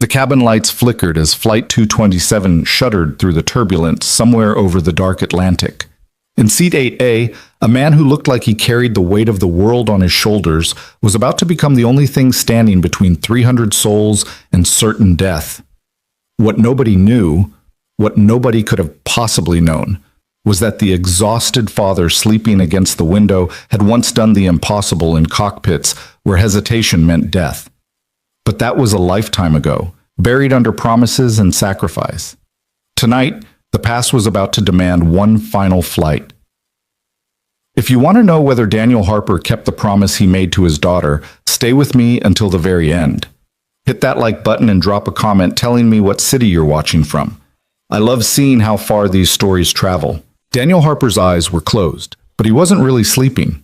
The cabin lights flickered as Flight 227 shuddered through the turbulence somewhere over the dark Atlantic. In Seat 8A, a man who looked like he carried the weight of the world on his shoulders was about to become the only thing standing between 300 souls and certain death. What nobody knew, what nobody could have possibly known, was that the exhausted father sleeping against the window had once done the impossible in cockpits where hesitation meant death. But that was a lifetime ago, buried under promises and sacrifice. Tonight, the past was about to demand one final flight. If you want to know whether Daniel Harper kept the promise he made to his daughter, stay with me until the very end. Hit that like button and drop a comment telling me what city you're watching from. I love seeing how far these stories travel. Daniel Harper's eyes were closed, but he wasn't really sleeping.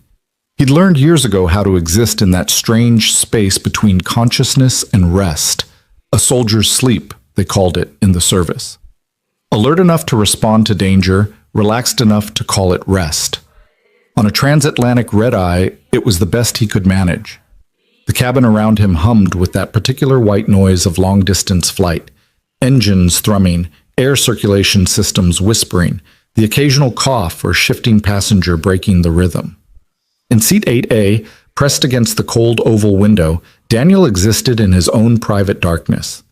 He'd learned years ago how to exist in that strange space between consciousness and rest. A soldier's sleep, they called it in the service. Alert enough to respond to danger, relaxed enough to call it rest. On a transatlantic red-eye, it was the best he could manage. The cabin around him hummed with that particular white noise of long-distance flight. Engines thrumming, air circulation systems whispering, the occasional cough or shifting passenger breaking the rhythm. In Seat 8A, pressed against the cold oval window, Daniel existed in his own private darkness.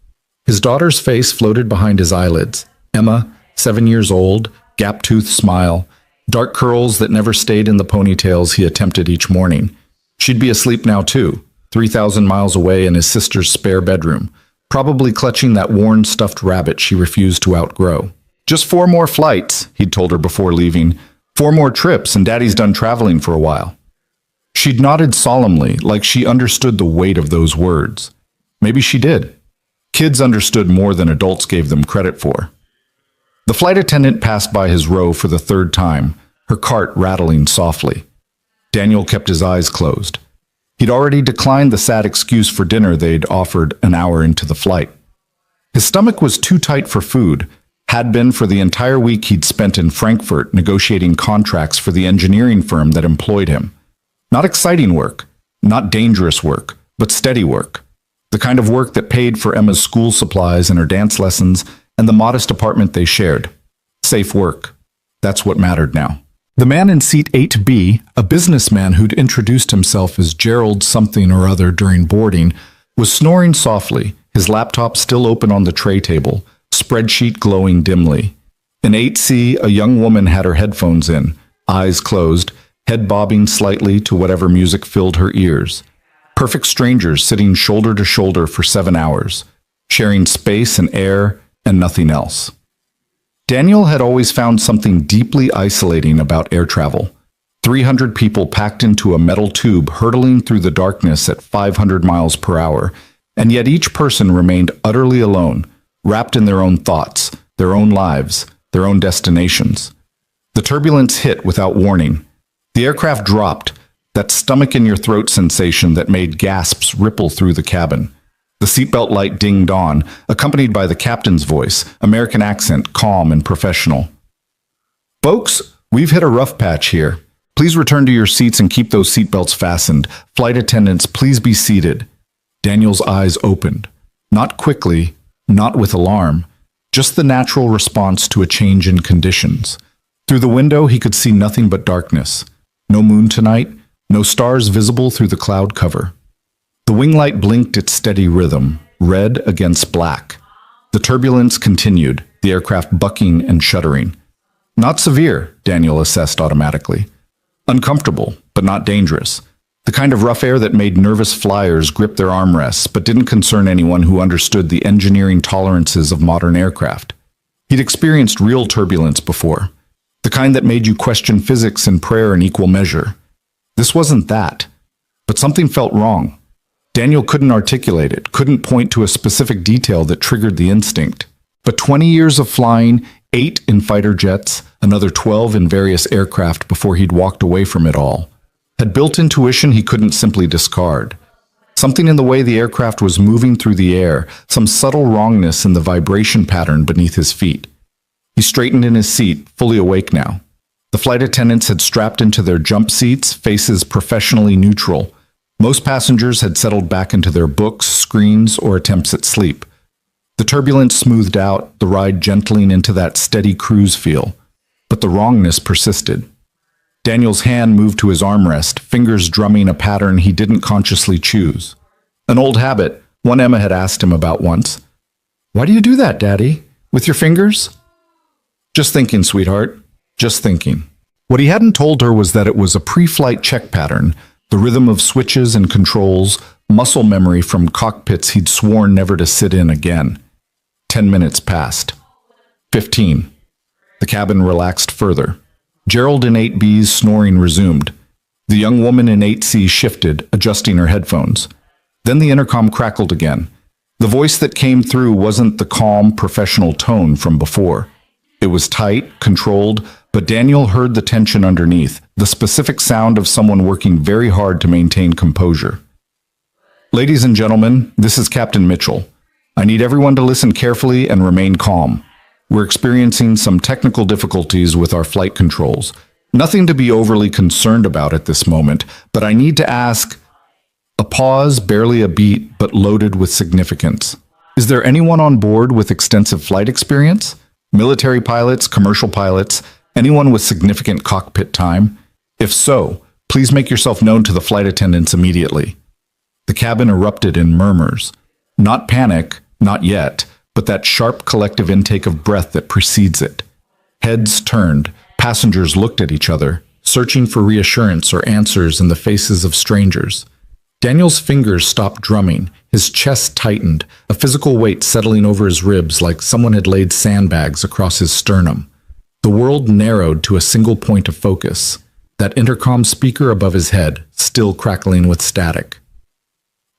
His daughter's face floated behind his eyelids. Emma, 7 years old, gap-toothed smile, dark curls that never stayed in the ponytails he attempted each morning. She'd be asleep now too, 3,000 miles away in his sister's spare bedroom, probably clutching that worn stuffed rabbit she refused to outgrow. Just 4 more flights, he'd told her before leaving. 4 more trips and Daddy's done traveling for a while. She'd nodded solemnly, like she understood the weight of those words. Maybe she did. Kids understood more than adults gave them credit for. The flight attendant passed by his row for the 3rd time, her cart rattling softly. Daniel kept his eyes closed. He'd already declined the sad excuse for dinner they'd offered an hour into the flight. His stomach was too tight for food, had been for the entire week he'd spent in Frankfurt negotiating contracts for the engineering firm that employed him. Not exciting work, not dangerous work, but steady work. The kind of work that paid for Emma's school supplies and her dance lessons and the modest apartment they shared. Safe work. That's what mattered now. The man in Seat 8B, a businessman who'd introduced himself as Gerald something or other during boarding, was snoring softly, his laptop still open on the tray table, spreadsheet glowing dimly. In 8C, a young woman had her headphones in, eyes closed, head bobbing slightly to whatever music filled her ears. Perfect strangers sitting shoulder to shoulder for 7 hours, sharing space and air and nothing else. Daniel had always found something deeply isolating about air travel. 300 people packed into a metal tube hurtling through the darkness at 500 miles per hour, and yet each person remained utterly alone, wrapped in their own thoughts, their own lives, their own destinations. The turbulence hit without warning. The aircraft dropped, that stomach-in-your-throat sensation that made gasps ripple through the cabin. The seatbelt light dinged on, accompanied by the captain's voice, American accent, calm and professional. "Folks, we've hit a rough patch here. Please return to your seats and keep those seatbelts fastened. Flight attendants, please be seated." Daniel's eyes opened. Not quickly, not with alarm, just the natural response to a change in conditions. Through the window, he could see nothing but darkness. No moon tonight, no stars visible through the cloud cover. The wing light blinked its steady rhythm, red against black. The turbulence continued, the aircraft bucking and shuddering. Not severe, Daniel assessed automatically. Uncomfortable, but not dangerous. The kind of rough air that made nervous flyers grip their armrests, but didn't concern anyone who understood the engineering tolerances of modern aircraft. He'd experienced real turbulence before, the kind that made you question physics and prayer in equal measure. This wasn't that, but something felt wrong. Daniel couldn't articulate it, couldn't point to a specific detail that triggered the instinct. But 20 years of flying, 8 in fighter jets, another 12 in various aircraft before he'd walked away from it all, had built intuition he couldn't simply discard. Something in the way the aircraft was moving through the air, some subtle wrongness in the vibration pattern beneath his feet. He straightened in his seat, fully awake now. The flight attendants had strapped into their jump seats, faces professionally neutral. Most passengers had settled back into their books, screens, or attempts at sleep. The turbulence smoothed out, the ride gentling into that steady cruise feel. But the wrongness persisted. Daniel's hand moved to his armrest, fingers drumming a pattern he didn't consciously choose. An old habit, one Emma had asked him about once. "Why do you do that, Daddy? With your fingers?" "Just thinking, sweetheart. Just thinking." What he hadn't told her was that it was a pre-flight check pattern, the rhythm of switches and controls, muscle memory from cockpits he'd sworn never to sit in again. 10 minutes passed. 15. The cabin relaxed further. Gerald in 8B's snoring resumed. The young woman in 8C shifted, adjusting her headphones. Then the intercom crackled again. The voice that came through wasn't the calm, professional tone from before. It was tight, controlled, but Daniel heard the tension underneath, the specific sound of someone working very hard to maintain composure. "Ladies and gentlemen, this is Captain Mitchell. I need everyone to listen carefully and remain calm. We're experiencing some technical difficulties with our flight controls. Nothing to be overly concerned about at this moment, but I need to ask..." A pause, barely a beat, but loaded with significance. "Is there anyone on board with extensive flight experience? Military pilots, commercial pilots, anyone with significant cockpit time? If so, please make yourself known to the flight attendants immediately." The cabin erupted in murmurs. Not panic, not yet, but that sharp collective intake of breath that precedes it. Heads turned, passengers looked at each other, searching for reassurance or answers in the faces of strangers. Daniel's fingers stopped drumming, his chest tightened, a physical weight settling over his ribs like someone had laid sandbags across his sternum. The world narrowed to a single point of focus, that intercom speaker above his head, still crackling with static.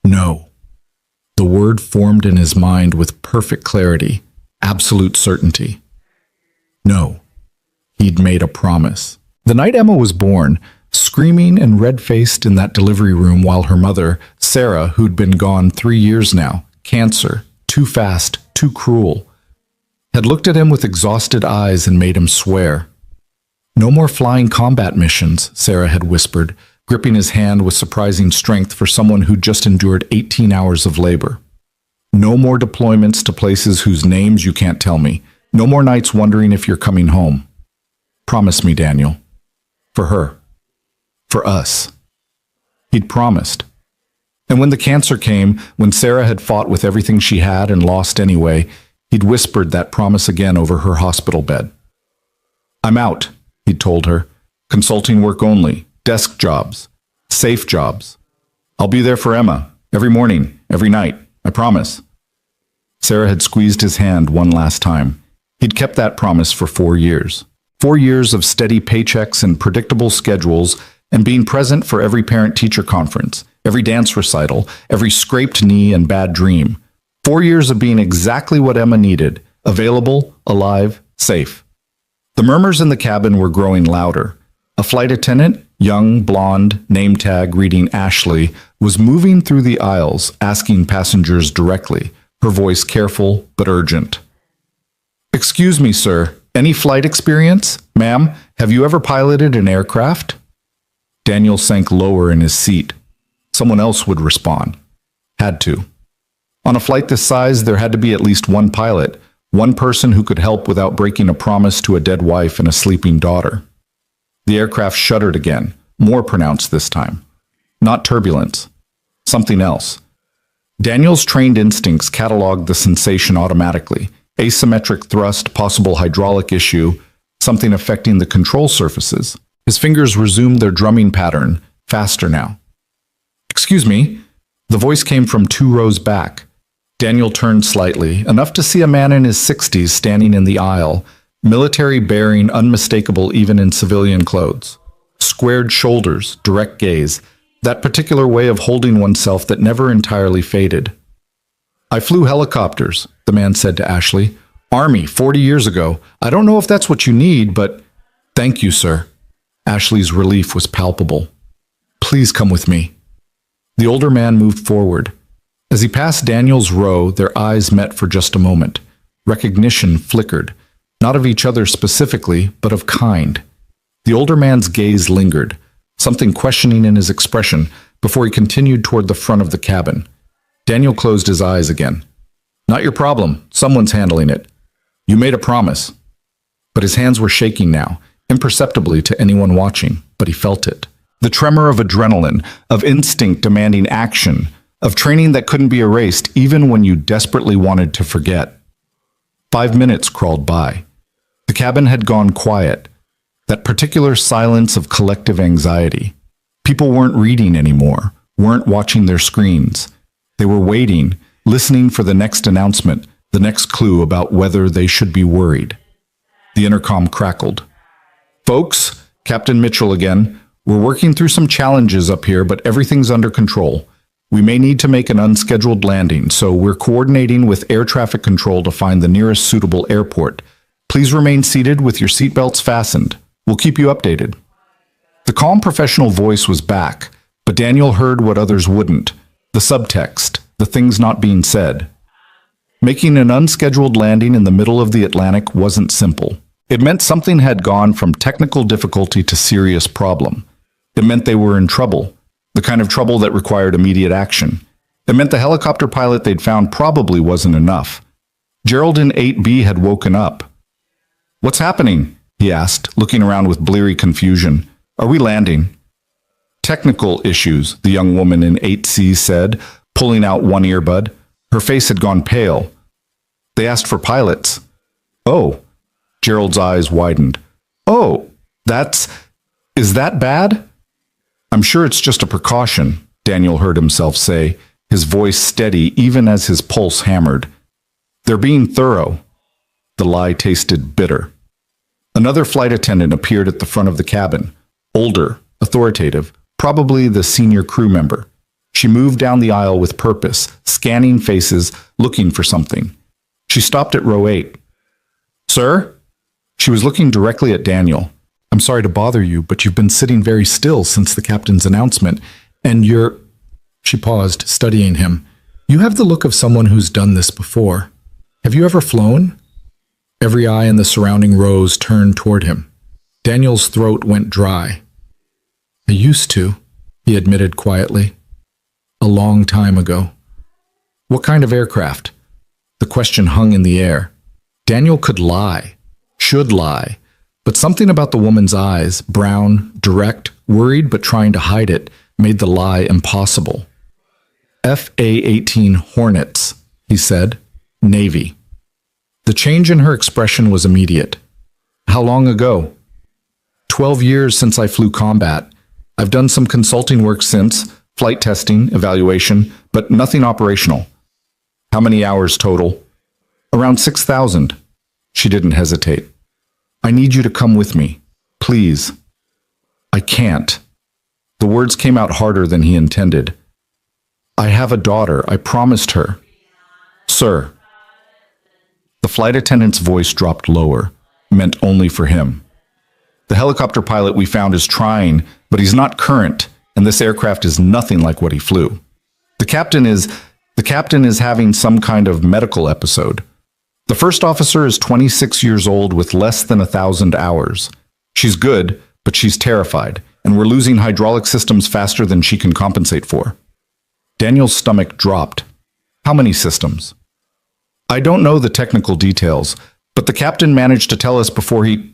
No. The word formed in his mind with perfect clarity, absolute certainty. No. He'd made a promise. The night Emma was born, screaming and red-faced in that delivery room while her mother, Sarah, who'd been gone 3 years now, cancer, too fast, too cruel, had looked at him with exhausted eyes and made him swear. "No more flying combat missions," Sarah had whispered, gripping his hand with surprising strength for someone who'd just endured 18 hours of labor. "No more deployments to places whose names you can't tell me. No more nights wondering if you're coming home. Promise me, Daniel. For her. For us." He'd promised. And when the cancer came, when Sarah had fought with everything she had and lost anyway, he'd whispered that promise again over her hospital bed. "I'm out," he'd told her. "Consulting work only. Desk jobs. Safe jobs. I'll be there for Emma. Every morning. Every night. I promise." Sarah had squeezed his hand one last time. He'd kept that promise for 4 years. 4 years of steady paychecks and predictable schedules, and being present for every parent-teacher conference, every dance recital, every scraped knee and bad dream. 4 years of being exactly what Emma needed, available, alive, safe. The murmurs in the cabin were growing louder. A flight attendant, young, blonde, name tag reading Ashley, was moving through the aisles, asking passengers directly, her voice careful but urgent. "Excuse me, sir. Any flight experience? Ma'am, have you ever piloted an aircraft?" Daniel sank lower in his seat. Someone else would respond. Had to. On a flight this size, there had to be at least one pilot, one person who could help without breaking a promise to a dead wife and a sleeping daughter. The aircraft shuddered again, more pronounced this time. Not turbulence. Something else. Daniel's trained instincts cataloged the sensation automatically. Asymmetric thrust, possible hydraulic issue, something affecting the control surfaces. His fingers resumed their drumming pattern, faster now. "Excuse me." The voice came from 2 rows back. Daniel turned slightly, enough to see a man in his 60s standing in the aisle, military bearing unmistakable even in civilian clothes. Squared shoulders, direct gaze, that particular way of holding oneself that never entirely faded. "I flew helicopters," the man said to Ashley. "Army, 40 years ago. I don't know if that's what you need, but..." "Thank you, sir." Ashley's relief was palpable. "Please come with me." The older man moved forward. As he passed Daniel's row, their eyes met for just a moment. Recognition flickered, not of each other specifically, but of kind. The older man's gaze lingered, something questioning in his expression, before he continued toward the front of the cabin. Daniel closed his eyes again. Not your problem. Someone's handling it. You made a promise. But his hands were shaking now, imperceptibly to anyone watching, but he felt it. The tremor of adrenaline, of instinct demanding action, of training that couldn't be erased even when you desperately wanted to forget. 5 minutes crawled by. The cabin had gone quiet, that particular silence of collective anxiety. People weren't reading anymore, weren't watching their screens. They were waiting, listening for the next announcement, the next clue about whether they should be worried. The intercom crackled. Folks, Captain Mitchell again. We're working through some challenges up here, but everything's under control. We may need to make an unscheduled landing, so we're coordinating with air traffic control to find the nearest suitable airport. Please remain seated with your seatbelts fastened. We'll keep you updated. The calm professional voice was back, but Daniel heard what others wouldn't. The subtext, the things not being said. Making an unscheduled landing in the middle of the Atlantic wasn't simple. It meant something had gone from technical difficulty to serious problem. It meant they were in trouble, the kind of trouble that required immediate action. It meant the helicopter pilot they'd found probably wasn't enough. Gerald in 8B had woken up. "What's happening?" he asked, looking around with bleary confusion. "Are we landing?" "Technical issues," the young woman in 8C said, pulling out one earbud. Her face had gone pale. "They asked for pilots." "Oh." Gerald's eyes widened. "Oh, is that bad?" "I'm sure it's just a precaution," Daniel heard himself say, his voice steady even as his pulse hammered. "They're being thorough." The lie tasted bitter. Another flight attendant appeared at the front of the cabin, older, authoritative, probably the senior crew member. She moved down the aisle with purpose, scanning faces, looking for something. She stopped at row 8. "Sir?" She was looking directly at Daniel. "I'm sorry to bother you, but you've been sitting very still since the captain's announcement, and you're—" She paused, studying him. "You have the look of someone who's done this before. Have you ever flown?" Every eye in the surrounding rows turned toward him. Daniel's throat went dry. "I used to," he admitted quietly. "A long time ago." "What kind of aircraft?" The question hung in the air. Daniel could lie, should lie, but something about the woman's eyes, brown, direct, worried but trying to hide it, made the lie impossible. "FA-18 Hornets," he said. "Navy." The change in her expression was immediate. "How long ago?" 12 years since I flew combat. I've done some consulting work since, flight testing, evaluation, but nothing operational." "How many hours total?" "Around 6,000. She didn't hesitate. "I need you to come with me. Please." "I can't." The words came out harder than he intended. "I have a daughter. I promised her." "Sir." The flight attendant's voice dropped lower, meant only for him. "The helicopter pilot we found is trying, but he's not current, and this aircraft is nothing like what he flew. The captain is having some kind of medical episode. The first officer is 26 years old with less than 1,000 hours. She's good, but she's terrified, and we're losing hydraulic systems faster than she can compensate for." Daniel's stomach dropped. "How many systems?" "I don't know the technical details, but the captain managed to tell us before he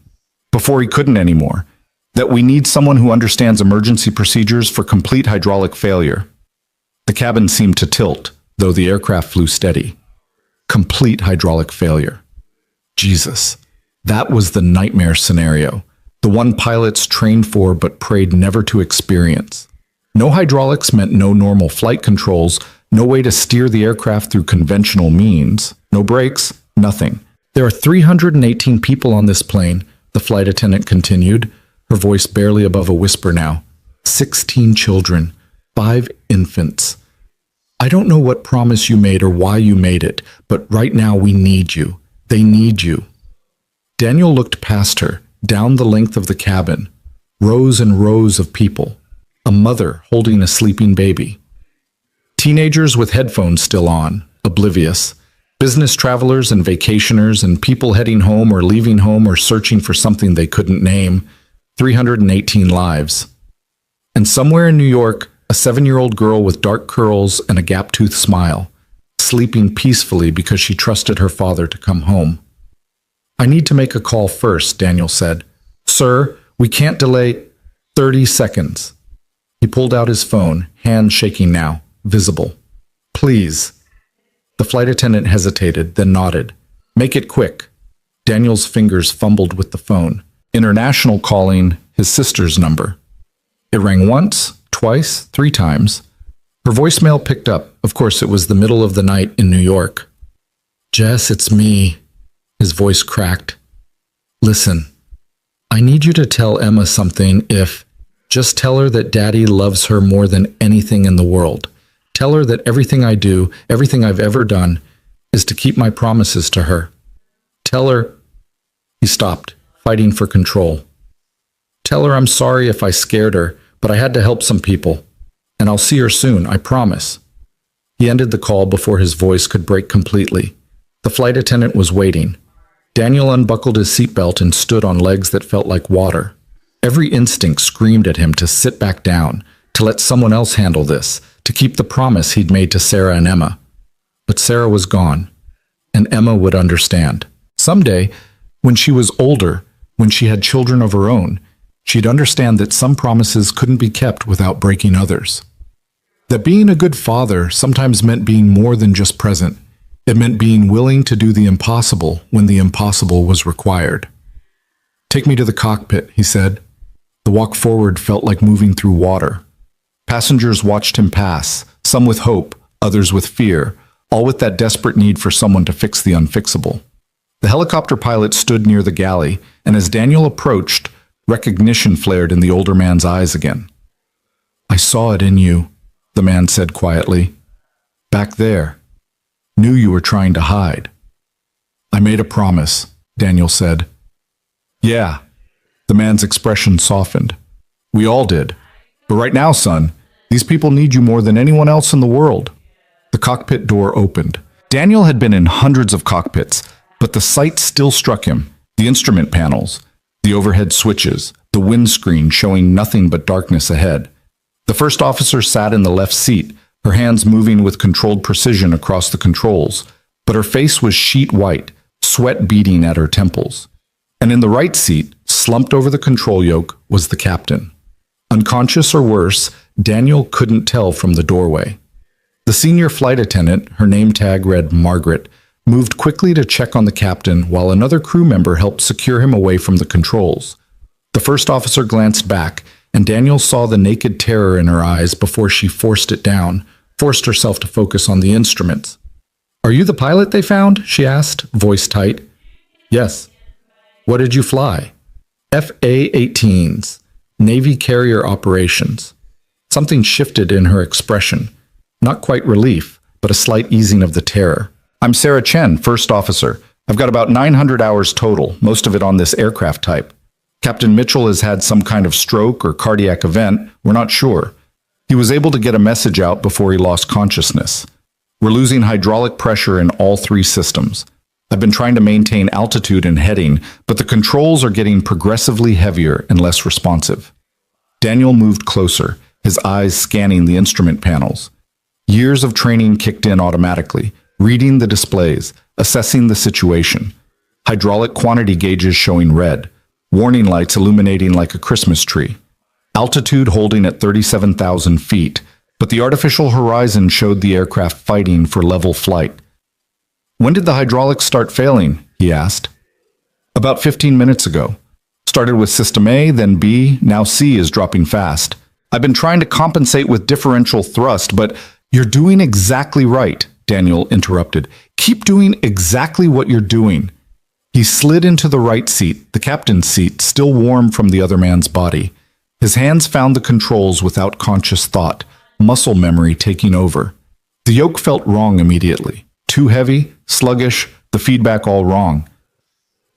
couldn't anymore, that we need someone who understands emergency procedures for complete hydraulic failure." The cabin seemed to tilt, though the aircraft flew steady. Complete hydraulic failure. Jesus, that was the nightmare scenario, the one pilots trained for but prayed never to experience. No hydraulics meant no normal flight controls, no way to steer the aircraft through conventional means, no brakes, nothing. "There are 318 people on this plane," the flight attendant continued, her voice barely above a whisper now. 16 children, 5 infants. "I don't know what promise you made or why you made it, but right now we need you. They need you." Daniel looked past her, down the length of the cabin. Rows and rows of people. A mother holding a sleeping baby. Teenagers with headphones still on, oblivious. Business travelers and vacationers and people heading home or leaving home or searching for something they couldn't name. 318 lives. And somewhere in New York, a 7-year-old girl with dark curls and a gap-toothed smile, sleeping peacefully because she trusted her father to come home. "I need to make a call first," Daniel said. "Sir, we can't delay 30 seconds." He pulled out his phone, hand shaking now, visible. "Please." The flight attendant hesitated, then nodded. "Make it quick." Daniel's fingers fumbled with the phone. International calling, his sister's number. It rang once, twice, 3 times. Her voicemail picked up. Of course, it was the middle of the night in New York. "Jess, it's me." His voice cracked. "Listen, I need you to tell Emma something just tell her that Daddy loves her more than anything in the world. Tell her that everything I do, everything I've ever done, is to keep my promises to her. Tell her—" He stopped, fighting for control. "Tell her I'm sorry if I scared her, but I had to help some people. And I'll see her soon, I promise." He ended the call before his voice could break completely. The flight attendant was waiting. Daniel unbuckled his seatbelt and stood on legs that felt like water. Every instinct screamed at him to sit back down, to let someone else handle this, to keep the promise he'd made to Sarah and Emma. But Sarah was gone, and Emma would understand. Someday, when she was older, when she had children of her own, she'd understand that some promises couldn't be kept without breaking others. That being a good father sometimes meant being more than just present. It meant being willing to do the impossible when the impossible was required. "Take me to the cockpit," he said. The walk forward felt like moving through water. Passengers watched him pass, some with hope, others with fear, all with that desperate need for someone to fix the unfixable. The helicopter pilot stood near the galley, and as Daniel approached, recognition flared in the older man's eyes again. "I saw it in you," the man said quietly. "Back there. Knew you were trying to hide." "I made a promise," Daniel said. "Yeah." The man's expression softened. "We all did. But right now, son, these people need you more than anyone else in the world." The cockpit door opened. Daniel had been in hundreds of cockpits, but the sight still struck him. The instrument panels, the overhead switches, the windscreen showing nothing but darkness ahead. The first officer sat in the left seat, her hands moving with controlled precision across the controls, but her face was sheet white, sweat beading at her temples. And in the right seat, slumped over the control yoke, was the captain. Unconscious or worse, Daniel couldn't tell from the doorway. The senior flight attendant, her name tag read Margaret, moved quickly to check on the captain while another crew member helped secure him away from the controls. The first officer glanced back, and Daniel saw the naked terror in her eyes before she forced it down, forced herself to focus on the instruments. "Are you the pilot they found?" she asked, voice tight. "Yes." "What did you fly?" "FA-18s, Navy carrier operations." Something shifted in her expression. Not quite relief, but a slight easing of the terror. "I'm Sarah Chen, first officer. I've got about 900 hours total, most of it on this aircraft type. Captain Mitchell has had some kind of stroke or cardiac event, we're not sure. He was able to get a message out before he lost consciousness. We're losing hydraulic pressure in all 3 systems. I've been trying to maintain altitude and heading, but the controls are getting progressively heavier and less responsive." Daniel moved closer, his eyes scanning the instrument panels. Years of training kicked in automatically, reading the displays, assessing the situation. Hydraulic quantity gauges showing red, warning lights illuminating like a Christmas tree. Altitude holding at 37,000 feet, but the artificial horizon showed the aircraft fighting for level flight. "When did the hydraulics start failing?" he asked. "About 15 minutes ago. Started with System A, then B, now C is dropping fast. I've been trying to compensate with differential thrust, but—" "You're doing exactly right," Daniel interrupted. "Keep doing exactly what you're doing." He slid into the right seat, the captain's seat, still warm from the other man's body. His hands found the controls without conscious thought, muscle memory taking over. The yoke felt wrong immediately. Too heavy, sluggish, the feedback all wrong.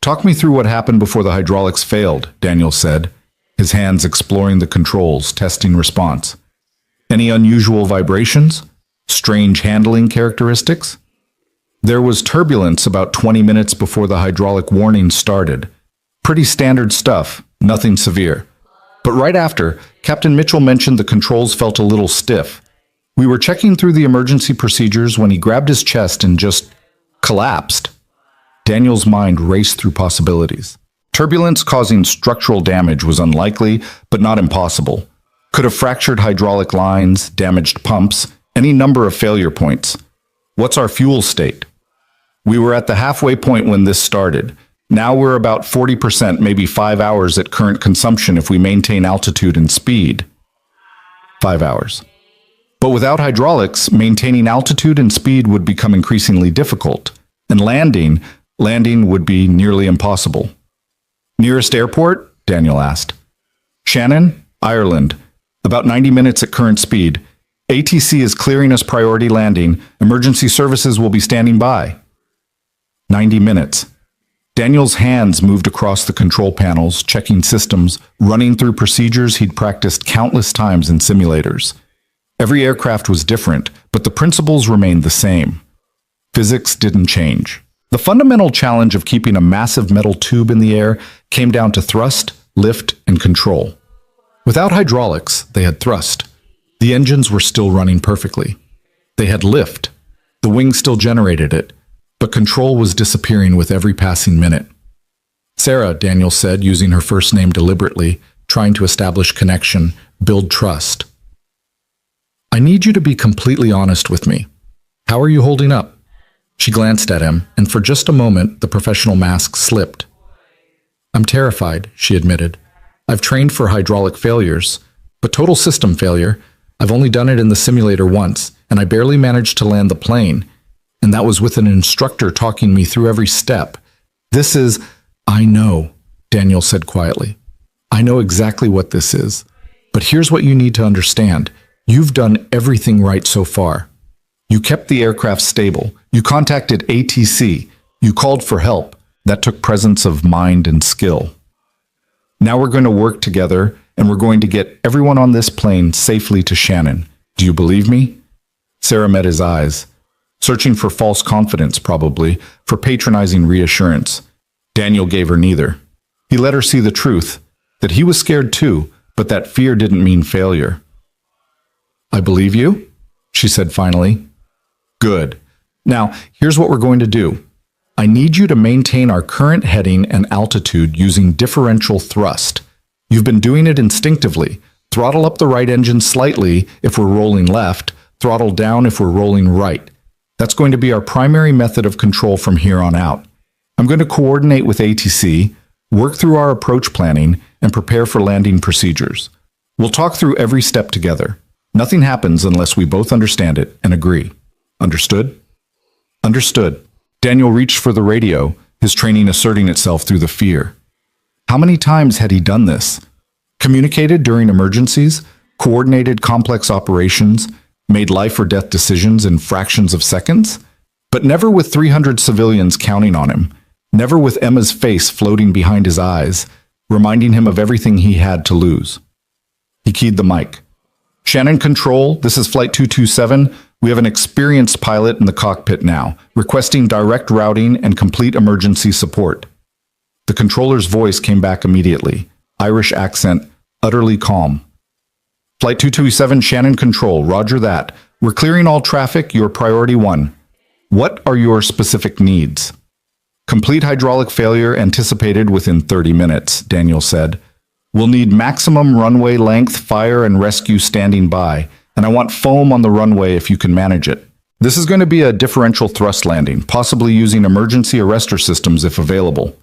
"Talk me through what happened before the hydraulics failed," Daniel said, his hands exploring the controls, testing response. "Any unusual vibrations? Strange handling characteristics?" "There was turbulence about 20 minutes before the hydraulic warning started. Pretty standard stuff, nothing severe. But right after, Captain Mitchell mentioned the controls felt a little stiff. We were checking through the emergency procedures when he grabbed his chest and just collapsed. Daniel's mind raced through possibilities. Turbulence causing structural damage was unlikely, but not impossible. Could have fractured hydraulic lines, damaged pumps, any number of failure points. What's our fuel state? We were at the halfway point when this started. Now we're about 40%, maybe 5 hours at current consumption if we maintain altitude and speed. 5 hours. But without hydraulics, maintaining altitude and speed would become increasingly difficult. And landing would be nearly impossible. Nearest airport? Daniel asked. Shannon, Ireland. About 90 minutes at current speed. ATC is clearing us priority landing. Emergency services will be standing by. 90 minutes. Daniel's hands moved across the control panels, checking systems, running through procedures he'd practiced countless times in simulators. Every aircraft was different, but the principles remained the same. Physics didn't change. The fundamental challenge of keeping a massive metal tube in the air came down to thrust, lift, and control. Without hydraulics, they had thrust. The engines were still running perfectly. They had lift. The wing still generated it, but control was disappearing with every passing minute. Sarah, Daniel said, using her first name deliberately, trying to establish connection, build trust. I need you to be completely honest with me. How are you holding up? She glanced at him, and for just a moment, the professional mask slipped. I'm terrified, she admitted. I've trained for hydraulic failures, but total system failure, I've only done it in the simulator once, and I barely managed to land the plane. And that was with an instructor talking me through every step. I know, Daniel said quietly. I know exactly what this is. But here's what you need to understand. You've done everything right so far. You kept the aircraft stable. You contacted ATC. You called for help. That took presence of mind and skill. Now we're going to work together, and we're going to get everyone on this plane safely to Shannon. Do you believe me? Sarah met his eyes. Searching for false confidence, probably, for patronizing reassurance. Daniel gave her neither. He let her see the truth, that he was scared too, but that fear didn't mean failure. I believe you, she said finally. Good. Now, here's what we're going to do. I need you to maintain our current heading and altitude using differential thrust. You've been doing it instinctively. Throttle up the right engine slightly if we're rolling left, throttle down if we're rolling right. That's going to be our primary method of control from here on out. I'm going to coordinate with ATC, work through our approach planning, and prepare for landing procedures. We'll talk through every step together. Nothing happens unless we both understand it and agree. Understood? Understood. Daniel reached for the radio, his training asserting itself through the fear. How many times had he done this? Communicated during emergencies, coordinated complex operations, made life or death decisions in fractions of seconds? But never with 300 civilians counting on him, never with Emma's face floating behind his eyes, reminding him of everything he had to lose. He keyed the mic. Shannon Control, this is Flight 227. We have an experienced pilot in the cockpit now, requesting direct routing and complete emergency support. The controller's voice came back immediately, Irish accent, utterly calm. Flight 227, Shannon Control, roger that. We're clearing all traffic, your priority 1. What are your specific needs? Complete hydraulic failure anticipated within 30 minutes, Daniel said. We'll need maximum runway length, fire and rescue standing by, and I want foam on the runway if you can manage it. This is going to be a differential thrust landing, possibly using emergency arrestor systems if available.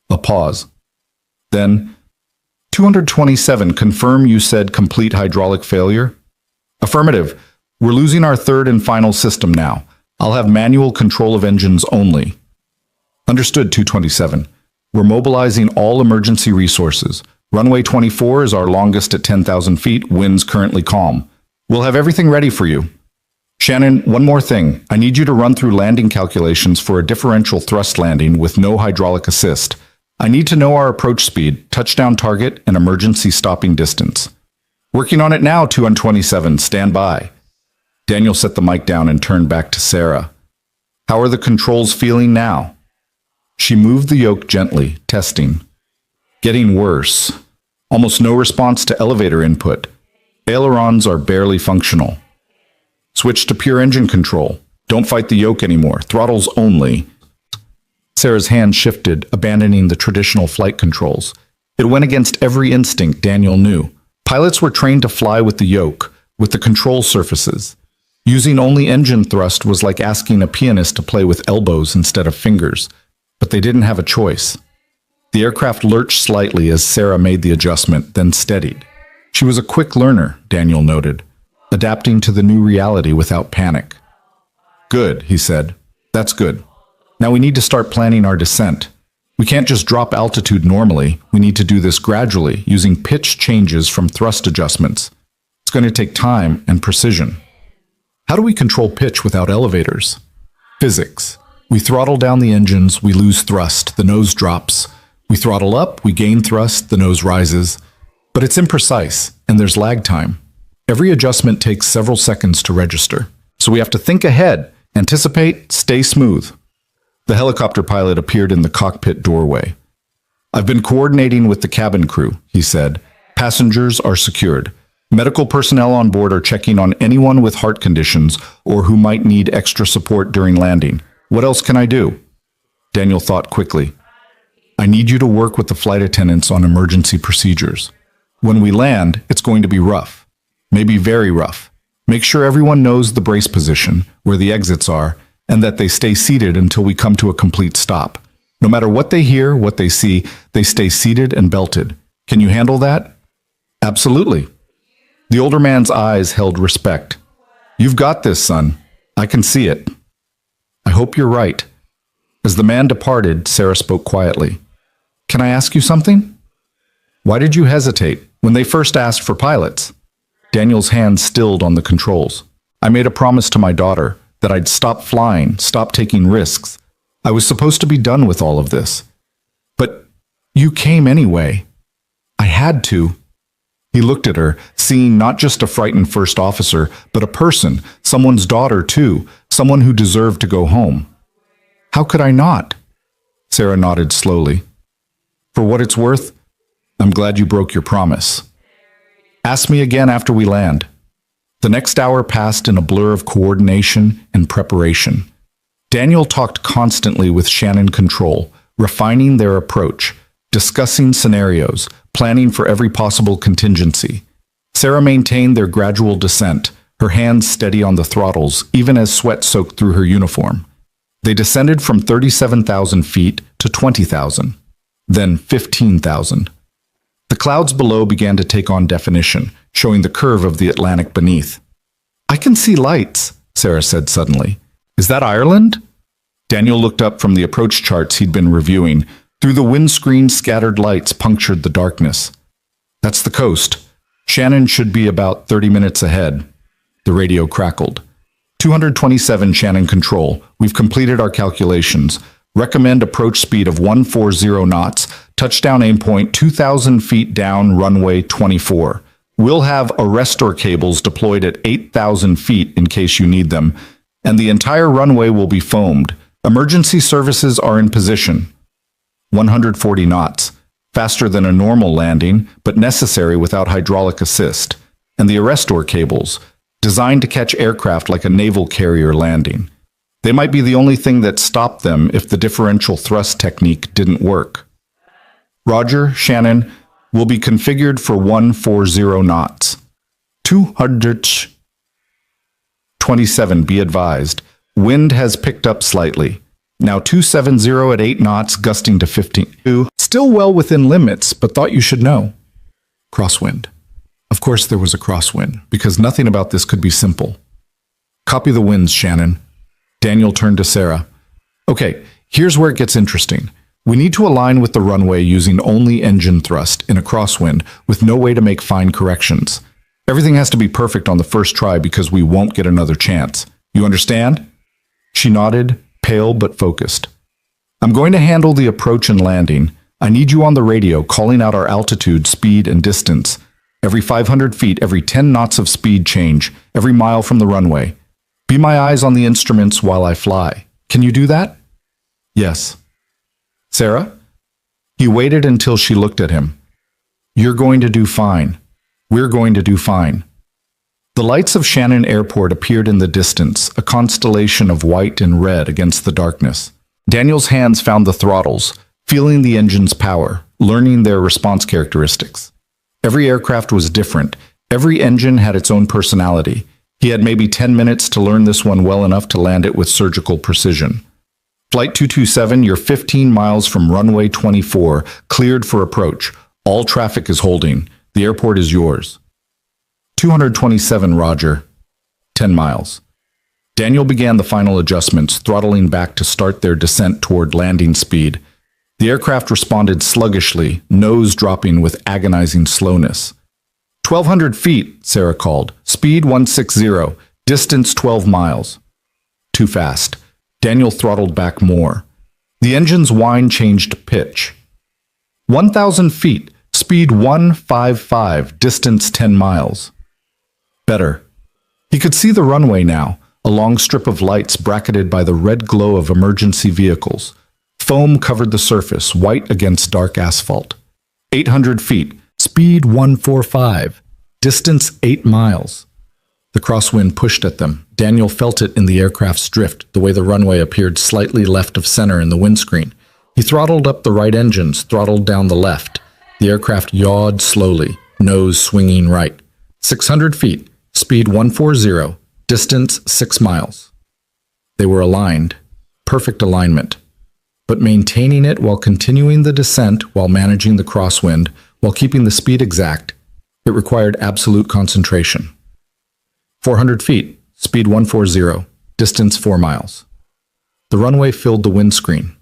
A pause. Then, 227, confirm you said complete hydraulic failure? Affirmative. We're losing our third and final system now. I'll have manual control of engines only. Understood, 227. We're mobilizing all emergency resources. Runway 24 is our longest at 10,000 feet, winds currently calm. We'll have everything ready for you. Shannon, one more thing. I need you to run through landing calculations for a differential thrust landing with no hydraulic assist. I need to know our approach speed, touchdown target, and emergency stopping distance. Working on it now, 227. Stand by. Daniel set the mic down and turned back to Sarah. How are the controls feeling now? She moved the yoke gently, testing. Getting worse. Almost no response to elevator input. Ailerons are barely functional. Switch to pure engine control. Don't fight the yoke anymore. Throttles only. Sarah's hand shifted, abandoning the traditional flight controls. It went against every instinct Daniel knew. Pilots were trained to fly with the yoke, with the control surfaces. Using only engine thrust was like asking a pianist to play with elbows instead of fingers, but they didn't have a choice. The aircraft lurched slightly as Sarah made the adjustment, then steadied. She was a quick learner, Daniel noted, adapting to the new reality without panic. Good, he said. That's good. Now we need to start planning our descent. We can't just drop altitude normally. We need to do this gradually, using pitch changes from thrust adjustments. It's going to take time and precision. How do we control pitch without elevators? Physics. We throttle down the engines, we lose thrust, the nose drops. We throttle up, we gain thrust, the nose rises. But it's imprecise, and there's lag time. Every adjustment takes several seconds to register. So we have to think ahead, anticipate, stay smooth. The helicopter pilot appeared in the cockpit doorway. I've been coordinating with the cabin crew, he said. Passengers are secured. Medical personnel on board are checking on anyone with heart conditions or who might need extra support during landing. What else can I do? Daniel thought quickly. I need you to work with the flight attendants on emergency procedures. When we land, it's going to be rough. Maybe very rough. Make sure everyone knows the brace position, where the exits are, and that they stay seated until we come to a complete stop. No matter what they hear, what they see, they stay seated and belted. Can you handle that? Absolutely. The older man's eyes held respect. You've got this, son. I can see it. I hope you're right. As the man departed, Sarah spoke quietly. Can I ask you something? Why did you hesitate when they first asked for pilots? Daniel's hand stilled on the controls. I made a promise to my daughter that I'd stop flying, stop taking risks. I was supposed to be done with all of this. But you came anyway. I had to. He looked at her, seeing not just a frightened first officer, but a person, someone's daughter too, someone who deserved to go home. How could I not? Sarah nodded slowly. For what it's worth, I'm glad you broke your promise. Ask me again after we land. The next hour passed in a blur of coordination and preparation. Daniel talked constantly with Shannon Control, refining their approach, discussing scenarios, planning for every possible contingency. Sarah maintained their gradual descent, her hands steady on the throttles, even as sweat soaked through her uniform. They descended from 37,000 feet to 20,000, then 15,000. The clouds below began to take on definition, showing the curve of the Atlantic beneath. I can see lights, Sarah said suddenly. Is that Ireland? Daniel looked up from the approach charts he'd been reviewing. Through the windscreen, scattered lights punctured the darkness. That's the coast. Shannon should be about 30 minutes ahead. The radio crackled. 227 Shannon Control. We've completed our calculations. Recommend approach speed of 140 knots. Touchdown aim point 2,000 feet down runway 24. We'll have arrestor cables deployed at 8,000 feet in case you need them. And the entire runway will be foamed. Emergency services are in position. 140 knots. Faster than a normal landing, but necessary without hydraulic assist. And the arrestor cables, designed to catch aircraft like a naval carrier landing. They might be the only thing that stopped them if the differential thrust technique didn't work. Roger, Shannon, will be configured for 140 knots. 227, be advised. Wind has picked up slightly. Now 270 at 8 knots, gusting to 15. Still well within limits, but thought you should know. Crosswind. Of course there was a crosswind, because nothing about this could be simple. Copy the winds, Shannon. Daniel turned to Sarah. Okay, here's where it gets interesting. We need to align with the runway using only engine thrust in a crosswind with no way to make fine corrections. Everything has to be perfect on the first try because we won't get another chance. You understand? She nodded, pale but focused. I'm going to handle the approach and landing. I need you on the radio calling out our altitude, speed, and distance. Every 500 feet, every 10 knots of speed change, every mile from the runway. Be my eyes on the instruments while I fly. Can you do that? Yes. Sarah? He waited until she looked at him. You're going to do fine. We're going to do fine. The lights of Shannon Airport appeared in the distance, a constellation of white and red against the darkness. Daniel's hands found the throttles, feeling the engine's power, learning their response characteristics. Every aircraft was different. Every engine had its own personality. He had maybe 10 minutes to learn this one well enough to land it with surgical precision. Flight 227, you're 15 miles from runway 24, cleared for approach. All traffic is holding. The airport is yours. 227, Roger. 10 miles. Daniel began the final adjustments, throttling back to start their descent toward landing speed. The aircraft responded sluggishly, nose dropping with agonizing slowness. 1,200 feet, Sarah called. Speed 160, distance 12 miles. Too fast. Daniel throttled back more. The engine's whine changed pitch. 1,000 feet, speed 155, distance 10 miles. Better. He could see the runway now, a long strip of lights bracketed by the red glow of emergency vehicles. Foam covered the surface, white against dark asphalt. 800 feet, speed 145, distance 8 miles. The crosswind pushed at them. Daniel felt it in the aircraft's drift, the way the runway appeared slightly left of center in the windscreen. He throttled up the right engines, throttled down the left. The aircraft yawed slowly, nose swinging right. 600 feet, speed 140, distance 6 miles. They were aligned, perfect alignment, but maintaining it while continuing the descent, while managing the crosswind, while keeping the speed exact, it required absolute concentration. 400 feet, speed 140, distance 4 miles. The runway filled the windscreen.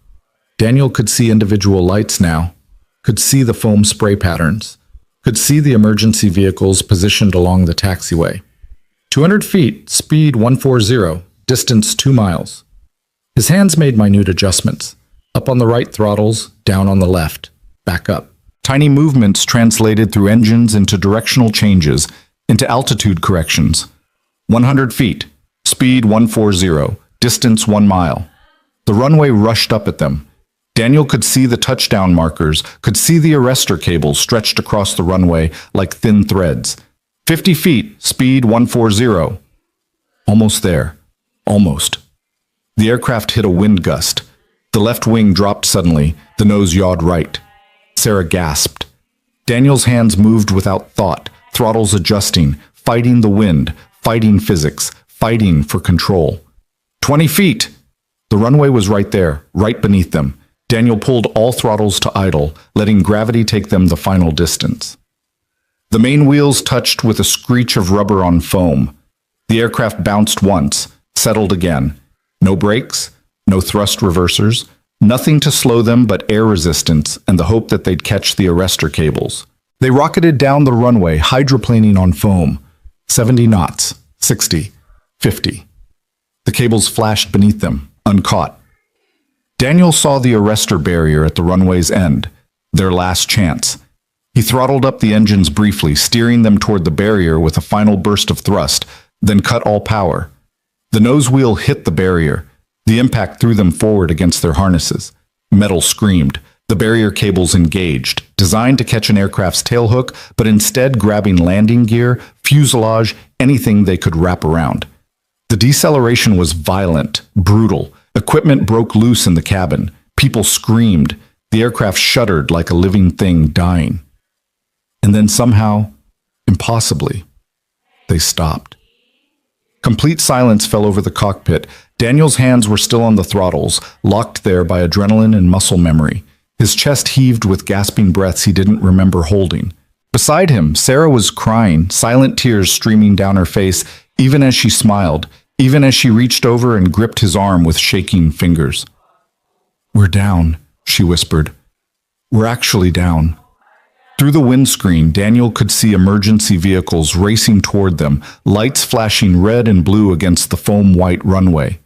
Daniel could see individual lights now, could see the foam spray patterns, could see the emergency vehicles positioned along the taxiway. 200 feet, speed 140, distance 2 miles. His hands made minute adjustments. Up on the right throttles, down on the left, back up. Tiny movements translated through engines into directional changes, into altitude corrections. 100 feet, speed 140, distance 1 mile. The runway rushed up at them. Daniel could see the touchdown markers, could see the arrestor cables stretched across the runway like thin threads. 50 feet, speed 140. Almost there. Almost. The aircraft hit a wind gust. The left wing dropped suddenly, the nose yawed right. Sarah gasped. Daniel's hands moved without thought, throttles adjusting, fighting the wind, fighting physics, fighting for control. 20 feet! The runway was right there, right beneath them. Daniel pulled all throttles to idle, letting gravity take them the final distance. The main wheels touched with a screech of rubber on foam. The aircraft bounced once, settled again. No brakes, no thrust reversers, nothing to slow them but air resistance and the hope that they'd catch the arrestor cables. They rocketed down the runway, hydroplaning on foam. 70 knots, 60, 50. The cables flashed beneath them, uncaught. Daniel saw the arrestor barrier at the runway's end, their last chance. He throttled up the engines briefly, steering them toward the barrier with a final burst of thrust, then cut all power. The nose wheel hit the barrier. The impact threw them forward against their harnesses. Metal screamed. The barrier cables engaged, designed to catch an aircraft's tailhook, but instead grabbing landing gear, fuselage, anything they could wrap around. The deceleration was violent, brutal. Equipment broke loose in the cabin. People screamed. The aircraft shuddered like a living thing dying. And then somehow, impossibly, they stopped. Complete silence fell over the cockpit. Daniel's hands were still on the throttles, locked there by adrenaline and muscle memory. His chest heaved with gasping breaths he didn't remember holding. Beside him, Sarah was crying, silent tears streaming down her face, even as she smiled, even as she reached over and gripped his arm with shaking fingers. "We're down," she whispered. "We're actually down." Through the windscreen, Daniel could see emergency vehicles racing toward them, lights flashing red and blue against the foam-white runway.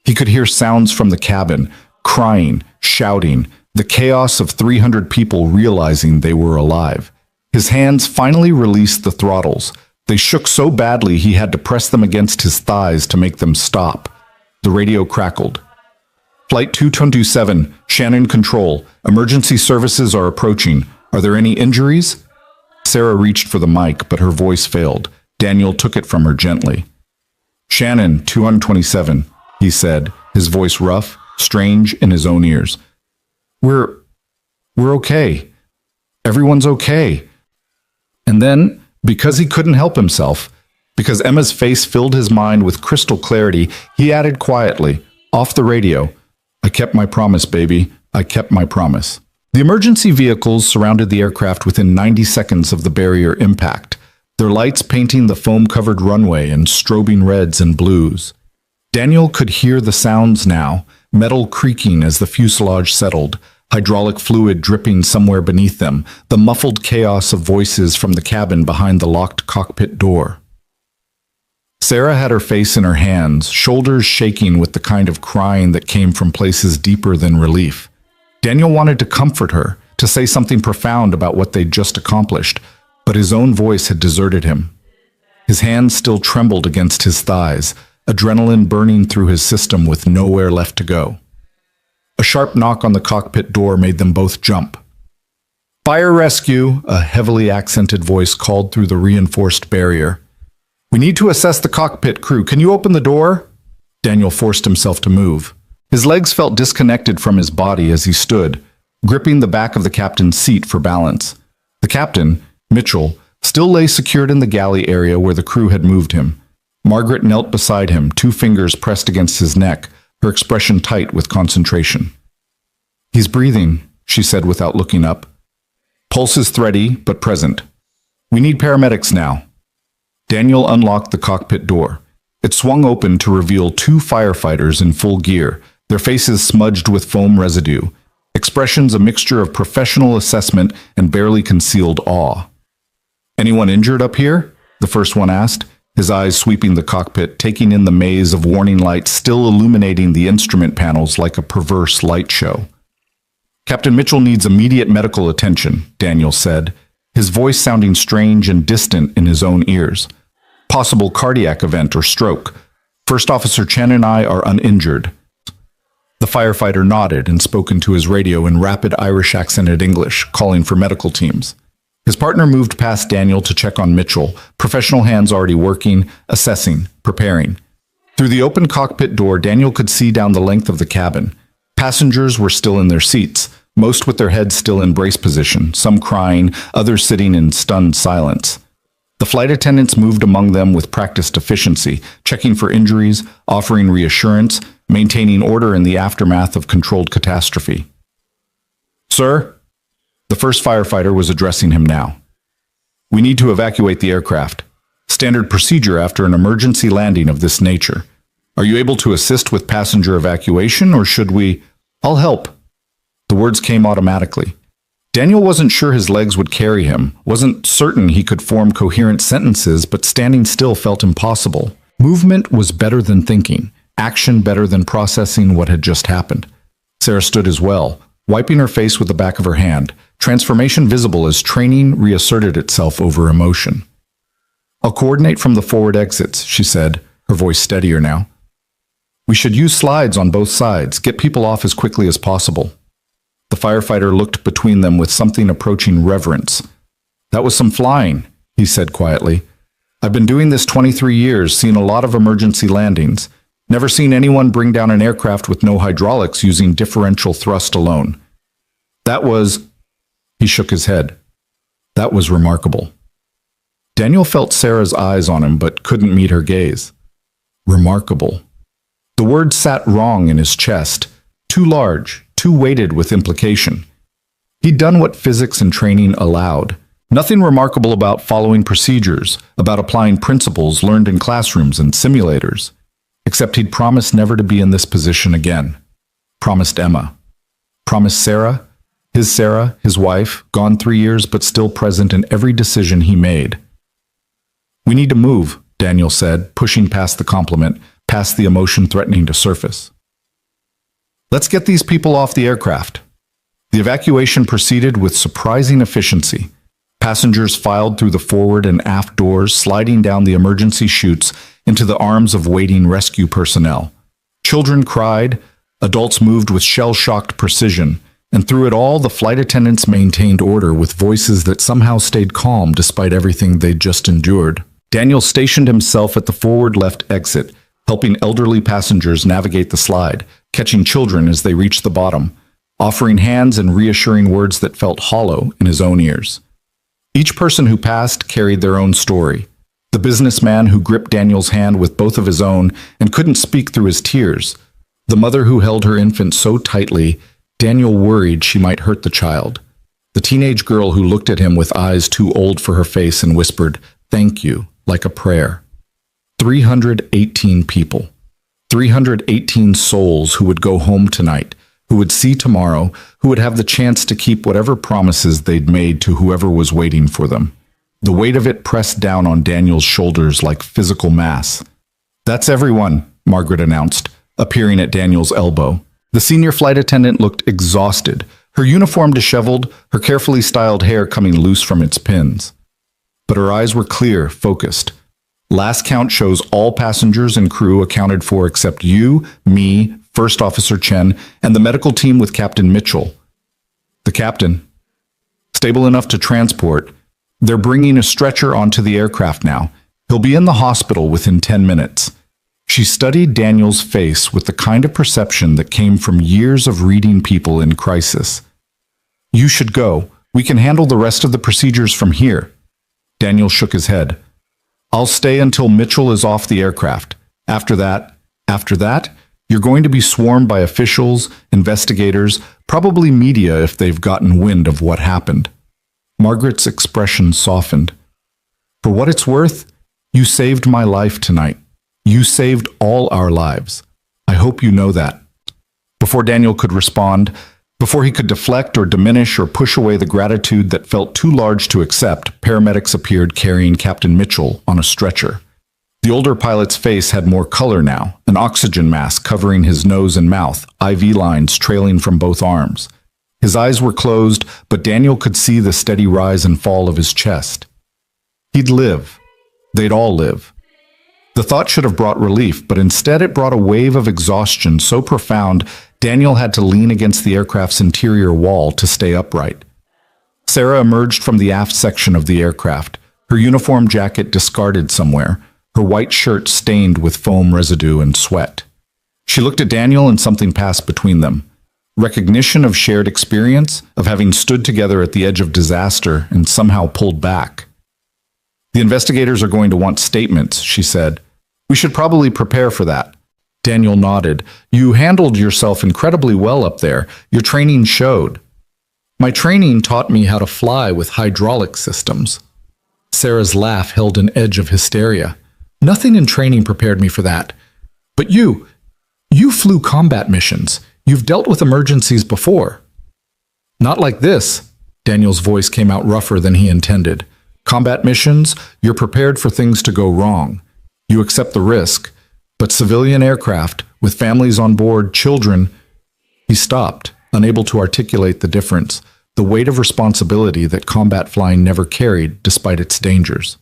He could hear sounds from the cabin, crying, shouting, the chaos of 300 people realizing they were alive. His hands finally released the throttles. They shook so badly he had to press them against his thighs to make them stop. The radio crackled. "Flight 227, Shannon Control. Emergency services are approaching. Are there any injuries?" Sarah reached for the mic, but her voice failed. Daniel took it from her gently. "Shannon, 227, he said, his voice rough, strange in his own ears. We're okay. Everyone's okay." And then, because he couldn't help himself, because Emma's face filled his mind with crystal clarity, he added quietly, off the radio, "I kept my promise, baby. I kept my promise." The emergency vehicles surrounded the aircraft within 90 seconds of the barrier impact, their lights painting the foam-covered runway in strobing reds and blues. Daniel could hear the sounds now, metal creaking as the fuselage settled, hydraulic fluid dripping somewhere beneath them, the muffled chaos of voices from the cabin behind the locked cockpit door. Sarah had her face in her hands, shoulders shaking with the kind of crying that came from places deeper than relief. Daniel wanted to comfort her, to say something profound about what they'd just accomplished, but his own voice had deserted him. His hands still trembled against his thighs, adrenaline burning through his system with nowhere left to go. A sharp knock on the cockpit door made them both jump. "Fire rescue," a heavily accented voice called through the reinforced barrier. "We need to assess the cockpit crew. Can you open the door?" Daniel forced himself to move. His legs felt disconnected from his body as he stood, gripping the back of the captain's seat for balance. The captain, Mitchell, still lay secured in the galley area where the crew had moved him. Margaret knelt beside him, 2 fingers pressed against his neck, her expression tight with concentration. "He's breathing," she said without looking up. "Pulse is thready, but present. We need paramedics now." Daniel unlocked the cockpit door. It swung open to reveal 2 firefighters in full gear, their faces smudged with foam residue, expressions a mixture of professional assessment and barely concealed awe. "Anyone injured up here?" the first one asked, his eyes sweeping the cockpit, taking in the maze of warning lights still illuminating the instrument panels like a perverse light show. "Captain Mitchell needs immediate medical attention," Daniel said, his voice sounding strange and distant in his own ears. "Possible cardiac event or stroke. First Officer Chen and I are uninjured." The firefighter nodded and spoke into his radio in rapid Irish-accented English, calling for medical teams. His partner moved past Daniel to check on Mitchell, professional hands already working, assessing, preparing. Through the open cockpit door, Daniel could see down the length of the cabin. Passengers were still in their seats, most with their heads still in brace position, some crying, others sitting in stunned silence. The flight attendants moved among them with practiced efficiency, checking for injuries, offering reassurance, maintaining order in the aftermath of controlled catastrophe. "Sir?" The first firefighter was addressing him now. "We need to evacuate the aircraft. Standard procedure after an emergency landing of this nature. Are you able to assist with passenger evacuation, or should we—" "I'll help." The words came automatically. Daniel wasn't sure his legs would carry him, wasn't certain he could form coherent sentences, but standing still felt impossible. Movement was better than thinking, action better than processing what had just happened. Sarah stood as well, wiping her face with the back of her hand, transformation visible as training reasserted itself over emotion. "I'll coordinate from the forward exits," she said, her voice steadier now. "We should use slides on both sides, get people off as quickly as possible." The firefighter looked between them with something approaching reverence. "That was some flying," he said quietly. "I've been doing this 23 years, seen a lot of emergency landings. Never seen anyone bring down an aircraft with no hydraulics using differential thrust alone. That was—" he shook his head. "That was remarkable." Daniel felt Sarah's eyes on him but couldn't meet her gaze. Remarkable. The word sat wrong in his chest, too large, too weighted with implication. He'd done what physics and training allowed. Nothing remarkable about following procedures, about applying principles learned in classrooms and simulators. Except he'd promised never to be in this position again. Promised Emma. Promised Sarah, his wife, gone 3 years but still present in every decision he made. "We need to move," Daniel said, pushing past the compliment, past the emotion threatening to surface. "Let's get these people off the aircraft." The evacuation proceeded with surprising efficiency. Passengers filed through the forward and aft doors, sliding down the emergency chutes into the arms of waiting rescue personnel. Children cried, adults moved with shell-shocked precision, and through it all the flight attendants maintained order with voices that somehow stayed calm despite everything they'd just endured. Daniel stationed himself at the forward left exit, helping elderly passengers navigate the slide, catching children as they reached the bottom, offering hands and reassuring words that felt hollow in his own ears. Each person who passed carried their own story. The businessman who gripped Daniel's hand with both of his own and couldn't speak through his tears. The mother who held her infant so tightly, Daniel worried she might hurt the child. The teenage girl who looked at him with eyes too old for her face and whispered, "Thank you," like a prayer. 318 people. 318 souls who would go home tonight, who would see tomorrow, who would have the chance to keep whatever promises they'd made to whoever was waiting for them. The weight of it pressed down on Daniel's shoulders like physical mass. "That's everyone," Margaret announced, appearing at Daniel's elbow. The senior flight attendant looked exhausted, her uniform disheveled, her carefully styled hair coming loose from its pins. But her eyes were clear, focused. "Last count shows all passengers and crew accounted for except you, me, First Officer Chen, and the medical team with Captain Mitchell." "The captain? Stable enough to transport. They're bringing a stretcher onto the aircraft now. He'll be in the hospital within 10 minutes. She studied Daniel's face with the kind of perception that came from years of reading people in crisis. "You should go. We can handle the rest of the procedures from here." Daniel shook his head. "I'll stay until Mitchell is off the aircraft. After that, you're going to be swarmed by officials, investigators, probably media if they've gotten wind of what happened." Margaret's expression softened. "For what it's worth, you saved my life tonight. You saved all our lives. I hope you know that." Before Daniel could respond, before he could deflect or diminish or push away the gratitude that felt too large to accept, paramedics appeared carrying Captain Mitchell on a stretcher. The older pilot's face had more color now, an oxygen mask covering his nose and mouth, IV lines trailing from both arms. His eyes were closed, but Daniel could see the steady rise and fall of his chest. He'd live. They'd all live. The thought should have brought relief, but instead it brought a wave of exhaustion so profound Daniel had to lean against the aircraft's interior wall to stay upright. Sarah emerged from the aft section of the aircraft, her uniform jacket discarded somewhere, her white shirt stained with foam residue and sweat. She looked at Daniel and something passed between them. Recognition of shared experience, of having stood together at the edge of disaster and somehow pulled back. "The investigators are going to want statements," she said. "We should probably prepare for that." Daniel nodded. "You handled yourself incredibly well up there. Your training showed." "My training taught me how to fly with hydraulic systems." Sarah's laugh held an edge of hysteria. "Nothing in training prepared me for that. But you flew combat missions. You've dealt with emergencies before." "Not like this." Daniel's voice came out rougher than he intended. "Combat missions, you're prepared for things to go wrong. You accept the risk. But civilian aircraft, with families on board, children..." He stopped, unable to articulate the difference, the weight of responsibility that combat flying never carried despite its dangers.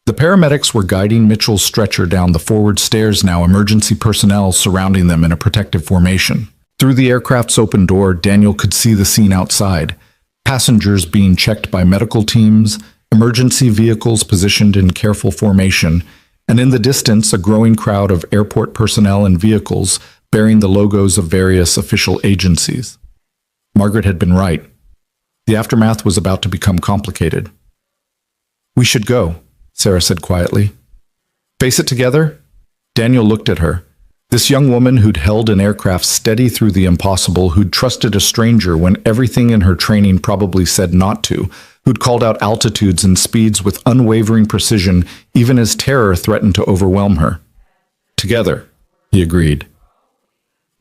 The paramedics were guiding Mitchell's stretcher down the forward stairs now, emergency personnel surrounding them in a protective formation. Through the aircraft's open door, Daniel could see the scene outside. Passengers being checked by medical teams, emergency vehicles positioned in careful formation, and in the distance a growing crowd of airport personnel and vehicles bearing the logos of various official agencies. Margaret had been right. The aftermath was about to become complicated. "We should go," Sarah said quietly. "Face it together?" Daniel looked at her. This young woman who'd held an aircraft steady through the impossible, who'd trusted a stranger when everything in her training probably said not to, who'd called out altitudes and speeds with unwavering precision even as terror threatened to overwhelm her. "Together," he agreed.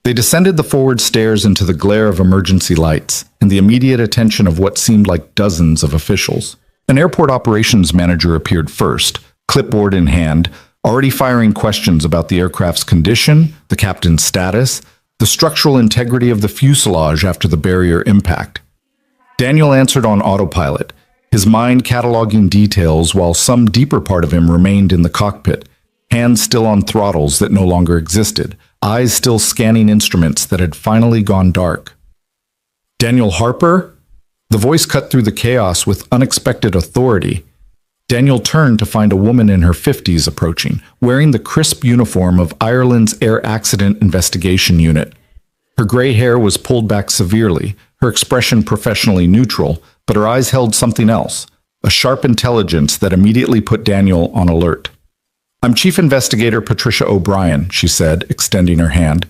They descended the forward stairs into the glare of emergency lights and the immediate attention of what seemed like dozens of officials. An airport operations manager appeared first, clipboard in hand, already firing questions about the aircraft's condition, the captain's status, the structural integrity of the fuselage after the barrier impact. Daniel answered on autopilot, his mind cataloging details while some deeper part of him remained in the cockpit, hands still on throttles that no longer existed, eyes still scanning instruments that had finally gone dark. "Daniel Harper?" The voice cut through the chaos with unexpected authority. Daniel turned to find a woman in her 50s approaching, wearing the crisp uniform of Ireland's Air Accident Investigation Unit. Her gray hair was pulled back severely, her expression professionally neutral, but her eyes held something else, a sharp intelligence that immediately put Daniel on alert. "I'm Chief Investigator Patricia O'Brien," she said, extending her hand.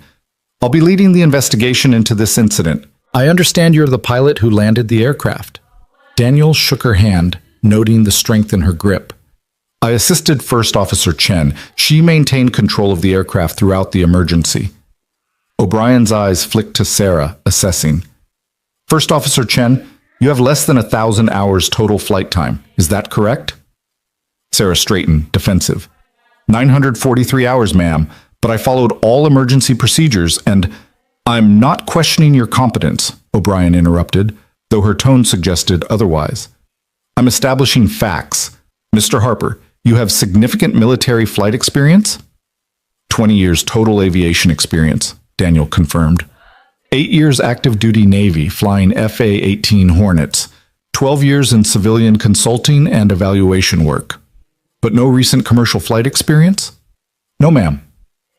"I'll be leading the investigation into this incident. I understand you're the pilot who landed the aircraft." Daniel shook her hand, noting the strength in her grip. "I assisted First Officer Chen. She maintained control of the aircraft throughout the emergency." O'Brien's eyes flicked to Sarah, assessing. "First Officer Chen, you have less than 1,000 hours total flight time. Is that correct?" Sarah straightened, defensive. 943 hours, ma'am, but I followed all emergency procedures and— "I'm not questioning your competence," O'Brien interrupted, though her tone suggested otherwise. "I'm establishing facts. Mr. Harper, you have significant military flight experience?" 20 years total aviation experience, Daniel confirmed. 8 years active duty Navy flying FA-18 Hornets, 12 years in civilian consulting and evaluation work. But no recent commercial flight experience? "No, ma'am."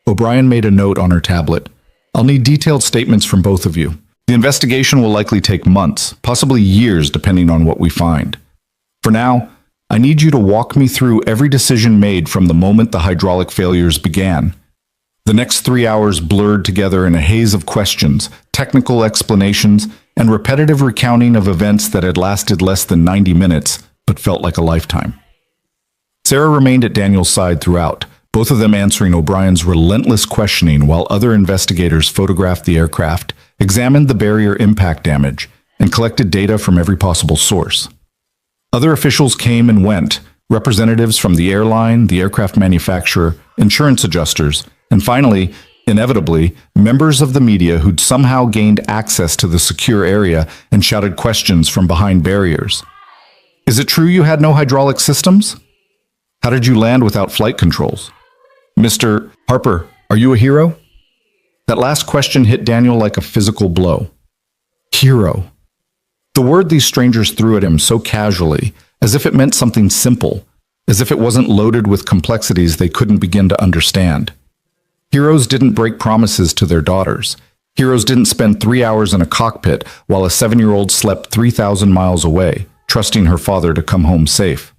O'Brien made a note on her tablet. "I'll need detailed statements from both of you. The investigation will likely take months, possibly years depending on what we find. For now, I need you to walk me through every decision made from the moment the hydraulic failures began." The next 3 hours blurred together in a haze of questions, technical explanations, and repetitive recounting of events that had lasted less than 90 minutes, but felt like a lifetime. Sarah remained at Daniel's side throughout, both of them answering O'Brien's relentless questioning while other investigators photographed the aircraft, examined the barrier impact damage, and collected data from every possible source. Other officials came and went, representatives from the airline, the aircraft manufacturer, insurance adjusters, and finally, inevitably, members of the media who'd somehow gained access to the secure area and shouted questions from behind barriers. "Is it true you had no hydraulic systems? How did you land without flight controls? Mr. Harper, are you a hero?" That last question hit Daniel like a physical blow. Hero. The word these strangers threw at him so casually, as if it meant something simple, as if it wasn't loaded with complexities they couldn't begin to understand. Heroes didn't break promises to their daughters. Heroes didn't spend 3 hours in a cockpit while a 7-year-old slept 3,000 miles away, trusting her father to come home safe.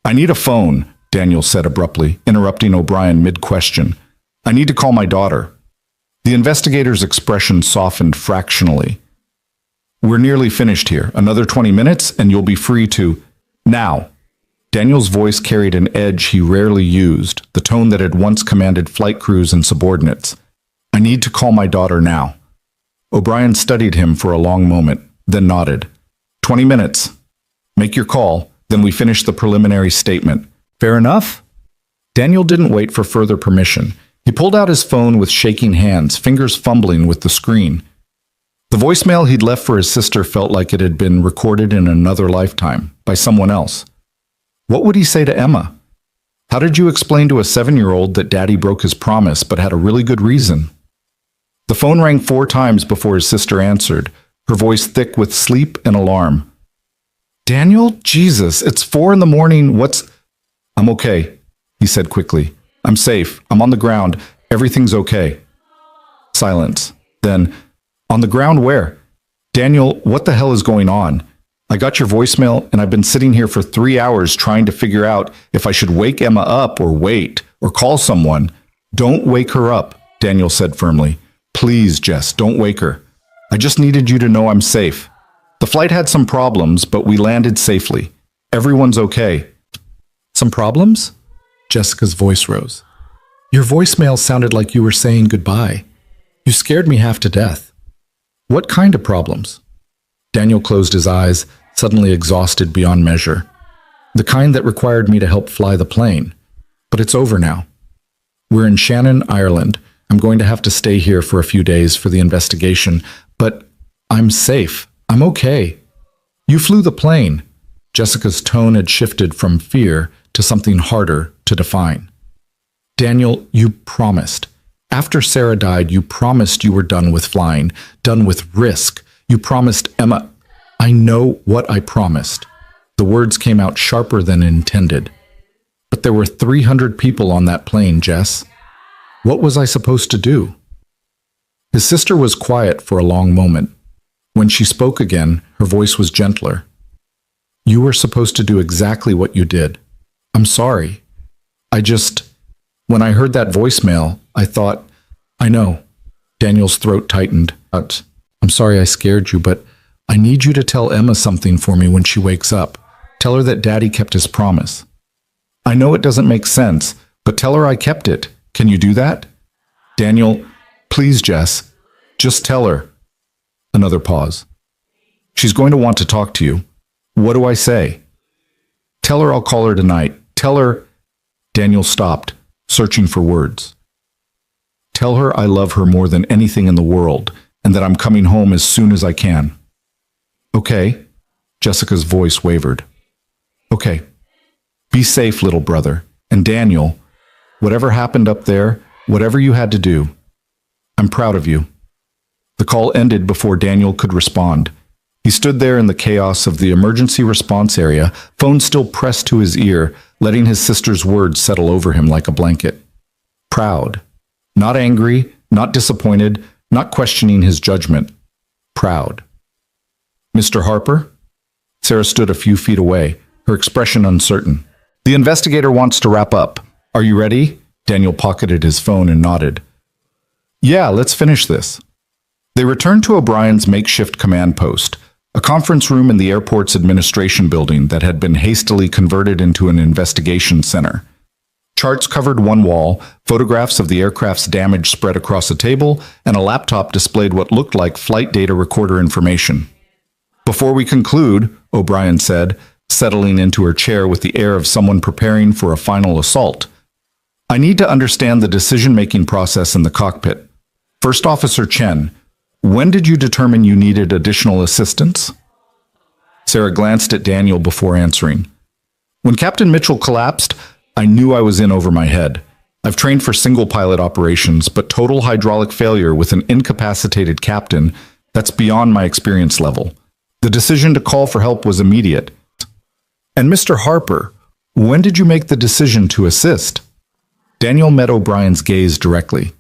"I need a phone," Daniel said abruptly, interrupting O'Brien mid-question. "I need to call my daughter." The investigator's expression softened fractionally. "We're nearly finished here. Another 20 minutes, and you'll be free to— Now." Daniel's voice carried an edge he rarely used, the tone that had once commanded flight crews and subordinates. "I need to call my daughter now." O'Brien studied him for a long moment, then nodded. 20 minutes. Make your call, then we finish the preliminary statement. Fair enough?" Daniel didn't wait for further permission. He pulled out his phone with shaking hands, fingers fumbling with the screen. The voicemail he'd left for his sister felt like it had been recorded in another lifetime, by someone else. What would he say to Emma? How did you explain to a 7-year-old that Daddy broke his promise but had a really good reason? The phone rang 4 times before his sister answered, her voice thick with sleep and alarm. "Daniel? Jesus, it's 4 in the morning. I'm okay," he said quickly. "I'm safe. I'm on the ground. Everything's okay." Silence. Then, "On the ground where?" "Daniel, what the hell is going on? I got your voicemail, and I've been sitting here for 3 hours trying to figure out if I should wake Emma up or wait, or call someone." "Don't wake her up," Daniel said firmly. "Please, Jess, don't wake her. I just needed you to know I'm safe. The flight had some problems, but we landed safely. Everyone's okay." "Some problems?" Jessica's voice rose. "Your voicemail sounded like you were saying goodbye. You scared me half to death." "What kind of problems?" Daniel closed his eyes, suddenly exhausted beyond measure. "The kind that required me to help fly the plane. But it's over now. We're in Shannon, Ireland. I'm going to have to stay here for a few days for the investigation, but I'm safe. I'm okay. You flew the plane." Jessica's tone had shifted from fear to something harder to define. "Daniel, you promised. After Sarah died, you promised you were done with flying, done with risk. You promised Emma—" "I know what I promised. The words came out sharper than intended. But there were 300 people on that plane, Jess. What was I supposed to do? His sister was quiet for a long moment. When she spoke again, her voice was gentler. You were supposed to do exactly what you did. I'm sorry. When I heard that voicemail, I thought, I know. Daniel's throat tightened. I'm sorry I scared you, but I need you to tell Emma something for me when she wakes up. Tell her that Daddy kept his promise. I know it doesn't make sense, but tell her I kept it. Can you do that? Daniel, please, Jess. Just tell her. Another pause. She's going to want to talk to you. What do I say? Tell her I'll call her tonight. Tell her... Daniel stopped, searching for words. Tell her I love her more than anything in the world, and that I'm coming home as soon as I can. Okay. Jessica's voice wavered. Okay. Be safe, little brother. And Daniel, whatever happened up there, whatever you had to do, I'm proud of you. The call ended before Daniel could respond. He stood there in the chaos of the emergency response area, phone still pressed to his ear, letting his sister's words settle over him like a blanket. Proud. Not angry, not disappointed, not questioning his judgment. Proud. Mr. Harper? Sarah stood a few feet away, her expression uncertain. The investigator wants to wrap up. Are you ready? Daniel pocketed his phone and nodded. Yeah, let's finish this. They returned to O'Brien's makeshift command post, a conference room in the airport's administration building that had been hastily converted into an investigation center. Charts covered one wall, photographs of the aircraft's damage spread across a table, and a laptop displayed what looked like flight data recorder information. Before we conclude, O'Brien said, settling into her chair with the air of someone preparing for a final assault, I need to understand the decision-making process in the cockpit. First Officer Chen, when did you determine you needed additional assistance? Sarah glanced at Daniel before answering. When Captain Mitchell collapsed, I knew I was in over my head. I've trained for single-pilot operations, but total hydraulic failure with an incapacitated captain, that's beyond my experience level. The decision to call for help was immediate. And Mr. Harper, when did you make the decision to assist? Daniel met O'Brien's gaze directly.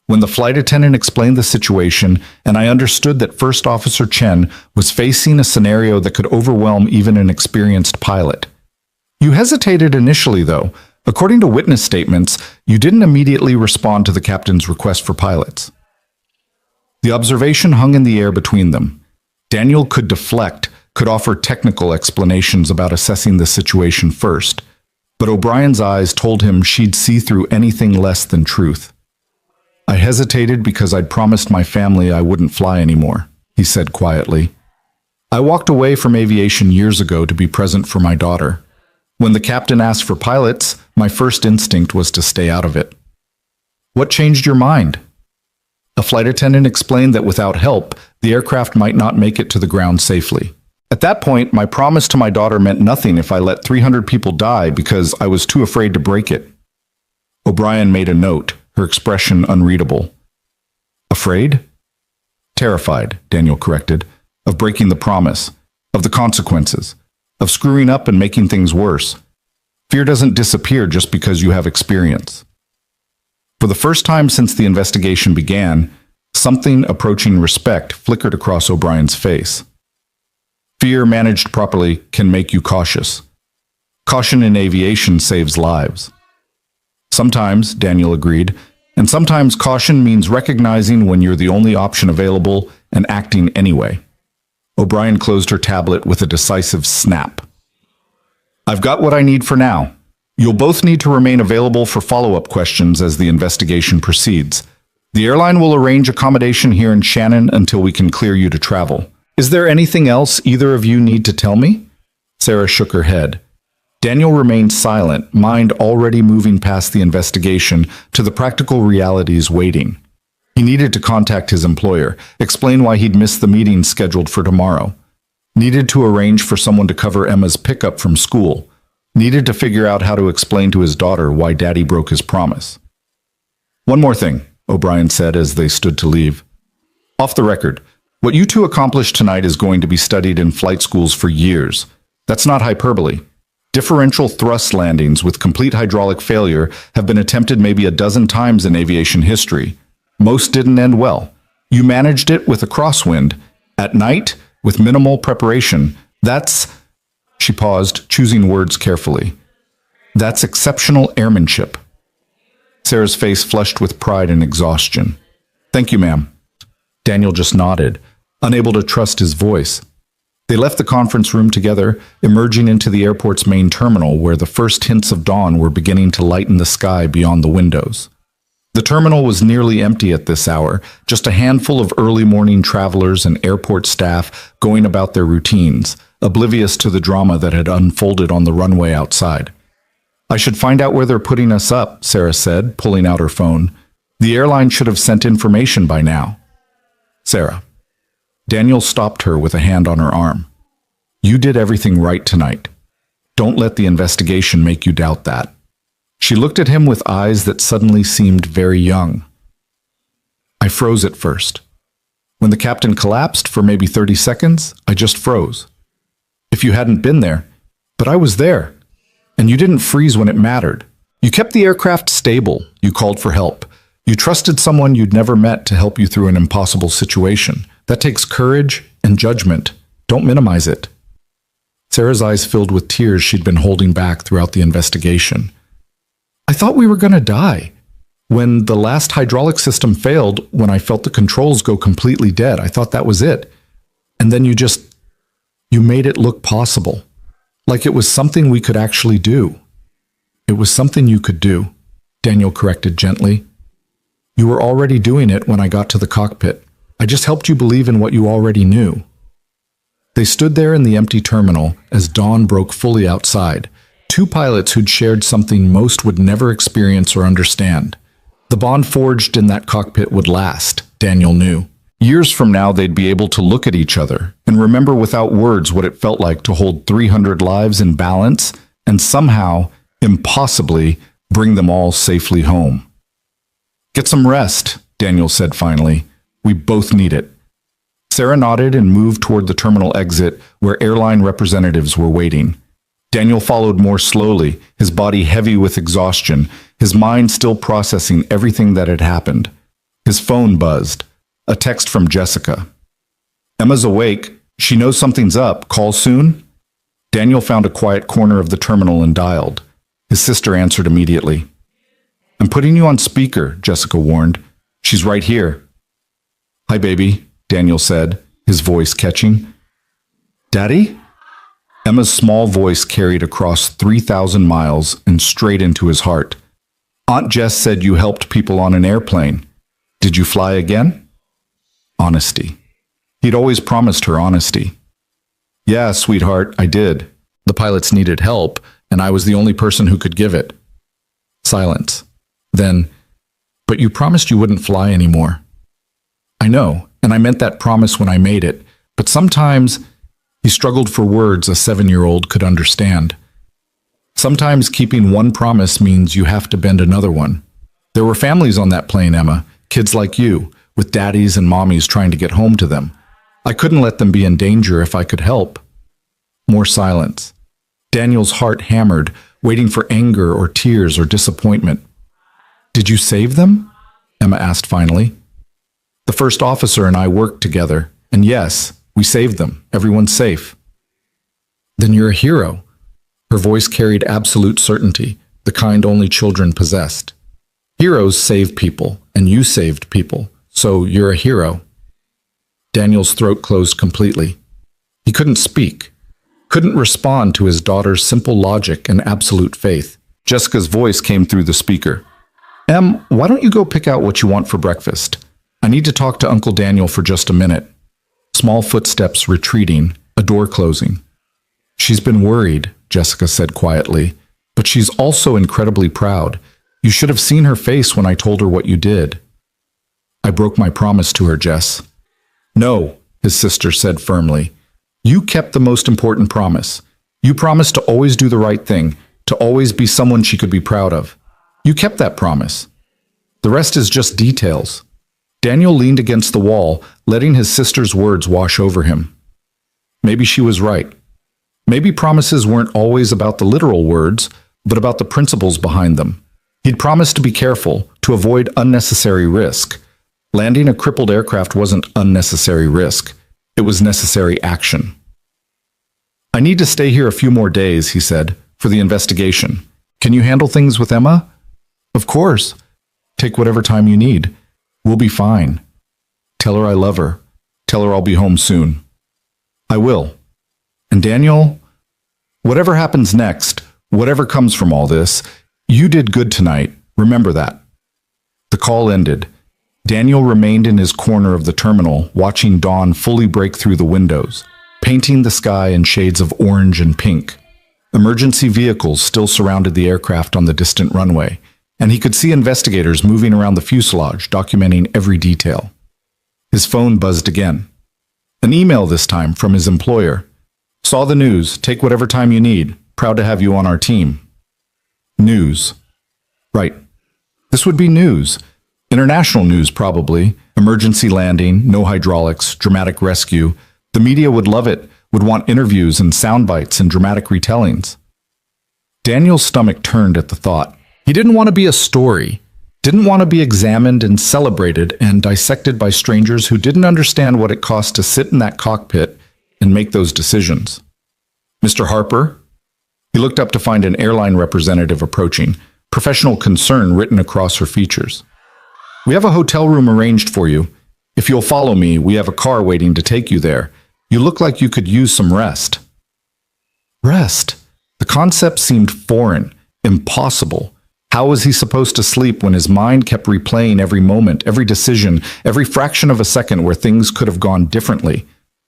When the flight attendant explained the situation, and I understood that First Officer Chen was facing a scenario that could overwhelm even an experienced pilot. You hesitated initially, though. According to witness statements, you didn't immediately respond to the captain's request for pilots. The observation hung in the air between them. Daniel could deflect, could offer technical explanations about assessing the situation first, but O'Brien's eyes told him she'd see through anything less than truth. I hesitated because I'd promised my family I wouldn't fly anymore, he said quietly. I walked away from aviation years ago to be present for my daughter. When the captain asked for pilots, my first instinct was to stay out of it. What changed your mind? A flight attendant explained that without help, the aircraft might not make it to the ground safely. At that point, my promise to my daughter meant nothing if I let 300 people die because I was too afraid to break it. O'Brien made a note, her expression unreadable. Afraid? Terrified, Daniel corrected, of breaking the promise, of the consequences, of screwing up and making things worse. Fear doesn't disappear just because you have experience. For the first time since the investigation began, something approaching respect flickered across O'Brien's face. Fear managed properly can make you cautious. Caution in aviation saves lives. Sometimes, Daniel agreed, and sometimes caution means recognizing when you're the only option available and acting anyway. O'Brien closed her tablet with a decisive snap. I've got what I need for now. You'll both need to remain available for follow-up questions as the investigation proceeds. The airline will arrange accommodation here in Shannon until we can clear you to travel. Is there anything else either of you need to tell me? Sarah shook her head. Daniel remained silent, mind already moving past the investigation to the practical realities waiting. He needed to contact his employer, explain why he'd missed the meeting scheduled for tomorrow. Needed to arrange for someone to cover Emma's pickup from school. Needed to figure out how to explain to his daughter why Daddy broke his promise. One more thing, O'Brien said as they stood to leave. Off the record, what you two accomplished tonight is going to be studied in flight schools for years. That's not hyperbole. Differential thrust landings with complete hydraulic failure have been attempted maybe a dozen times in aviation history. Most didn't end well. You managed it with a crosswind. At night, with minimal preparation. She paused, choosing words carefully. That's exceptional airmanship. Sarah's face flushed with pride and exhaustion. Thank you, ma'am. Daniel just nodded, unable to trust his voice. They left the conference room together, emerging into the airport's main terminal where the first hints of dawn were beginning to lighten the sky beyond the windows. The terminal was nearly empty at this hour, just a handful of early morning travelers and airport staff going about their routines, oblivious to the drama that had unfolded on the runway outside. I should find out where they're putting us up, Sarah said, pulling out her phone. The airline should have sent information by now. Sarah. Daniel stopped her with a hand on her arm. You did everything right tonight. Don't let the investigation make you doubt that. She looked at him with eyes that suddenly seemed very young. I froze at first. When the captain collapsed for maybe 30 seconds, I just froze. If you hadn't been there, but I was there. And you didn't freeze when it mattered. You kept the aircraft stable. You called for help. You trusted someone you'd never met to help you through an impossible situation. That takes courage and judgment. Don't minimize it. Sarah's eyes filled with tears she'd been holding back throughout the investigation. I thought we were going to die. When the last hydraulic system failed, when I felt the controls go completely dead, I thought that was it. And then you made it look possible. Like it was something we could actually do. It was something you could do, Daniel corrected gently. You were already doing it when I got to the cockpit. I just helped you believe in what you already knew. They stood there in the empty terminal as dawn broke fully outside, two pilots who'd shared something most would never experience or understand. The bond forged in that cockpit would last, Daniel knew. Years from now, they'd be able to look at each other and remember without words what it felt like to hold 300 lives in balance and somehow, impossibly, bring them all safely home. Get some rest, Daniel said finally. We both need it. Sarah nodded and moved toward the terminal exit where airline representatives were waiting. Daniel followed more slowly, his body heavy with exhaustion, his mind still processing everything that had happened. His phone buzzed. A text from Jessica. Emma's awake. She knows something's up. Call soon? Daniel found a quiet corner of the terminal and dialed. His sister answered immediately. I'm putting you on speaker, Jessica warned. She's right here. Hi, baby, Daniel said, his voice catching. Daddy? Emma's small voice carried across 3,000 miles and straight into his heart. Aunt Jess said you helped people on an airplane. Did you fly again? Honesty. He'd always promised her honesty. Yeah, sweetheart, I did. The pilots needed help, and I was the only person who could give it. Silence. Then, but you promised you wouldn't fly anymore. I know, and I meant that promise when I made it, but sometimes he struggled for words a 7-year-old could understand. Sometimes keeping one promise means you have to bend another one. There were families on that plane, Emma, kids like you, with daddies and mommies trying to get home to them. I couldn't let them be in danger if I could help. More silence. Daniel's heart hammered, waiting for anger or tears or disappointment. Did you save them? Emma asked finally. The first officer and I worked together, and yes, we saved them. Everyone's safe. Then you're a hero. Her voice carried absolute certainty, the kind only children possessed. Heroes save people, and you saved people. So you're a hero. Daniel's throat closed completely. He couldn't speak, couldn't respond to his daughter's simple logic and absolute faith. Jessica's voice came through the speaker. Em, why don't you go pick out what you want for breakfast? I need to talk to Uncle Daniel for just a minute. Small footsteps retreating, a door closing. She's been worried, Jessica said quietly, but she's also incredibly proud. You should have seen her face when I told her what you did. I broke my promise to her, Jess. No, his sister said firmly. You kept the most important promise. You promised to always do the right thing, to always be someone she could be proud of. You kept that promise. The rest is just details. Daniel leaned against the wall, letting his sister's words wash over him. Maybe she was right. Maybe promises weren't always about the literal words, but about the principles behind them. He'd promised to be careful, to avoid unnecessary risk. Landing a crippled aircraft wasn't unnecessary risk. It was necessary action. "I need to stay here a few more days," he said, "for the investigation. Can you handle things with Emma?" "Of course. Take whatever time you need. We'll be fine. Tell her I love her. Tell her I'll be home soon." "I will. And Daniel, whatever happens next, whatever comes from all this, you did good tonight. Remember that." The call ended. Daniel remained in his corner of the terminal, watching dawn fully break through the windows, painting the sky in shades of orange and pink. Emergency vehicles still surrounded the aircraft on the distant runway, and he could see investigators moving around the fuselage, documenting every detail. His phone buzzed again. An email this time from his employer. "Saw the news. Take whatever time you need. Proud to have you on our team." News. Right. This would be news. International news, probably. Emergency landing, no hydraulics, dramatic rescue. The media would love it, would want interviews and sound bites and dramatic retellings. Daniel's stomach turned at the thought. He didn't want to be a story, didn't want to be examined and celebrated and dissected by strangers who didn't understand what it cost to sit in that cockpit and make those decisions. "Mr. Harper?" He looked up to find an airline representative approaching, professional concern written across her features. "We have a hotel room arranged for you. If you'll follow me, we have a car waiting to take you there. You look like you could use some rest." Rest? The concept seemed foreign, impossible. How was he supposed to sleep when his mind kept replaying every moment, every decision, every fraction of a second where things could have gone differently?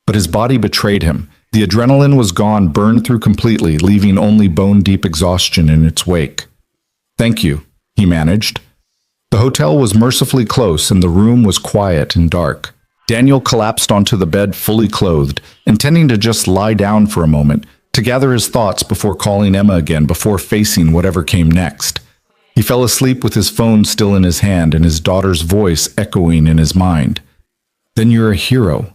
But his body betrayed him. The adrenaline was gone, burned through completely, leaving only bone-deep exhaustion in its wake. "Thank you," he managed. The hotel was mercifully close, and the room was quiet and dark. Daniel collapsed onto the bed fully clothed, intending to just lie down for a moment, to gather his thoughts before calling Emma again, before facing whatever came next. He fell asleep with his phone still in his hand and his daughter's voice echoing in his mind. "Then you're a hero."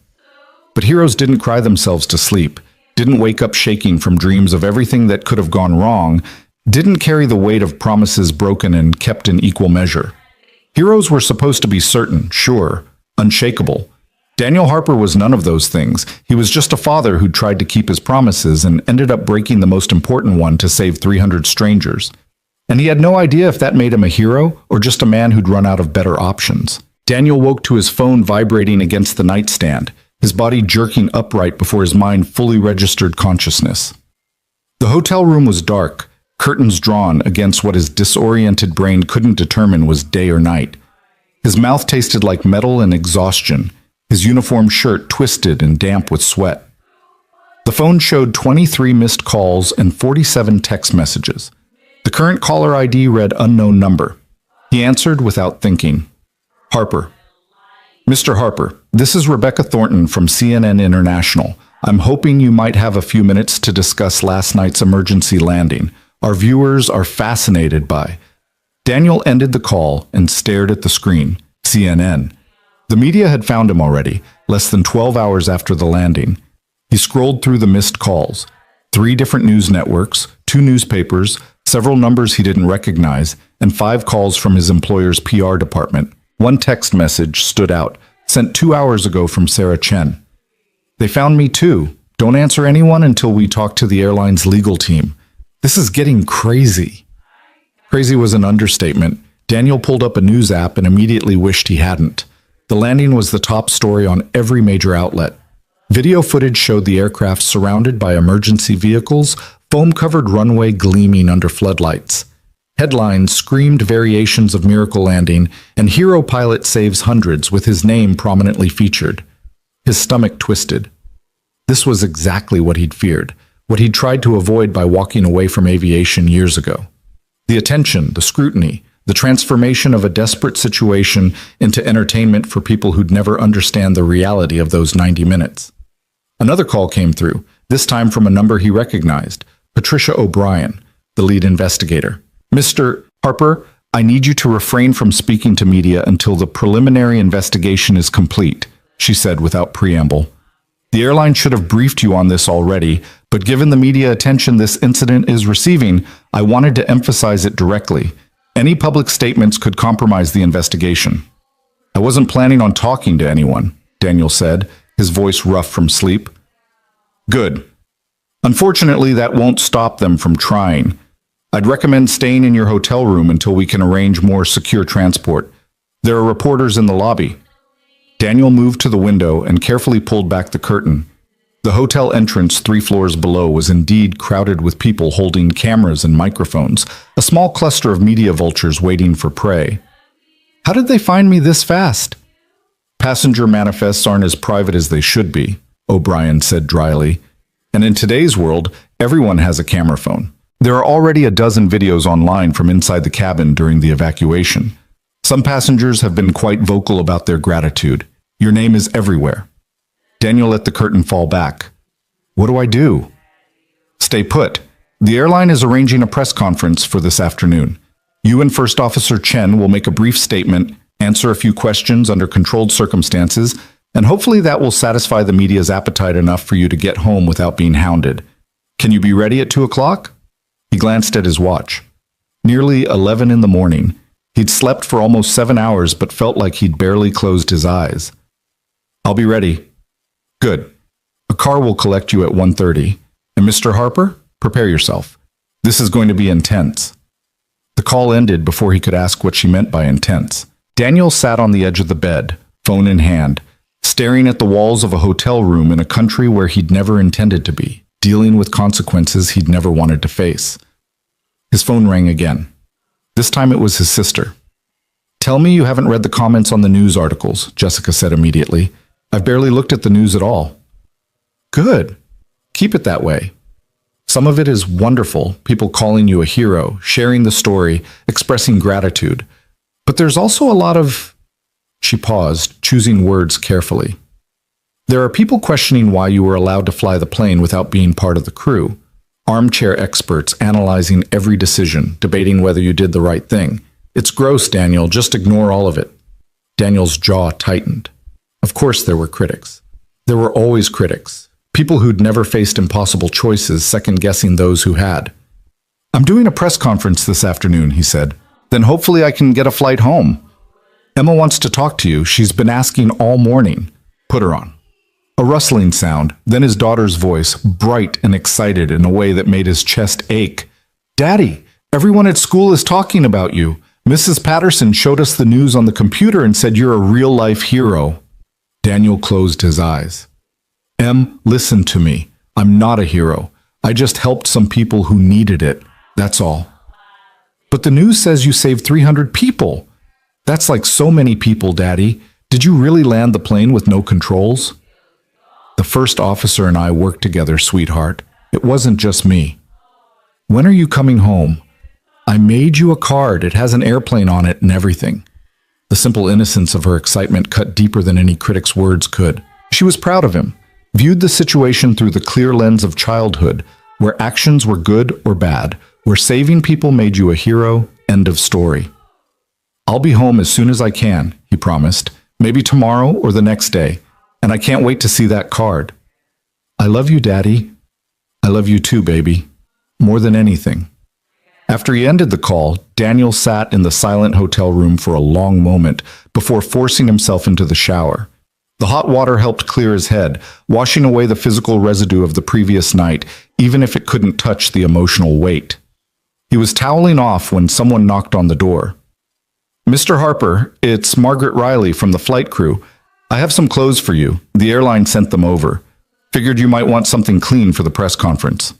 But heroes didn't cry themselves to sleep, didn't wake up shaking from dreams of everything that could have gone wrong, didn't carry the weight of promises broken and kept in equal measure. Heroes were supposed to be certain, sure, unshakable. Daniel Harper was none of those things. He was just a father who'd tried to keep his promises and ended up breaking the most important one to save 300 strangers. And he had no idea if that made him a hero or just a man who'd run out of better options. Daniel woke to his phone vibrating against the nightstand, his body jerking upright before his mind fully registered consciousness. The hotel room was dark, curtains drawn against what his disoriented brain couldn't determine was day or night. His mouth tasted like metal and exhaustion, his uniform shirt twisted and damp with sweat. The phone showed 23 missed calls and 47 text messages. The current caller ID read unknown number. He answered without thinking. "Harper." "Mr. Harper, this is Rebecca Thornton from CNN International. I'm hoping you might have a few minutes to discuss last night's emergency landing. Our viewers are fascinated by..." Daniel ended the call and stared at the screen. CNN. The media had found him already, less than 12 hours after the landing. He scrolled through the missed calls. 3 different news networks, 2 newspapers, several numbers he didn't recognize, and 5 calls from his employer's PR department. One text message stood out, sent 2 hours ago from Sarah Chen. "They found me too. Don't answer anyone until we talk to the airline's legal team. This is getting crazy." Crazy was an understatement. Daniel pulled up a news app and immediately wished he hadn't. The landing was the top story on every major outlet. Video footage showed the aircraft surrounded by emergency vehicles, foam-covered runway gleaming under floodlights. Headlines screamed variations of miracle landing, and hero pilot saves hundreds with his name prominently featured. His stomach twisted. This was exactly what he'd feared, what he'd tried to avoid by walking away from aviation years ago. The attention, the scrutiny, the transformation of a desperate situation into entertainment for people who'd never understand the reality of those 90 minutes. Another call came through, this time from a number he recognized, Patricia O'Brien, the lead investigator. "Mr. Harper, I need you to refrain from speaking to media until the preliminary investigation is complete," she said without preamble. The airline should have briefed you on this already, but given the media attention this incident is receiving, I wanted to emphasize it directly. Any public statements could compromise the investigation. I wasn't planning on talking to anyone, Daniel said, his voice rough from sleep. Good. Unfortunately, that won't stop them from trying. I'd recommend staying in your hotel room until we can arrange more secure transport. There are reporters in the lobby. Daniel moved to the window and carefully pulled back the curtain. The hotel entrance 3 floors below was indeed crowded with people holding cameras and microphones, a small cluster of media vultures waiting for prey. How did they find me this fast? Passenger manifests aren't as private as they should be, O'Brien said dryly. And in today's world, everyone has a camera phone. There are already a dozen videos online from inside the cabin during the evacuation. Some passengers have been quite vocal about their gratitude. Your name is everywhere. Daniel let the curtain fall back. What do I do? Stay put. The airline is arranging a press conference for this afternoon. You and First Officer Chen will make a brief statement, answer a few questions under controlled circumstances, and hopefully that will satisfy the media's appetite enough for you to get home without being hounded. Can you be ready at 2 o'clock? He glanced at his watch. Nearly 11 in the morning. He'd slept for almost 7 hours but felt like he'd barely closed his eyes. I'll be ready. Good. A car will collect you at 1:30. And Mr. Harper, prepare yourself. This is going to be intense. The call ended before he could ask what she meant by intense. Daniel sat on the edge of the bed, phone in hand, staring at the walls of a hotel room in a country where he'd never intended to be, dealing with consequences he'd never wanted to face. His phone rang again. This time it was his sister. Tell me you haven't read the comments on the news articles, Jessica said immediately. I've barely looked at the news at all. Good. Keep it that way. Some of it is wonderful, people calling you a hero, sharing the story, expressing gratitude. But there's also a lot of... She paused, choosing words carefully. There are people questioning why you were allowed to fly the plane without being part of the crew. Armchair experts analyzing every decision, debating whether you did the right thing. It's gross, Daniel. Just ignore all of it. Daniel's jaw tightened. Of course there were critics. There were always critics. People who'd never faced impossible choices, second-guessing those who had. I'm doing a press conference this afternoon, he said. Then hopefully I can get a flight home. Emma wants to talk to you. She's been asking all morning. Put her on. A rustling sound, then his daughter's voice, bright and excited in a way that made his chest ache. Daddy, everyone at school is talking about you. Mrs. Patterson showed us the news on the computer and said you're a real-life hero. Daniel closed his eyes. Em, listen to me. I'm not a hero. I just helped some people who needed it. That's all. But the news says you saved 300 people. That's like so many people, Daddy. Did you really land the plane with no controls? The first officer and I worked together, sweetheart. It wasn't just me. When are you coming home? I made you a card. It has an airplane on it and everything. The simple innocence of her excitement cut deeper than any critic's words could. She was proud of him, viewed the situation through the clear lens of childhood, where actions were good or bad, where saving people made you a hero, end of story. I'll be home as soon as I can, he promised, maybe tomorrow or the next day, and I can't wait to see that card. I love you, Daddy. I love you too, baby. More than anything. After he ended the call, Daniel sat in the silent hotel room for a long moment before forcing himself into the shower. The hot water helped clear his head, washing away the physical residue of the previous night, even if it couldn't touch the emotional weight. He was toweling off when someone knocked on the door. Mr. Harper, it's Margaret Riley from the flight crew. I have some clothes for you. The airline sent them over. Figured you might want something clean for the press conference.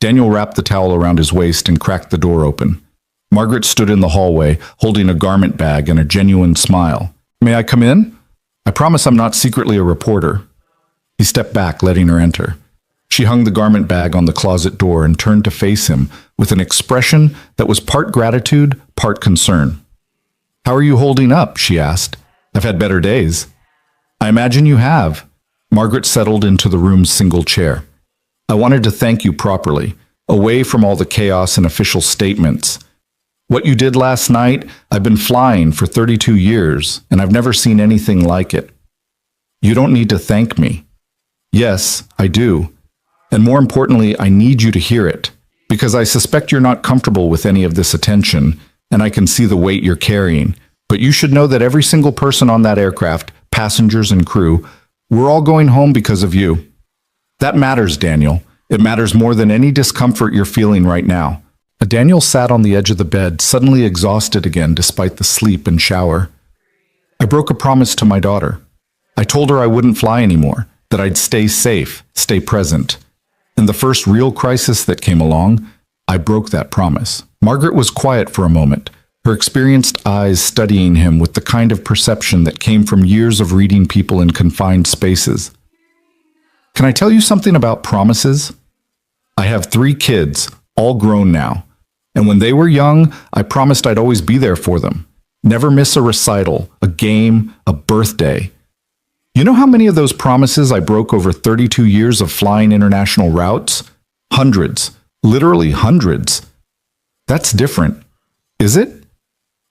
Daniel wrapped the towel around his waist and cracked the door open. Margaret stood in the hallway, holding a garment bag and a genuine smile. May I come in? I promise I'm not secretly a reporter. He stepped back, letting her enter. She hung the garment bag on the closet door and turned to face him with an expression that was part gratitude, part concern. How are you holding up? She asked. I've had better days. I imagine you have. Margaret settled into the room's single chair. I wanted to thank you properly, away from all the chaos and official statements. What you did last night, I've been flying for 32 years, and I've never seen anything like it. You don't need to thank me. Yes, I do. And more importantly, I need you to hear it, because I suspect you're not comfortable with any of this attention, and I can see the weight you're carrying. But you should know that every single person on that aircraft, passengers and crew, we're all going home because of you. That matters, Daniel. It matters more than any discomfort you're feeling right now. Daniel sat on the edge of the bed, suddenly exhausted again despite the sleep and shower. I broke a promise to my daughter. I told her I wouldn't fly anymore, that I'd stay safe, stay present. In the first real crisis that came along, I broke that promise. Margaret was quiet for a moment, her experienced eyes studying him with the kind of perception that came from years of reading people in confined spaces. Can I tell you something about promises? I have 3 kids, all grown now. And when they were young, I promised I'd always be there for them. Never miss a recital, a game, a birthday. You know how many of those promises I broke over 32 years of flying international routes? Hundreds. Literally hundreds. That's different. Is it?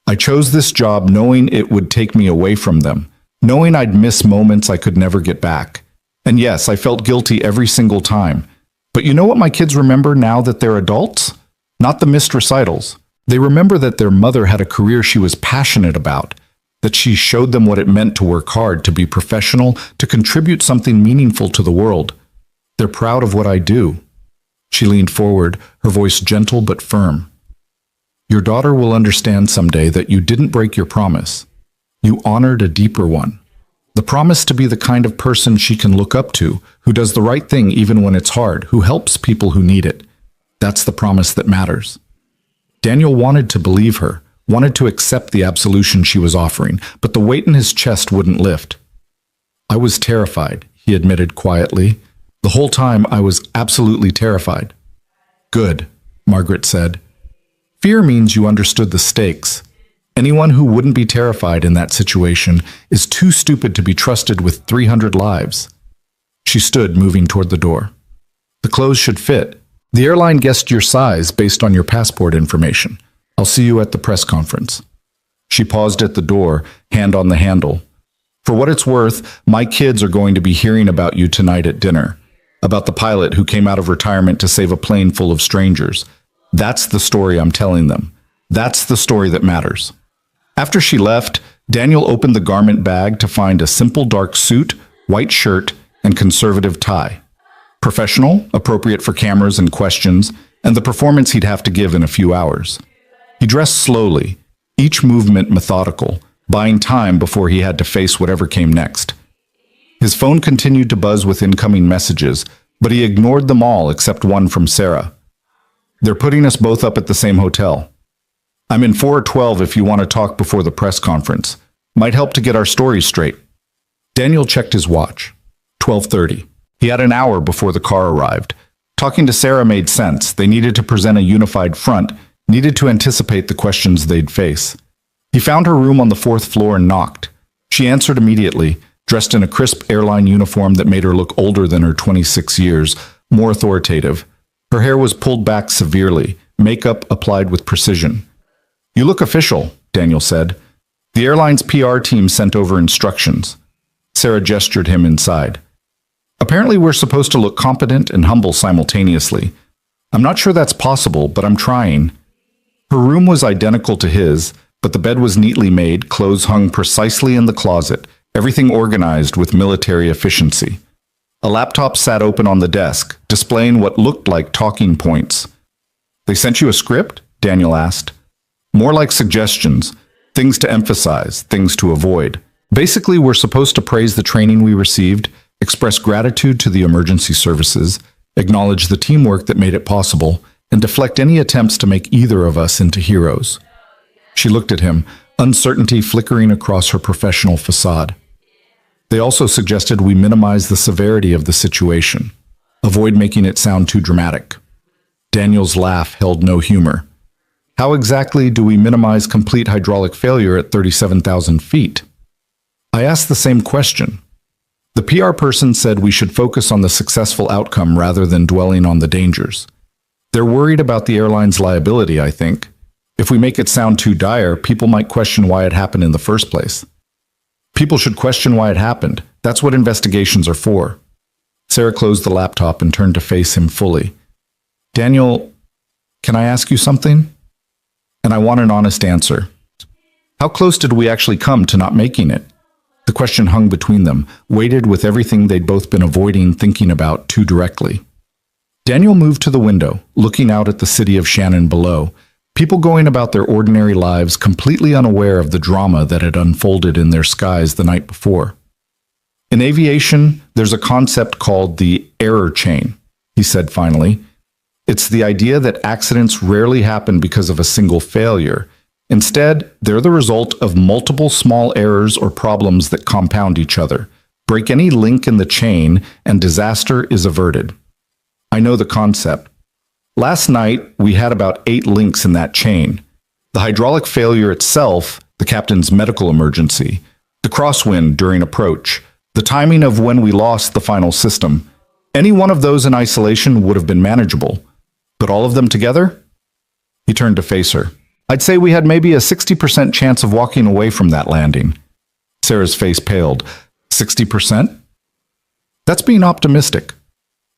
I chose this job knowing it would take me away from them, knowing I'd miss moments I could never get back. And yes, I felt guilty every single time. But you know what my kids remember now that they're adults? Not the missed recitals. They remember that their mother had a career she was passionate about, that she showed them what it meant to work hard, to be professional, to contribute something meaningful to the world. They're proud of what I do. She leaned forward, her voice gentle but firm. Your daughter will understand someday that you didn't break your promise. You honored a deeper one. The promise to be the kind of person she can look up to, who does the right thing even when it's hard, who helps people who need it. That's the promise that matters. Daniel wanted to believe her, wanted to accept the absolution she was offering, but the weight in his chest wouldn't lift. I was terrified, he admitted quietly. The whole time I was absolutely terrified. Good, Margaret said. Fear means you understood the stakes. Anyone who wouldn't be terrified in that situation is too stupid to be trusted with 300 lives. She stood, moving toward the door. The clothes should fit. The airline guessed your size based on your passport information. I'll see you at the press conference. She paused at the door, hand on the handle. For what it's worth, my kids are going to be hearing about you tonight at dinner. About the pilot who came out of retirement to save a plane full of strangers. That's the story I'm telling them. That's the story that matters. After she left, Daniel opened the garment bag to find a simple dark suit, white shirt, and conservative tie. Professional, appropriate for cameras and questions, and the performance he'd have to give in a few hours. He dressed slowly, each movement methodical, buying time before he had to face whatever came next. His phone continued to buzz with incoming messages, but he ignored them all except one from Sarah. They're putting us both up at the same hotel. I'm in 412 if you want to talk before the press conference. Might help to get our stories straight. Daniel checked his watch. 12:30. He had an hour before the car arrived. Talking to Sarah made sense. They needed to present a unified front, needed to anticipate the questions they'd face. He found her room on the 4th floor and knocked. She answered immediately, dressed in a crisp airline uniform that made her look older than her 26 years, more authoritative. Her hair was pulled back severely, makeup applied with precision. You look official, Daniel said. The airline's PR team sent over instructions. Sarah gestured him inside. Apparently we're supposed to look competent and humble simultaneously. I'm not sure that's possible, but I'm trying. Her room was identical to his, but the bed was neatly made, clothes hung precisely in the closet, everything organized with military efficiency. A laptop sat open on the desk, displaying what looked like talking points. They sent you a script? Daniel asked. More like suggestions, things to emphasize, things to avoid. Basically, we're supposed to praise the training we received, express gratitude to the emergency services, acknowledge the teamwork that made it possible, and deflect any attempts to make either of us into heroes. She looked at him, uncertainty flickering across her professional facade. They also suggested we minimize the severity of the situation, avoid making it sound too dramatic. Daniel's laugh held no humor. How exactly do we minimize complete hydraulic failure at 37,000 feet? I asked the same question. The PR person said we should focus on the successful outcome rather than dwelling on the dangers. They're worried about the airline's liability, I think. If we make it sound too dire, people might question why it happened in the first place. People should question why it happened. That's what investigations are for. Sarah closed the laptop and turned to face him fully. Daniel, can I ask you something? And I want an honest answer. How close did we actually come to not making it? The question hung between them, weighted with everything they'd both been avoiding thinking about too directly. Daniel moved to the window, looking out at the city of Shannon below, people going about their ordinary lives completely unaware of the drama that had unfolded in their skies the night before. In aviation, there's a concept called the error chain, he said finally. It's the idea that accidents rarely happen because of a single failure. Instead, they're the result of multiple small errors or problems that compound each other. Break any link in the chain, and disaster is averted. I know the concept. Last night, we had about 8 links in that chain. The hydraulic failure itself, the captain's medical emergency, the crosswind during approach, the timing of when we lost the final system. Any one of those in isolation would have been manageable. But all of them together? He turned to face her. I'd say we had maybe a 60% chance of walking away from that landing. Sarah's face paled. 60%? That's being optimistic.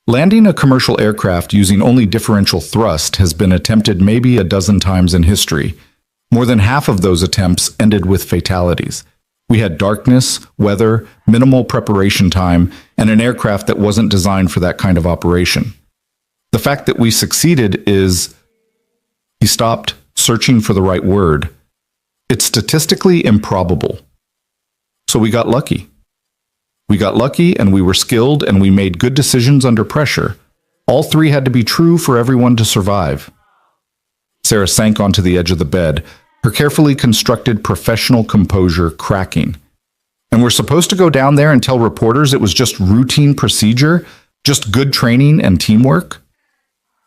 Landing a commercial aircraft using only differential thrust has been attempted maybe a dozen times in history. More than half of those attempts ended with fatalities. We had darkness, weather, minimal preparation time, and an aircraft that wasn't designed for that kind of operation. The fact that we succeeded is... He stopped, searching for the right word. It's statistically improbable. So we got lucky. We got lucky, and we were skilled, and we made good decisions under pressure. All 3 had to be true for everyone to survive. Sarah sank onto the edge of the bed, her carefully constructed professional composure cracking. And we're supposed to go down there and tell reporters it was just routine procedure, just good training and teamwork?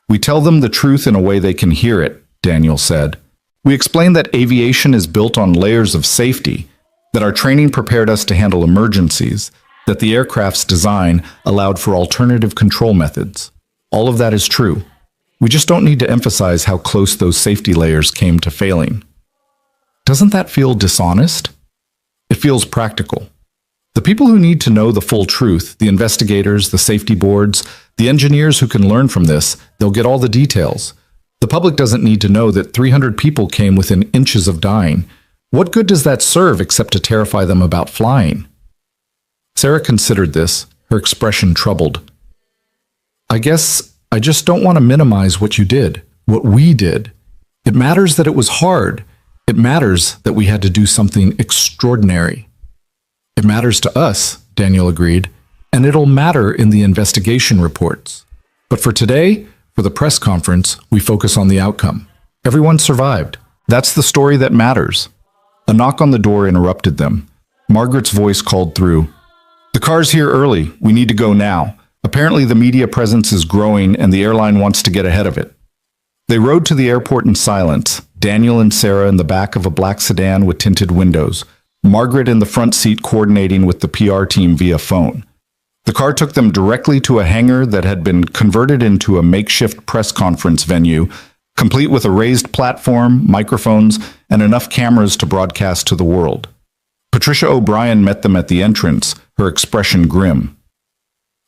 We tell them the truth in a way they can hear it, Daniel said. We explain that aviation is built on layers of safety, that our training prepared us to handle emergencies, that the aircraft's design allowed for alternative control methods. All of that is true. We just don't need to emphasize how close those safety layers came to failing. Doesn't that feel dishonest? It feels practical. The people who need to know the full truth, the investigators, the safety boards, the engineers who can learn from this, they'll get all the details. The public doesn't need to know that 300 people came within inches of dying. What good does that serve except to terrify them about flying? Sarah considered this, her expression troubled. I guess I just don't want to minimize what you did, what we did. It matters that it was hard. It matters that we had to do something extraordinary. It matters to us, Daniel agreed, and it'll matter in the investigation reports. But for today, for the press conference, we focus on the outcome. Everyone survived. That's the story that matters. A knock on the door interrupted them. Margaret's voice called through. The car's here early. We need to go now. Apparently the media presence is growing and the airline wants to get ahead of it. They rode to the airport in silence, Daniel and Sarah in the back of a black sedan with tinted windows, Margaret in the front seat coordinating with the PR team via phone. The car took them directly to a hangar that had been converted into a makeshift press conference venue, complete with a raised platform, microphones, and enough cameras to broadcast to the world. Patricia O'Brien met them at the entrance, her expression grim.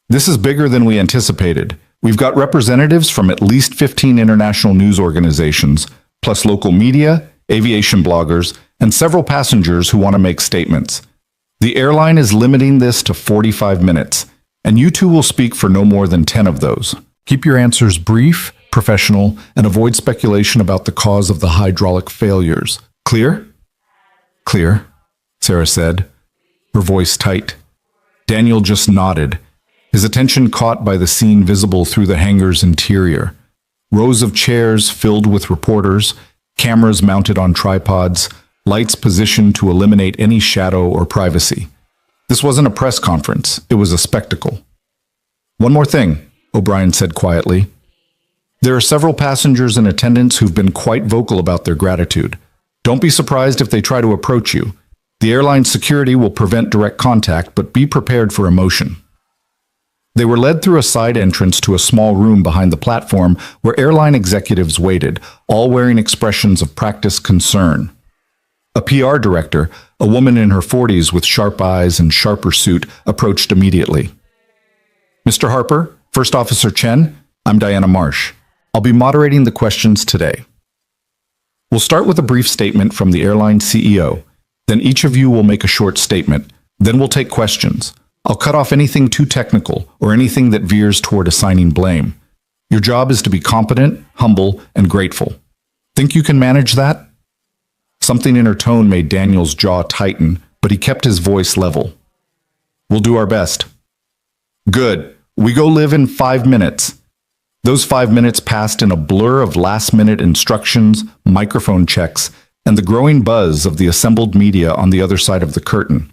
This is bigger than we anticipated. We've got representatives from at least 15 international news organizations, plus local media, aviation bloggers, and several passengers who want to make statements. The airline is limiting this to 45 minutes, and you two will speak for no more than 10 of those. Keep your answers brief, professional, and avoid speculation about the cause of the hydraulic failures. Clear? Clear, Sarah said, her voice tight. Daniel just nodded, his attention caught by the scene visible through the hangar's interior. Rows of chairs filled with reporters, cameras mounted on tripods, lights positioned to eliminate any shadow or privacy. This wasn't a press conference, it was a spectacle. One more thing, O'Brien said quietly. There are several passengers in attendance who've been quite vocal about their gratitude. Don't be surprised if they try to approach you. The airline's security will prevent direct contact, but be prepared for emotion. They were led through a side entrance to a small room behind the platform where airline executives waited, all wearing expressions of practiced concern. A PR director, a woman in her 40s with sharp eyes and sharper suit, approached immediately. Mr. Harper, First Officer Chen, I'm Diana Marsh. I'll be moderating the questions today. We'll start with a brief statement from the airline CEO. Then each of you will make a short statement. Then we'll take questions. I'll cut off anything too technical or anything that veers toward assigning blame. Your job is to be competent, humble, and grateful. Think you can manage that? Something in her tone made Daniel's jaw tighten, but he kept his voice level. We'll do our best. Good. We go live in 5 minutes. Those 5 minutes passed in a blur of last-minute instructions, microphone checks, and the growing buzz of the assembled media on the other side of the curtain.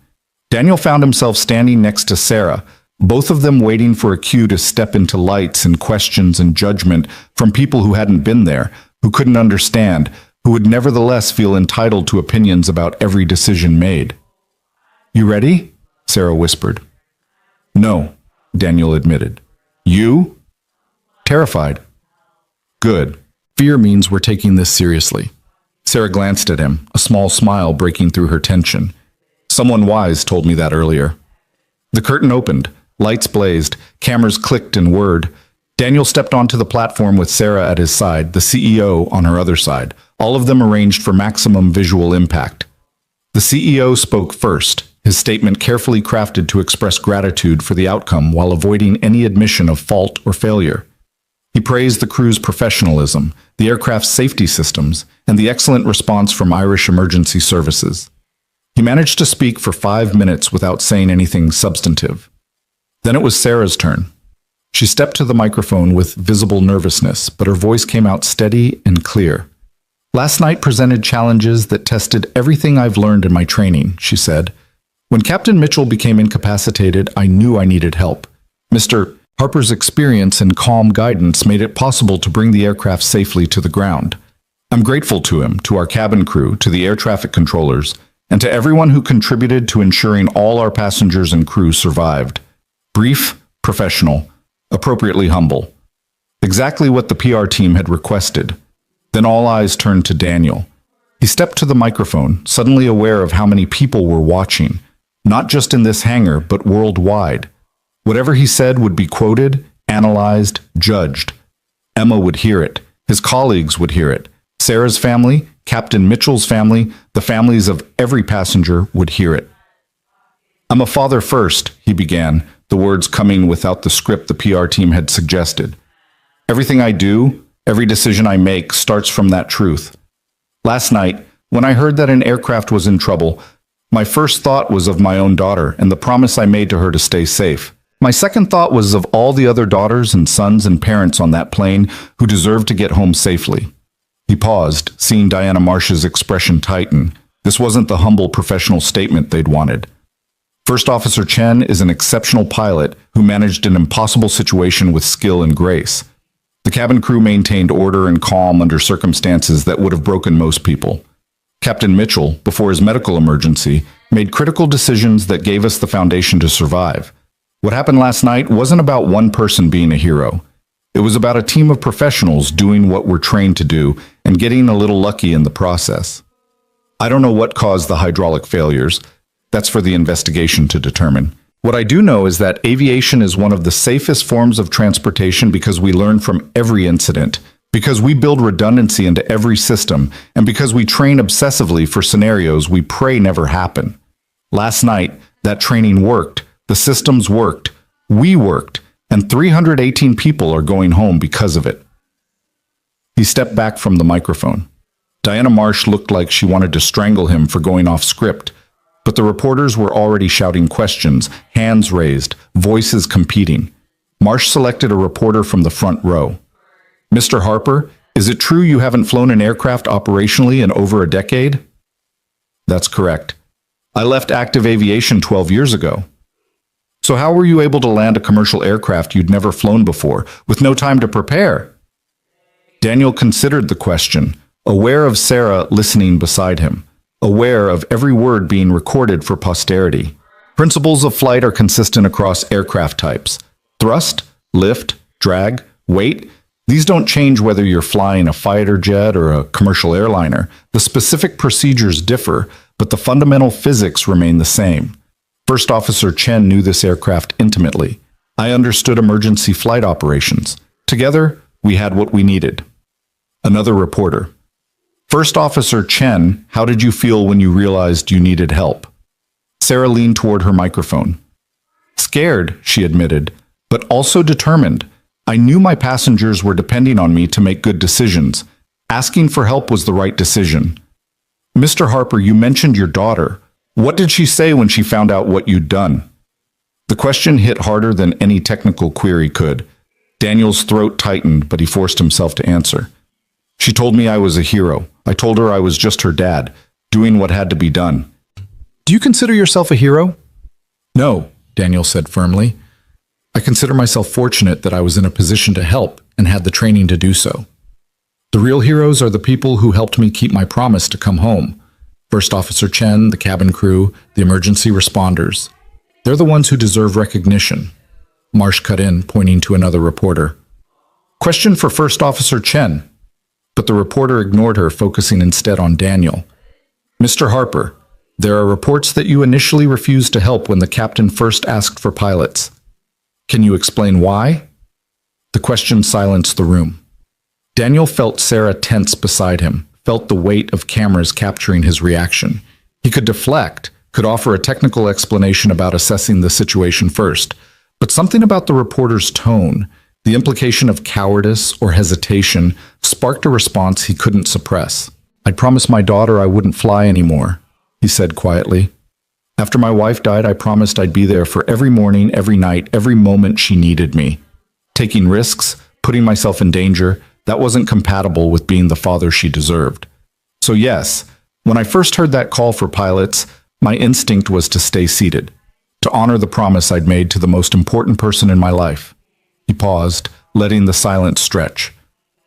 Daniel found himself standing next to Sarah, both of them waiting for a cue to step into lights and questions and judgment from people who hadn't been there, who couldn't understand, who would nevertheless feel entitled to opinions about every decision made. You ready? Sarah whispered. No, Daniel admitted. You? Terrified. Good. Fear means we're taking this seriously. Sarah glanced at him, a small smile breaking through her tension. Someone wise told me that earlier. The curtain opened. Lights blazed. Cameras clicked and whirred. Daniel stepped onto the platform with Sarah at his side, the CEO on her other side, all of them arranged for maximum visual impact. The CEO spoke first, his statement carefully crafted to express gratitude for the outcome while avoiding any admission of fault or failure. He praised the crew's professionalism, the aircraft's safety systems, and the excellent response from Irish Emergency Services. He managed to speak for 5 minutes without saying anything substantive. Then it was Sarah's turn. She stepped to the microphone with visible nervousness, but her voice came out steady and clear. Last night presented challenges that tested everything I've learned in my training, she said. When Captain Mitchell became incapacitated, I knew I needed help. Mr. Harper's experience and calm guidance made it possible to bring the aircraft safely to the ground. I'm grateful to him, to our cabin crew, to the air traffic controllers, and to everyone who contributed to ensuring all our passengers and crew survived. Brief, professional, appropriately humble. Exactly what the PR team had requested. Then all eyes turned to Daniel. He stepped to the microphone, suddenly aware of how many people were watching, not just in this hangar, but worldwide. Whatever he said would be quoted, analyzed, judged. Emma would hear it. His colleagues would hear it. Sarah's family, Captain Mitchell's family, the families of every passenger would hear it. I'm a father first, he began, the words coming without the script the PR team had suggested. Everything I do, every decision I make starts from that truth. Last night, when I heard that an aircraft was in trouble, my first thought was of my own daughter and the promise I made to her to stay safe. My second thought was of all the other daughters and sons and parents on that plane who deserved to get home safely. He paused, seeing Diana Marsh's expression tighten. This wasn't the humble professional statement they'd wanted. First Officer Chen is an exceptional pilot who managed an impossible situation with skill and grace. The cabin crew maintained order and calm under circumstances that would have broken most people. Captain Mitchell, before his medical emergency, made critical decisions that gave us the foundation to survive. What happened last night wasn't about one person being a hero. It was about a team of professionals doing what we're trained to do and getting a little lucky in the process. I don't know what caused the hydraulic failures. That's for the investigation to determine. What I do know is that aviation is one of the safest forms of transportation because we learn from every incident, because we build redundancy into every system, and because we train obsessively for scenarios we pray never happen. Last night, that training worked, the systems worked, we worked, and 318 people are going home because of it. He stepped back from the microphone. Diana Marsh looked like she wanted to strangle him for going off script, but the reporters were already shouting questions, hands raised, voices competing. Marsh selected a reporter from the front row. Mr. Harper, is it true you haven't flown an aircraft operationally in over a decade? That's correct. I left active aviation 12 years ago. So how were you able to land a commercial aircraft you'd never flown before, with no time to prepare? Daniel considered the question, aware of Sarah listening beside him, aware of every word being recorded for posterity. Principles of flight are consistent across aircraft types. Thrust, lift, drag, weight, these don't change whether you're flying a fighter jet or a commercial airliner. The specific procedures differ, but the fundamental physics remain the same. First Officer Chen knew this aircraft intimately. I understood emergency flight operations. Together, we had what we needed. Another reporter. First Officer Chen, how did you feel when you realized you needed help? Sarah leaned toward her microphone. Scared, she admitted, but also determined. I knew my passengers were depending on me to make good decisions. Asking for help was the right decision. Mr. Harper, you mentioned your daughter. What did she say when she found out what you'd done? The question hit harder than any technical query could. Daniel's throat tightened, but he forced himself to answer. She told me I was a hero. I told her I was just her dad, doing what had to be done. Do you consider yourself a hero? No, Daniel said firmly. I consider myself fortunate that I was in a position to help and had the training to do so. The real heroes are the people who helped me keep my promise to come home. First Officer Chen, the cabin crew, the emergency responders. They're the ones who deserve recognition. Marsh cut in, pointing to another reporter. Question for First Officer Chen. But the reporter ignored her, focusing instead on Daniel. Mr. Harper, there are reports that you initially refused to help when the captain first asked for pilots. Can you explain why? The question silenced the room. Daniel felt Sarah tense beside him, felt the weight of cameras capturing his reaction. He could deflect, could offer a technical explanation about assessing the situation first, but something about the reporter's tone, the implication of cowardice or hesitation, sparked a response he couldn't suppress. I'd promised my daughter I wouldn't fly anymore, he said quietly. After my wife died, I promised I'd be there for every morning, every night, every moment she needed me. Taking risks, putting myself in danger, that wasn't compatible with being the father she deserved. So yes, when I first heard that call for pilots, my instinct was to stay seated, to honor the promise I'd made to the most important person in my life. He paused, letting the silence stretch.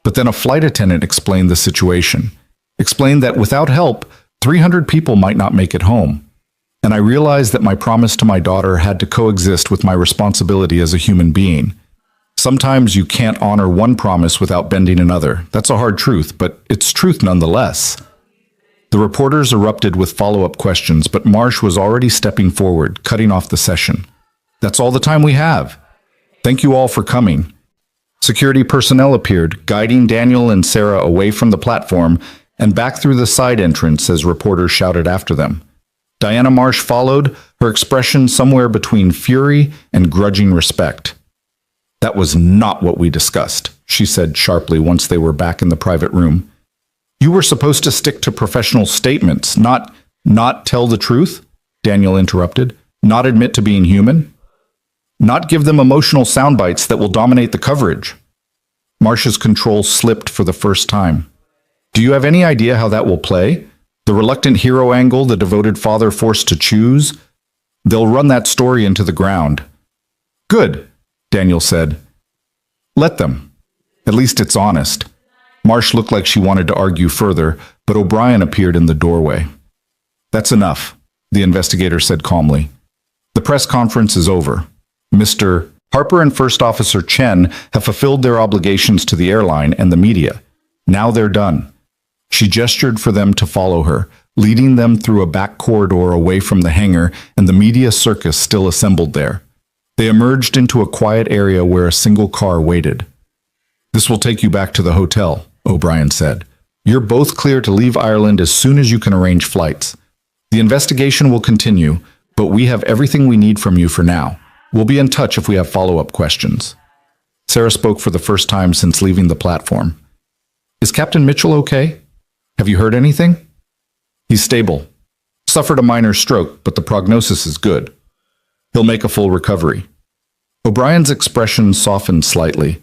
But then a flight attendant explained the situation, explained that without help, 300 people might not make it home. And I realized that my promise to my daughter had to coexist with my responsibility as a human being. Sometimes you can't honor one promise without bending another. That's a hard truth, but it's truth nonetheless. The reporters erupted with follow-up questions, but Marsh was already stepping forward, cutting off the session. That's all the time we have. Thank you all for coming. Security personnel appeared, guiding Daniel and Sarah away from the platform and back through the side entrance as reporters shouted after them. Diana Marsh followed, her expression somewhere between fury and grudging respect. That was not what we discussed, she said sharply once they were back in the private room. You were supposed to stick to professional statements, not tell the truth, Daniel interrupted, not admit to being human, not give them emotional sound bites that will dominate the coverage. Marsh's control slipped for the first time. Do you have any idea how that will play? The reluctant hero angle, the devoted father forced to choose? They'll run that story into the ground. Good, Daniel said. Let them. At least it's honest. Marsh looked like she wanted to argue further, but O'Brien appeared in the doorway. That's enough, the investigator said calmly. The press conference is over. Mr. Harper and First Officer Chen have fulfilled their obligations to the airline and the media. Now they're done. She gestured for them to follow her, leading them through a back corridor away from the hangar and the media circus still assembled there. They emerged into a quiet area where a single car waited. This will take you back to the hotel, O'Brien said. You're both clear to leave Ireland as soon as you can arrange flights. The investigation will continue, but we have everything we need from you for now. We'll be in touch if we have follow-up questions. Sarah spoke for the first time since leaving the platform. Is Captain Mitchell okay? Have you heard anything? He's stable. Suffered a minor stroke, but the prognosis is good. He'll make a full recovery. O'Brien's expression softened slightly.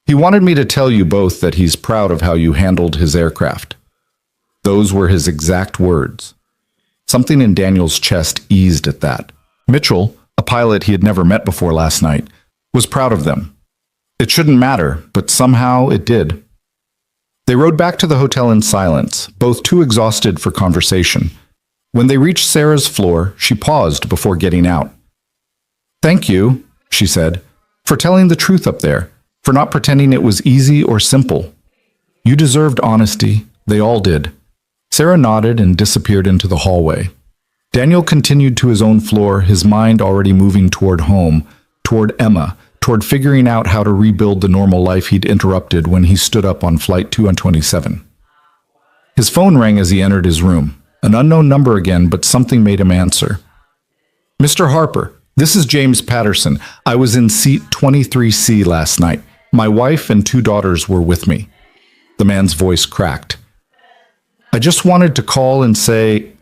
He wanted me to tell you both that he's proud of how you handled his aircraft. Those were his exact words. Something in Daniel's chest eased at that. Mitchell, a pilot he had never met before last night, was proud of them. It shouldn't matter, but somehow it did. They rode back to the hotel in silence, both too exhausted for conversation. When they reached Sarah's floor, she paused before getting out. Thank you, she said, for telling the truth up there, for not pretending it was easy or simple. You deserved honesty. They all did. Sarah nodded and disappeared into the hallway. Daniel continued to his own floor, his mind already moving toward home, toward Emma, toward figuring out how to rebuild the normal life he'd interrupted when he stood up on Flight 227. His phone rang as he entered his room. An unknown number again, but something made him answer. Mr. Harper, this is James Patterson. I was in seat 23C last night. My wife and 2 daughters were with me. The man's voice cracked. I just wanted to call and say,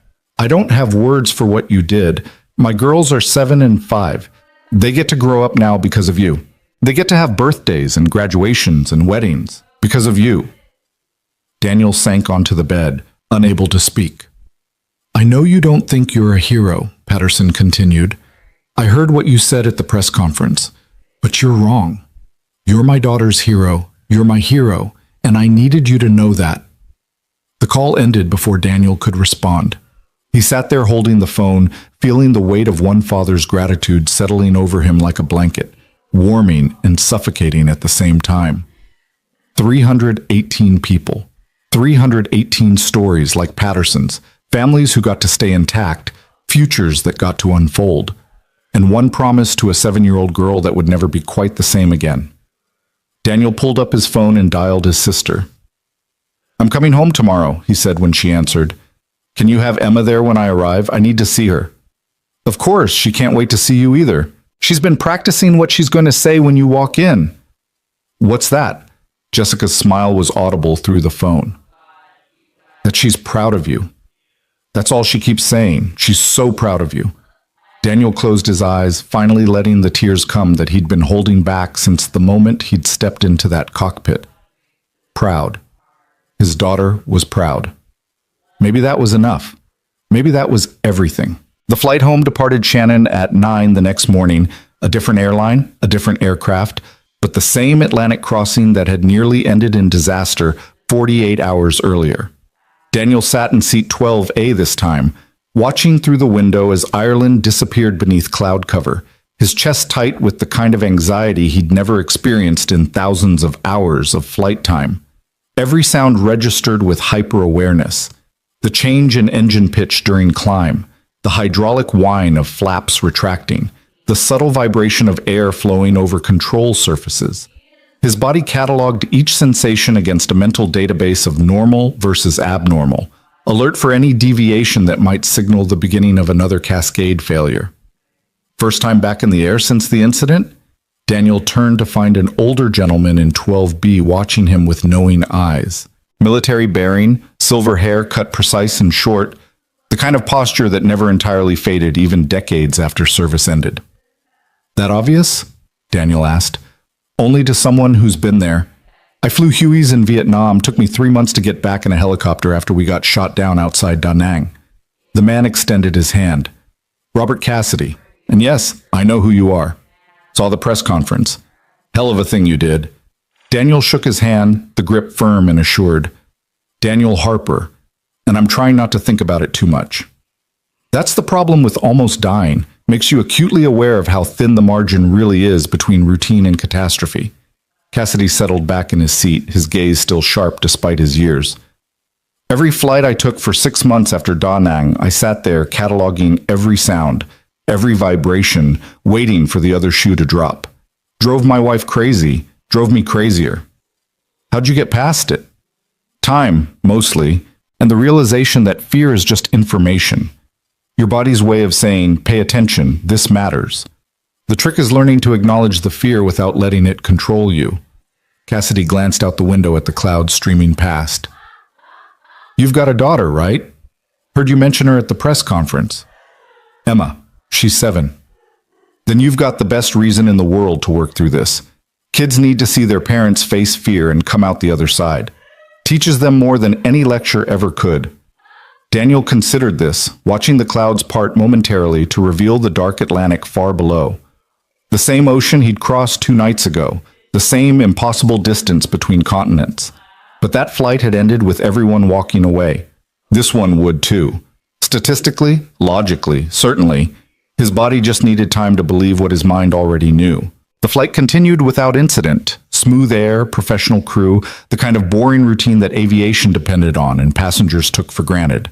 I don't have words for what you did. My girls are 7 and 5. They get to grow up now because of you. They get to have birthdays and graduations and weddings because of you. Daniel sank onto the bed, unable to speak. I know you don't think you're a hero, Patterson continued. I heard what you said at the press conference, but you're wrong. You're my daughter's hero, you're my hero, and I needed you to know that. The call ended before Daniel could respond. He sat there holding the phone, feeling the weight of one father's gratitude settling over him like a blanket, warming and suffocating at the same time. 318 people, 318 stories like Patterson's, families who got to stay intact, futures that got to unfold, and one promise to a 7-year-old girl that would never be quite the same again. Daniel pulled up his phone and dialed his sister. I'm coming home tomorrow, he said when she answered. Can you have Emma there when I arrive? I need to see her. Of course, she can't wait to see you either. She's been practicing what she's going to say when you walk in. What's that? Jessica's smile was audible through the phone. That she's proud of you. That's all she keeps saying. She's so proud of you. Daniel closed his eyes, finally letting the tears come that he'd been holding back since the moment he'd stepped into that cockpit. Proud. His daughter was proud. Maybe that was enough. Maybe that was everything. The flight home departed Shannon at 9 the next morning, a different airline, a different aircraft, but the same Atlantic crossing that had nearly ended in disaster 48 hours earlier. Daniel sat in seat 12A this time, watching through the window as Ireland disappeared beneath cloud cover, his chest tight with the kind of anxiety he'd never experienced in thousands of hours of flight time. Every sound registered with hyper-awareness. The change in engine pitch during climb, the hydraulic whine of flaps retracting, the subtle vibration of air flowing over control surfaces. His body cataloged each sensation against a mental database of normal versus abnormal, alert for any deviation that might signal the beginning of another cascade failure. First time back in the air since the incident, Daniel turned to find an older gentleman in 12B watching him with knowing eyes. Military bearing, silver hair cut precise and short, the kind of posture that never entirely faded even decades after service ended. That obvious? Daniel asked. Only to someone who's been there. I flew Hueys in Vietnam, took me 3 months to get back in a helicopter after we got shot down outside Da Nang. The man extended his hand. Robert Cassidy. And yes, I know who you are. Saw the press conference. Hell of a thing you did. Daniel shook his hand, the grip firm and assured. Daniel Harper. And I'm trying not to think about it too much. That's the problem with almost dying. Makes you acutely aware of how thin the margin really is between routine and catastrophe. Cassidy settled back in his seat, his gaze still sharp despite his years. Every flight I took for 6 months after Da Nang, I sat there cataloging every sound, every vibration, waiting for the other shoe to drop. Drove my wife crazy, drove me crazier. How'd you get past it? Time, mostly, and the realization that fear is just information. Your body's way of saying, pay attention, this matters. The trick is learning to acknowledge the fear without letting it control you. Cassidy glanced out the window at the clouds streaming past. You've got a daughter, right? Heard you mention her at the press conference. Emma. She's 7. Then you've got the best reason in the world to work through this. Kids need to see their parents face fear and come out the other side. Teaches them more than any lecture ever could. Daniel considered this, watching the clouds part momentarily to reveal the dark Atlantic far below. The same ocean he'd crossed 2 nights ago, the same impossible distance between continents. But that flight had ended with everyone walking away. This one would too. Statistically, logically, certainly, his body just needed time to believe what his mind already knew. The flight continued without incident. Smooth air, professional crew, the kind of boring routine that aviation depended on and passengers took for granted.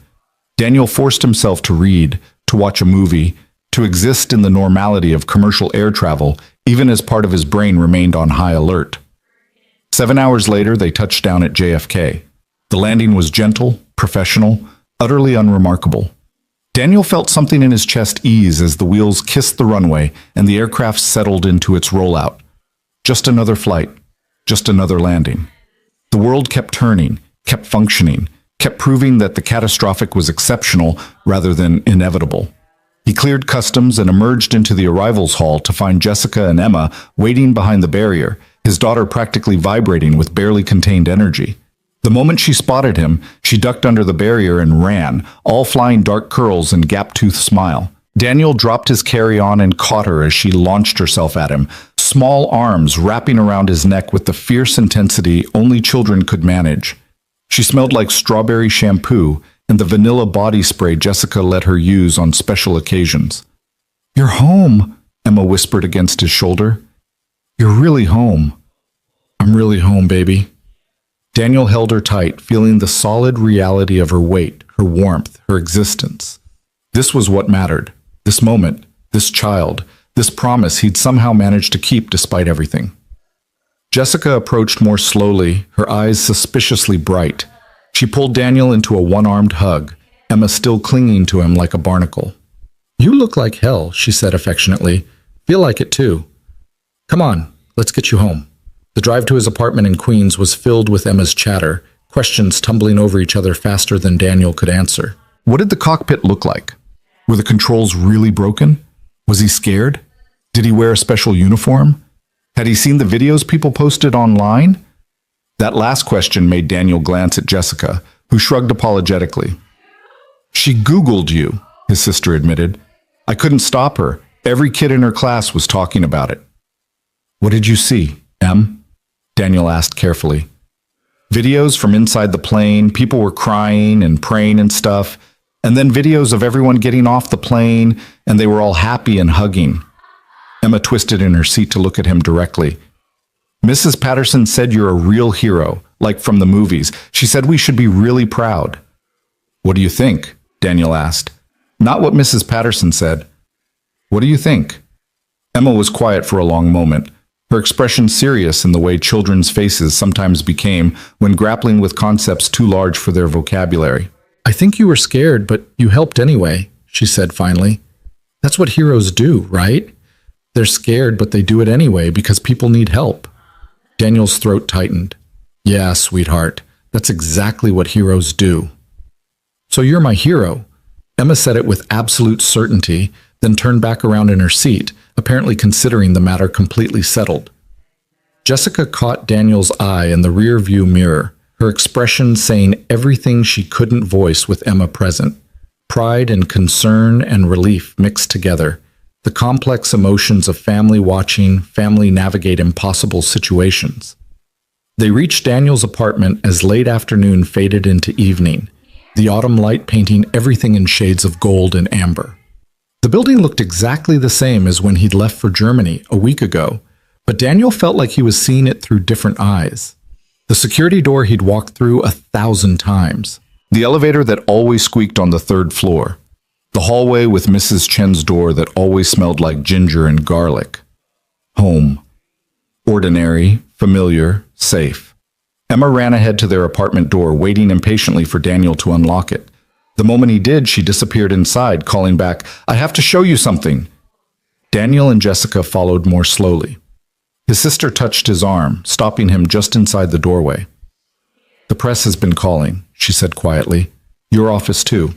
Daniel forced himself to read, to watch a movie, to exist in the normality of commercial air travel, even as part of his brain remained on high alert. 7 hours later, they touched down at JFK. The landing was gentle, professional, utterly unremarkable. Daniel felt something in his chest ease as the wheels kissed the runway and the aircraft settled into its rollout. Just another flight, just another landing. The world kept turning, kept functioning, kept proving that the catastrophic was exceptional rather than inevitable. He cleared customs and emerged into the arrivals hall to find Jessica and Emma waiting behind the barrier, his daughter practically vibrating with barely contained energy. The moment she spotted him, she ducked under the barrier and ran, all flying dark curls and gap-toothed smile. Daniel dropped his carry-on and caught her as she launched herself at him, small arms wrapping around his neck with the fierce intensity only children could manage. She smelled like strawberry shampoo and the vanilla body spray Jessica let her use on special occasions. "You're home," Emma whispered against his shoulder. "You're really home." "I'm really home, baby." Daniel held her tight, feeling the solid reality of her weight, her warmth, her existence. This was what mattered. This moment, this child, this promise he'd somehow managed to keep despite everything. Jessica approached more slowly, her eyes suspiciously bright. She pulled Daniel into a one-armed hug, Emma still clinging to him like a barnacle. "You look like hell," she said affectionately. "Feel like it too. Come on, let's get you home." The drive to his apartment in Queens was filled with Emma's chatter, questions tumbling over each other faster than Daniel could answer. What did the cockpit look like? Were the controls really broken? Was he scared? Did he wear a special uniform? Had he seen the videos people posted online? That last question made Daniel glance at Jessica, who shrugged apologetically. "She Googled you," his sister admitted. "I couldn't stop her. Every kid in her class was talking about it." "What did you see, Em?" Daniel asked carefully. "Videos from inside the plane, people were crying and praying and stuff, and then videos of everyone getting off the plane, and they were all happy and hugging." Emma twisted in her seat to look at him directly. "Mrs. Patterson said you're a real hero, like from the movies. She said we should be really proud." "What do you think?" Daniel asked. "Not what Mrs. Patterson said. What do you think?" Emma was quiet for a long moment, her expression serious in the way children's faces sometimes became when grappling with concepts too large for their vocabulary. "I think you were scared, but you helped anyway," she said finally. "That's what heroes do, right? They're scared, but they do it anyway because people need help." Daniel's throat tightened. "Yeah, sweetheart, that's exactly what heroes do." "So you're my hero." Emma said it with absolute certainty, then turned back around in her seat, apparently considering the matter completely settled. Jessica caught Daniel's eye in the rear-view mirror, her expression saying everything she couldn't voice with Emma present. Pride and concern and relief mixed together, the complex emotions of family watching family navigate impossible situations. They reached Daniel's apartment as late afternoon faded into evening, the autumn light painting everything in shades of gold and amber. The building looked exactly the same as when he'd left for Germany a week ago, but Daniel felt like he was seeing it through different eyes. The security door he'd walked through 1,000 times. The elevator that always squeaked on the 3rd floor. The hallway with Mrs. Chen's door that always smelled like ginger and garlic. Home. Ordinary, familiar, safe. Emma ran ahead to their apartment door, waiting impatiently for Daniel to unlock it. The moment he did, she disappeared inside, calling back, "I have to show you something." Daniel and Jessica followed more slowly. His sister touched his arm, stopping him just inside the doorway. "The press has been calling," she said quietly. "Your office too.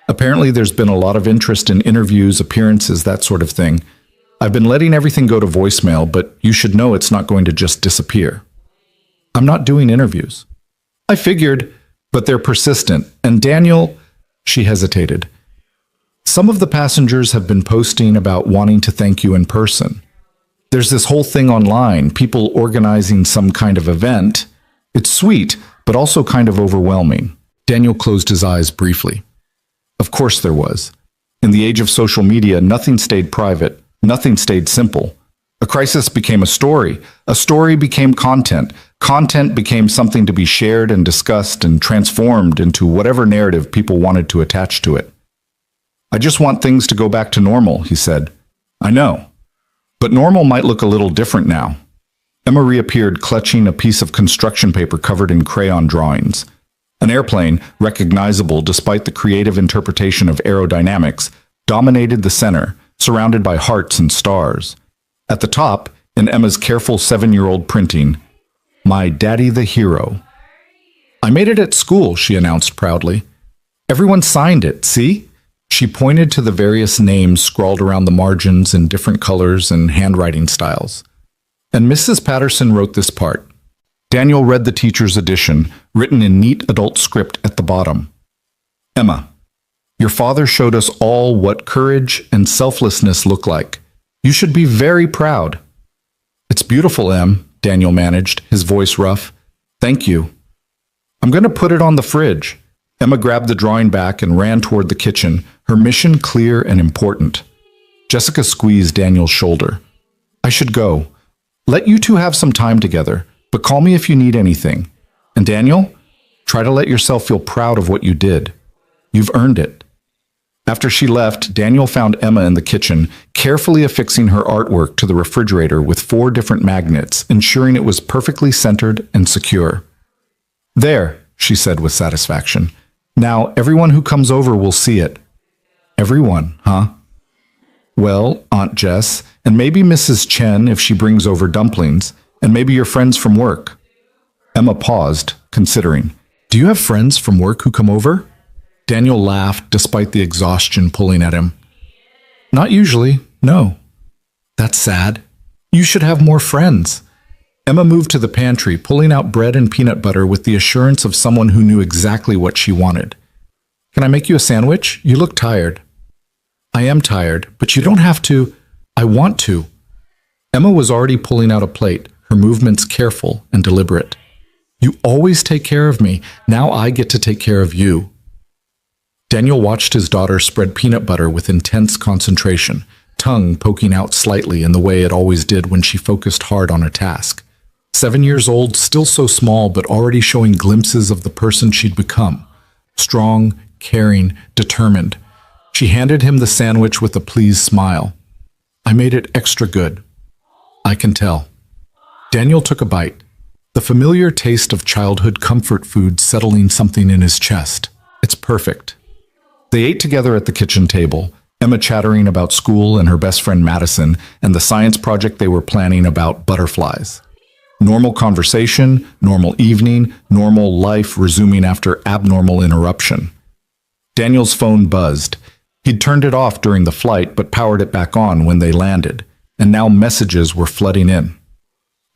Apparently there's been a lot of interest in interviews, appearances, that sort of thing. I've been letting everything go to voicemail, but you should know it's not going to just disappear." "I'm not doing interviews." "I figured, but they're persistent. And Daniel..." She hesitated. "Some of the passengers have been posting about wanting to thank you in person. There's this whole thing online, people organizing some kind of event. It's sweet, but also kind of overwhelming." Daniel closed his eyes briefly. Of course there was. In the age of social media, nothing stayed private, nothing stayed simple. A crisis became a story became content, content became something to be shared and discussed and transformed into whatever narrative people wanted to attach to it. "I just want things to go back to normal," he said. "I know." But normal might look a little different now. Emma reappeared clutching a piece of construction paper covered in crayon drawings. An airplane, recognizable despite the creative interpretation of aerodynamics, dominated the center, surrounded by hearts and stars. At the top, in Emma's careful 7-year-old printing, "My Daddy the Hero." "I made it at school," she announced proudly. "Everyone signed it, see?" She pointed to the various names scrawled around the margins in different colors and handwriting styles. "And Mrs. Patterson wrote this part." Daniel read the teacher's edition, written in neat adult script at the bottom. "Emma, your father showed us all what courage and selflessness look like. You should be very proud." "It's beautiful, Em," Daniel managed, his voice rough. "Thank you." "I'm going to put it on the fridge." Emma grabbed the drawing back and ran toward the kitchen, her mission clear and important. Jessica squeezed Daniel's shoulder. "I should go. Let you two have some time together, but call me if you need anything. And Daniel, try to let yourself feel proud of what you did. You've earned it." After she left, Daniel found Emma in the kitchen, carefully affixing her artwork to the refrigerator with 4 different magnets, ensuring it was perfectly centered and secure. "There," she said with satisfaction. "Now everyone who comes over will see it." "Everyone, huh?" "Well, Aunt Jess, and maybe Mrs. Chen if she brings over dumplings, and maybe your friends from work." Emma paused, considering. "Do you have friends from work who come over?" Daniel laughed despite the exhaustion pulling at him. "Not usually, no." "That's sad. You should have more friends." Emma moved to the pantry, pulling out bread and peanut butter with the assurance of someone who knew exactly what she wanted. "Can I make you a sandwich? You look tired." "I am tired, but you don't have to." "I want to." Emma was already pulling out a plate, her movements careful and deliberate. "You always take care of me. Now I get to take care of you." Daniel watched his daughter spread peanut butter with intense concentration, tongue poking out slightly in the way it always did when she focused hard on a task. 7 years old, still so small, but already showing glimpses of the person she'd become. Strong, caring, determined. She handed him the sandwich with a pleased smile. "I made it extra good." "I can tell." Daniel took a bite, the familiar taste of childhood comfort food settling something in his chest. It's perfect. They ate together at the kitchen table, Emma chattering about school and her best friend Madison and the science project they were planning about butterflies. Normal conversation, normal evening, normal life resuming after abnormal interruption. Daniel's phone buzzed. He'd turned it off during the flight but powered it back on when they landed, and now messages were flooding in.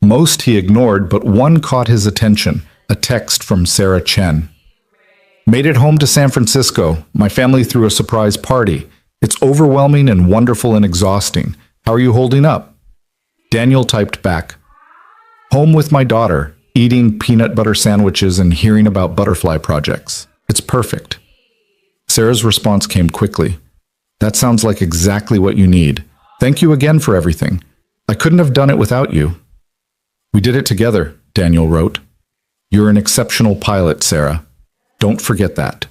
Most he ignored, but one caught his attention, a text from Sarah Chen. "Made it home to San Francisco. My family threw a surprise party. It's overwhelming and wonderful and exhausting. How are you holding up?" Daniel typed back, "Home with my daughter, eating peanut butter sandwiches and hearing about butterfly projects. It's perfect." Sarah's response came quickly. "That sounds like exactly what you need. Thank you again for everything. I couldn't have done it without you." "We did it together," Daniel wrote. "You're an exceptional pilot, Sarah. Don't forget that."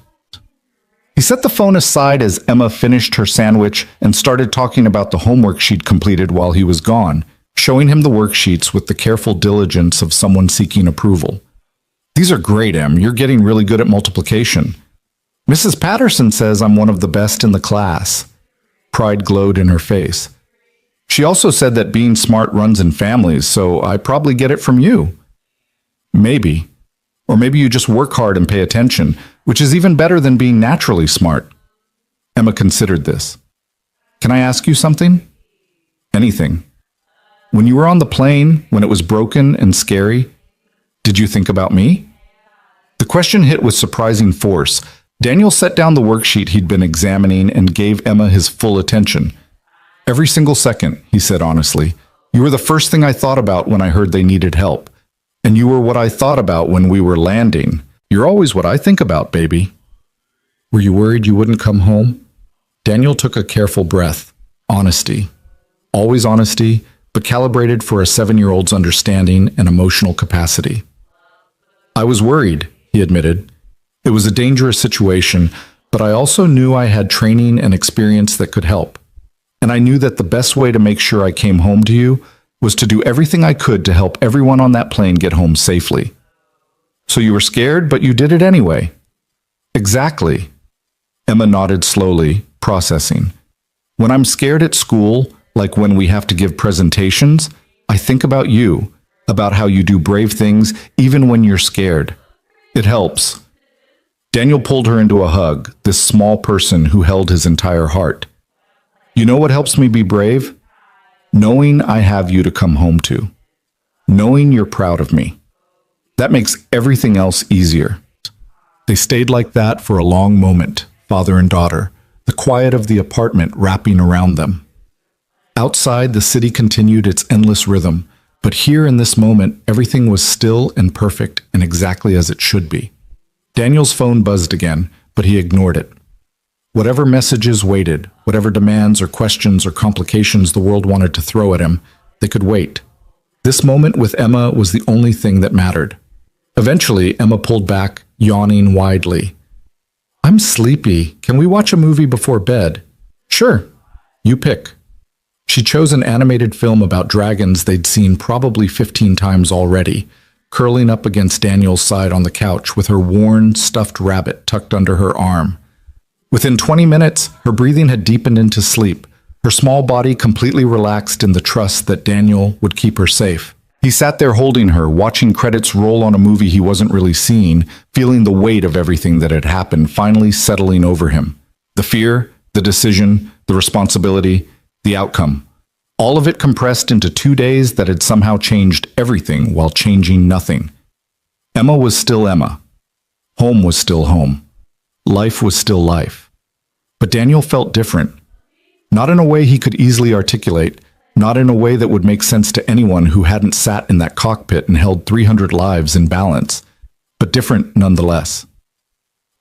He set the phone aside as Emma finished her sandwich and started talking about the homework she'd completed while he was gone, showing him the worksheets with the careful diligence of someone seeking approval. "These are great, Em. You're getting really good at multiplication. Mrs. Patterson says I'm one of the best in the class." Pride glowed in her face. "She also said that being smart runs in families, so I probably get it from you." "Maybe. Or maybe you just work hard and pay attention, which is even better than being naturally smart." Emma considered this. "Can I ask you something?" "Anything." "When you were on the plane, when it was broken and scary, did you think about me?" The question hit with surprising force. Daniel set down the worksheet he'd been examining and gave Emma his full attention. "Every single second," he said honestly. "You were the first thing I thought about when I heard they needed help. And you were what I thought about when we were landing. You're always what I think about, baby." "Were you worried you wouldn't come home?" Daniel took a careful breath. Honesty. Always honesty, but calibrated for a 7-year-old's understanding and emotional capacity. "I was worried," he admitted. "It was a dangerous situation, but I also knew I had training and experience that could help. And I knew that the best way to make sure I came home to you was to do everything I could to help everyone on that plane get home safely. So you were scared, but you did it anyway. Exactly. Emma nodded slowly, processing. When I'm scared at school, like when we have to give presentations, I think about you, about how you do brave things even when you're scared. It helps. Daniel pulled her into a hug, this small person who held his entire heart. You know what helps me be brave? Knowing I have you to come home to. Knowing you're proud of me. That makes everything else easier. They stayed like that for a long moment, father and daughter, the quiet of the apartment wrapping around them. Outside, the city continued its endless rhythm, but here in this moment, everything was still and perfect and exactly as it should be. Daniel's phone buzzed again, but he ignored it. Whatever messages waited, whatever demands or questions or complications the world wanted to throw at him, they could wait. This moment with Emma was the only thing that mattered. Eventually, Emma pulled back, yawning widely. I'm sleepy. Can we watch a movie before bed? Sure. You pick. She chose an animated film about dragons they'd seen probably 15 times already, curling up against Daniel's side on the couch with her worn, stuffed rabbit tucked under her arm. Within 20 minutes, her breathing had deepened into sleep, her small body completely relaxed in the trust that Daniel would keep her safe. He sat there holding her, watching credits roll on a movie he wasn't really seeing, feeling the weight of everything that had happened finally settling over him. The fear, the decision, the responsibility, the outcome. All of it compressed into 2 days that had somehow changed everything while changing nothing. Emma was still Emma. Home was still home. Life was still life. But Daniel felt different. Not in a way he could easily articulate, not in a way that would make sense to anyone who hadn't sat in that cockpit and held 300 lives in balance, but different nonetheless.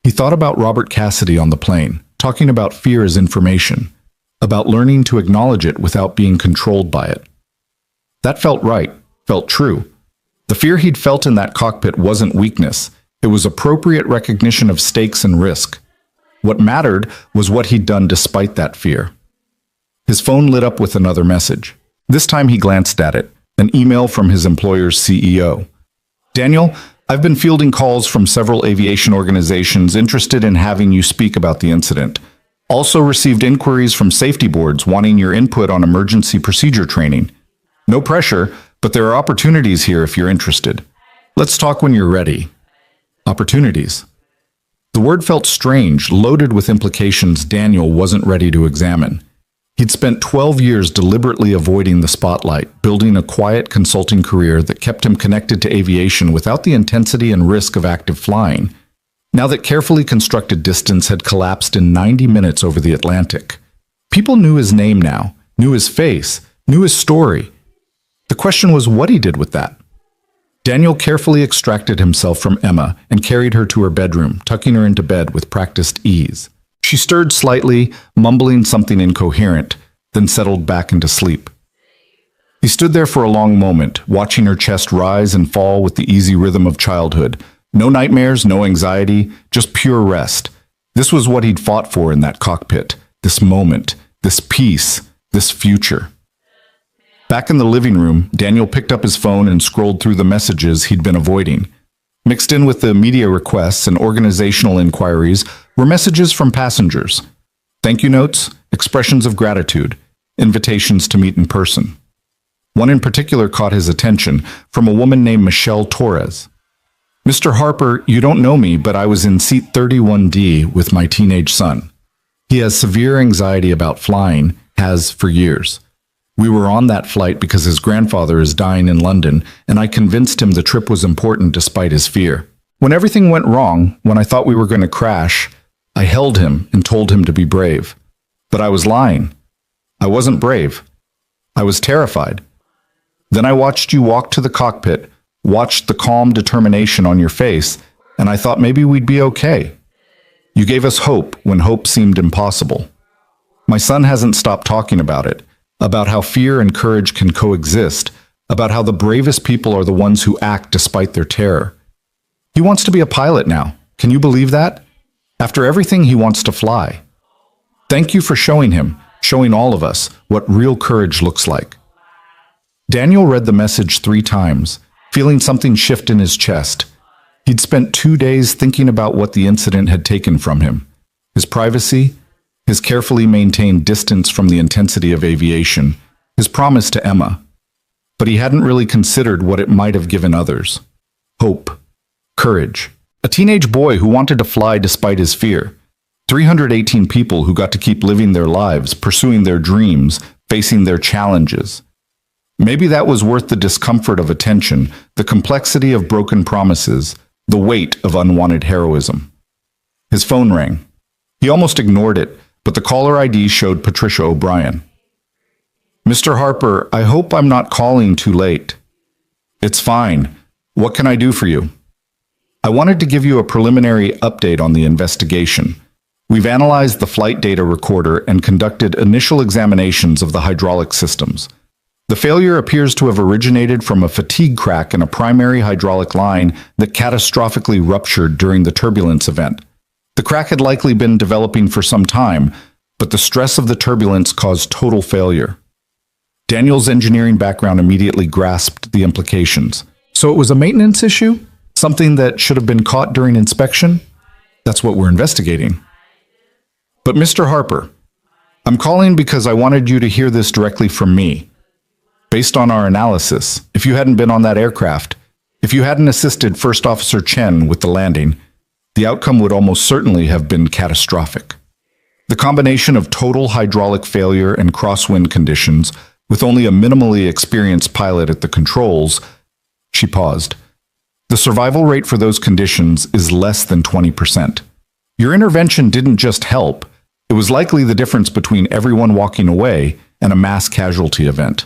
He thought about Robert Cassidy on the plane, talking about fear as information, about learning to acknowledge it without being controlled by it. That felt right, felt true. The fear he'd felt in that cockpit wasn't weakness. It was appropriate recognition of stakes and risk. What mattered was what he'd done despite that fear. His phone lit up with another message. This time he glanced at it, an email from his employer's CEO. Daniel, I've been fielding calls from several aviation organizations interested in having you speak about the incident. Also received inquiries from safety boards wanting your input on emergency procedure training. No pressure, but there are opportunities here if you're interested. Let's talk when you're ready. Opportunities. The word felt strange, loaded with implications Daniel wasn't ready to examine. He'd spent 12 years deliberately avoiding the spotlight, building a quiet consulting career that kept him connected to aviation without the intensity and risk of active flying. Now that carefully constructed distance had collapsed in 90 minutes over the Atlantic. People knew his name now, knew his face, knew his story. The question was what he did with that. Daniel carefully extracted himself from Emma and carried her to her bedroom, tucking her into bed with practiced ease. She stirred slightly, mumbling something incoherent, then settled back into sleep. He stood there for a long moment, watching her chest rise and fall with the easy rhythm of childhood. No nightmares, no anxiety, just pure rest. This was what he'd fought for in that cockpit, this moment, this peace, this future. Back in the living room, Daniel picked up his phone and scrolled through the messages he'd been avoiding. Mixed in with the media requests and organizational inquiries were messages from passengers. Thank you notes, expressions of gratitude, invitations to meet in person. One in particular caught his attention, from a woman named Michelle Torres. Mr. Harper, you don't know me, but I was in seat 31D with my teenage son. He has severe anxiety about flying, has for years. We were on that flight because his grandfather is dying in London, and I convinced him the trip was important despite his fear. When everything went wrong, when I thought we were going to crash, I held him and told him to be brave. But I was lying. I wasn't brave. I was terrified. Then I watched you walk to the cockpit, watched the calm determination on your face, and I thought maybe we'd be okay. You gave us hope when hope seemed impossible. My son hasn't stopped talking about it. About how fear and courage can coexist, about how the bravest people are the ones who act despite their terror. He wants to be a pilot now. Can you believe that? After everything, he wants to fly. Thank you for showing him, showing all of us what real courage looks like. Daniel read the message 3 times, feeling something shift in his chest. He'd spent 2 days thinking about what the incident had taken from him: his privacy, his carefully maintained distance from the intensity of aviation, his promise to Emma. But he hadn't really considered what it might have given others. Hope. Courage. A teenage boy who wanted to fly despite his fear. 318 people who got to keep living their lives, pursuing their dreams, facing their challenges. Maybe that was worth the discomfort of attention, the complexity of broken promises, the weight of unwanted heroism. His phone rang. He almost ignored it, but the caller ID showed Patricia O'Brien. "Mr. Harper, I hope I'm not calling too late." "It's fine. What can I do for you?" "I wanted to give you a preliminary update on the investigation. We've analyzed the flight data recorder and conducted initial examinations of the hydraulic systems. The failure appears to have originated from a fatigue crack in a primary hydraulic line that catastrophically ruptured during the turbulence event. The crack had likely been developing for some time, but the stress of the turbulence caused total failure." Daniel's engineering background immediately grasped the implications. So it was a maintenance issue? Something that should have been caught during inspection? That's what we're investigating. "But Mr. Harper, I'm calling because I wanted you to hear this directly from me. Based on our analysis, if you hadn't been on that aircraft, if you hadn't assisted First Officer Chen with the landing, the outcome would almost certainly have been catastrophic. The combination of total hydraulic failure and crosswind conditions, with only a minimally experienced pilot at the controls." She paused. "The survival rate for those conditions is less than 20%. Your intervention didn't just help, it was likely the difference between everyone walking away and a mass casualty event."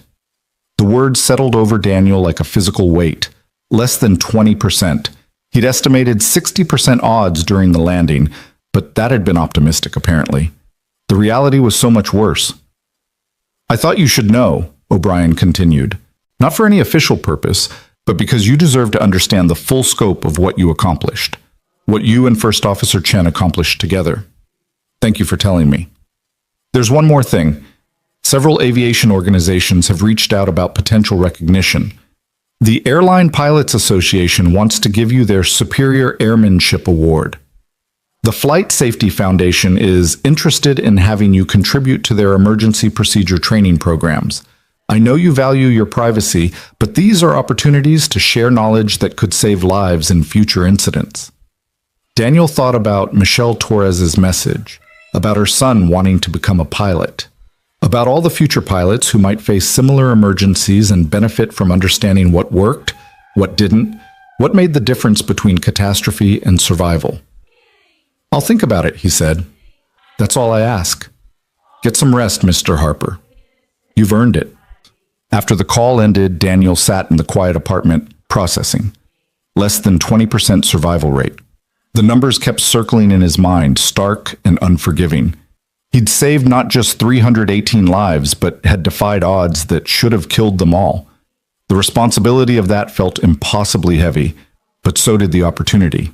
The words settled over Daniel like a physical weight. Less than 20%. He'd estimated 60% odds during the landing, but that had been optimistic, apparently. The reality was so much worse. "I thought you should know," O'Brien continued, "not for any official purpose, but because you deserve to understand the full scope of what you accomplished, what you and First Officer Chen accomplished together. Thank you for telling me. There's one more thing. Several aviation organizations have reached out about potential recognition. The Airline Pilots Association wants to give you their Superior Airmanship Award. The Flight Safety Foundation is interested in having you contribute to their emergency procedure training programs. I know you value your privacy, but these are opportunities to share knowledge that could save lives in future incidents." Daniel thought about Michelle Torres's message, about her son wanting to become a pilot, about all the future pilots who might face similar emergencies and benefit from understanding what worked, what didn't, what made the difference between catastrophe and survival. "I'll think about it," he said. "That's all I ask. Get some rest, Mr. Harper. You've earned it." After the call ended, Daniel sat in the quiet apartment, processing. Less than 20% survival rate. The numbers kept circling in his mind, stark and unforgiving. He'd saved not just 318 lives, but had defied odds that should have killed them all. The responsibility of that felt impossibly heavy, but so did the opportunity.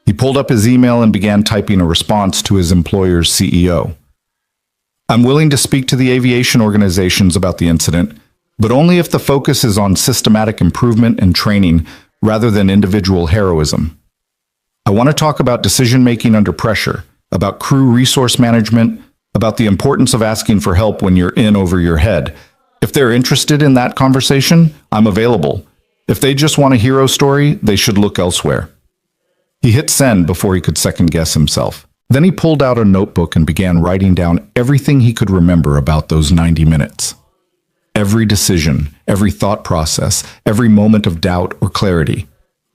He pulled up his email and began typing a response to his employer's CEO. "I'm willing to speak to the aviation organizations about the incident, but only if the focus is on systematic improvement and training rather than individual heroism. I want to talk about decision-making under pressure, about crew resource management, about the importance of asking for help when you're in over your head. If they're interested in that conversation, I'm available. If they just want a hero story, they should look elsewhere." He hit send before he could second-guess himself. Then he pulled out a notebook and began writing down everything he could remember about those 90 minutes. Every decision, every thought process, every moment of doubt or clarity.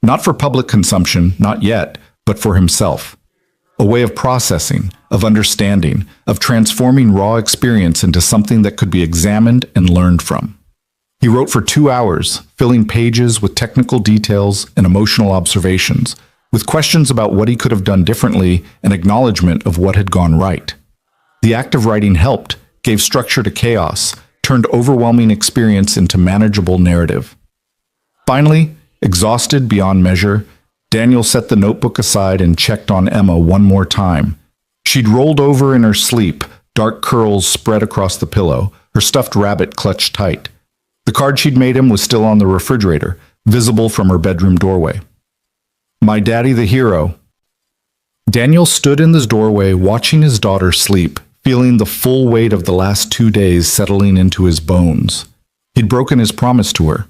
Not for public consumption, not yet, but for himself. A way of processing, of understanding, of transforming raw experience into something that could be examined and learned from. He wrote for 2 hours, filling pages with technical details and emotional observations, with questions about what he could have done differently and acknowledgement of what had gone right. The act of writing helped, gave structure to chaos, turned overwhelming experience into manageable narrative. Finally, exhausted beyond measure, Daniel set the notebook aside and checked on Emma one more time. She'd rolled over in her sleep, dark curls spread across the pillow, her stuffed rabbit clutched tight. The card she'd made him was still on the refrigerator, visible from her bedroom doorway. My daddy the hero. Daniel stood in the doorway watching his daughter sleep, feeling the full weight of the last 2 days settling into his bones. He'd broken his promise to her.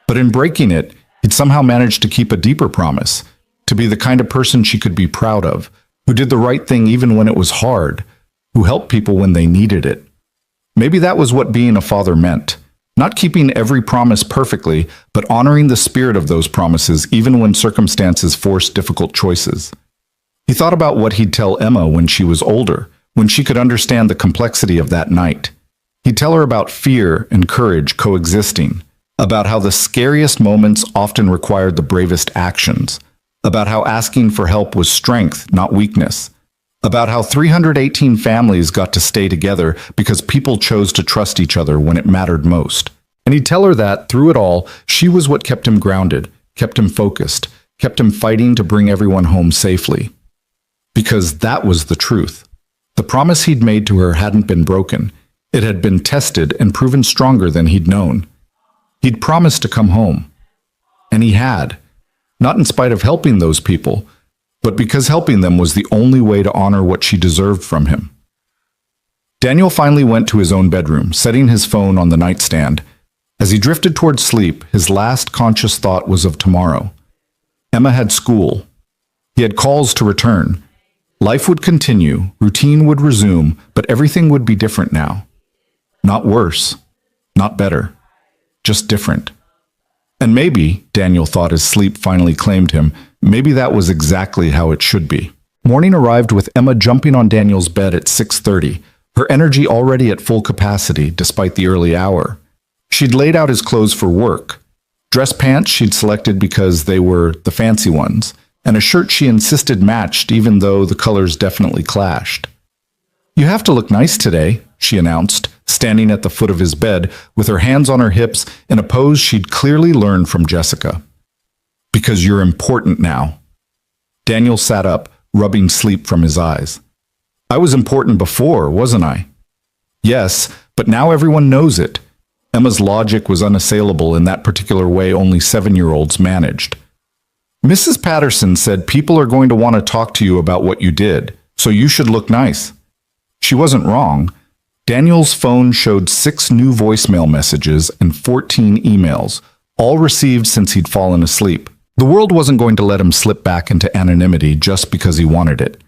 But in breaking it, he'd somehow managed to keep a deeper promise, to be the kind of person she could be proud of, who did the right thing even when it was hard, who helped people when they needed it. Maybe that was what being a father meant. Not keeping every promise perfectly, but honoring the spirit of those promises even when circumstances forced difficult choices. He thought about what he'd tell Emma when she was older, when she could understand the complexity of that night. He'd tell her about fear and courage coexisting, about how the scariest moments often required the bravest actions, about how asking for help was strength, not weakness, about how 318 families got to stay together because people chose to trust each other when it mattered most. And he'd tell her that, through it all, she was what kept him grounded, kept him focused, kept him fighting to bring everyone home safely. Because that was the truth. The promise he'd made to her hadn't been broken. It had been tested and proven stronger than he'd known. He'd promised to come home. And he had. Not in spite of helping those people, but because helping them was the only way to honor what she deserved from him. Daniel finally went to his own bedroom, setting his phone on the nightstand. As he drifted toward sleep, his last conscious thought was of tomorrow. Emma had school. He had calls to return. Life would continue, routine would resume, but everything would be different now. Not worse, not better, just different. And maybe, Daniel thought as sleep finally claimed him, maybe that was exactly how it should be. Morning arrived with Emma jumping on Daniel's bed at 6:30, her energy already at full capacity despite the early hour. She'd laid out his clothes for work. Dress pants she'd selected because they were the fancy ones, and a shirt she insisted matched even though the colors definitely clashed. "You have to look nice today," she announced, standing at the foot of his bed with her hands on her hips in a pose she'd clearly learned from Jessica. "Because you're important now." Daniel sat up, rubbing sleep from his eyes. "I was important before, wasn't I?" "Yes, but now everyone knows it." Emma's logic was unassailable in that particular way only 7-year-olds managed. "Mrs. Patterson said people are going to want to talk to you about what you did, so you should look nice." She wasn't wrong. Daniel's phone showed 6 new voicemail messages and 14 emails, all received since he'd fallen asleep. The world wasn't going to let him slip back into anonymity just because he wanted it.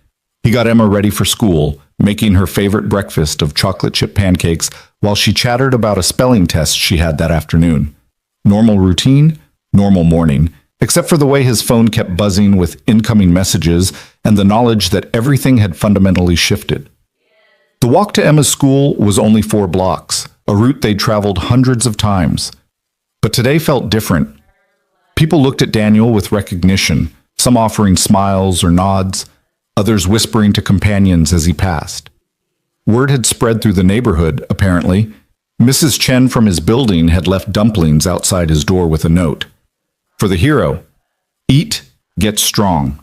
He got Emma ready for school, making her favorite breakfast of chocolate chip pancakes while she chattered about a spelling test she had that afternoon. Normal routine, normal morning, except for the way his phone kept buzzing with incoming messages and the knowledge that everything had fundamentally shifted. The walk to Emma's school was only 4 blocks, a route they'd traveled hundreds of times. But today felt different. People looked at Daniel with recognition, some offering smiles or nods, others whispering to companions as he passed. Word had spread through the neighborhood, apparently. Mrs. Chen from his building had left dumplings outside his door with a note. For the hero, eat, get strong.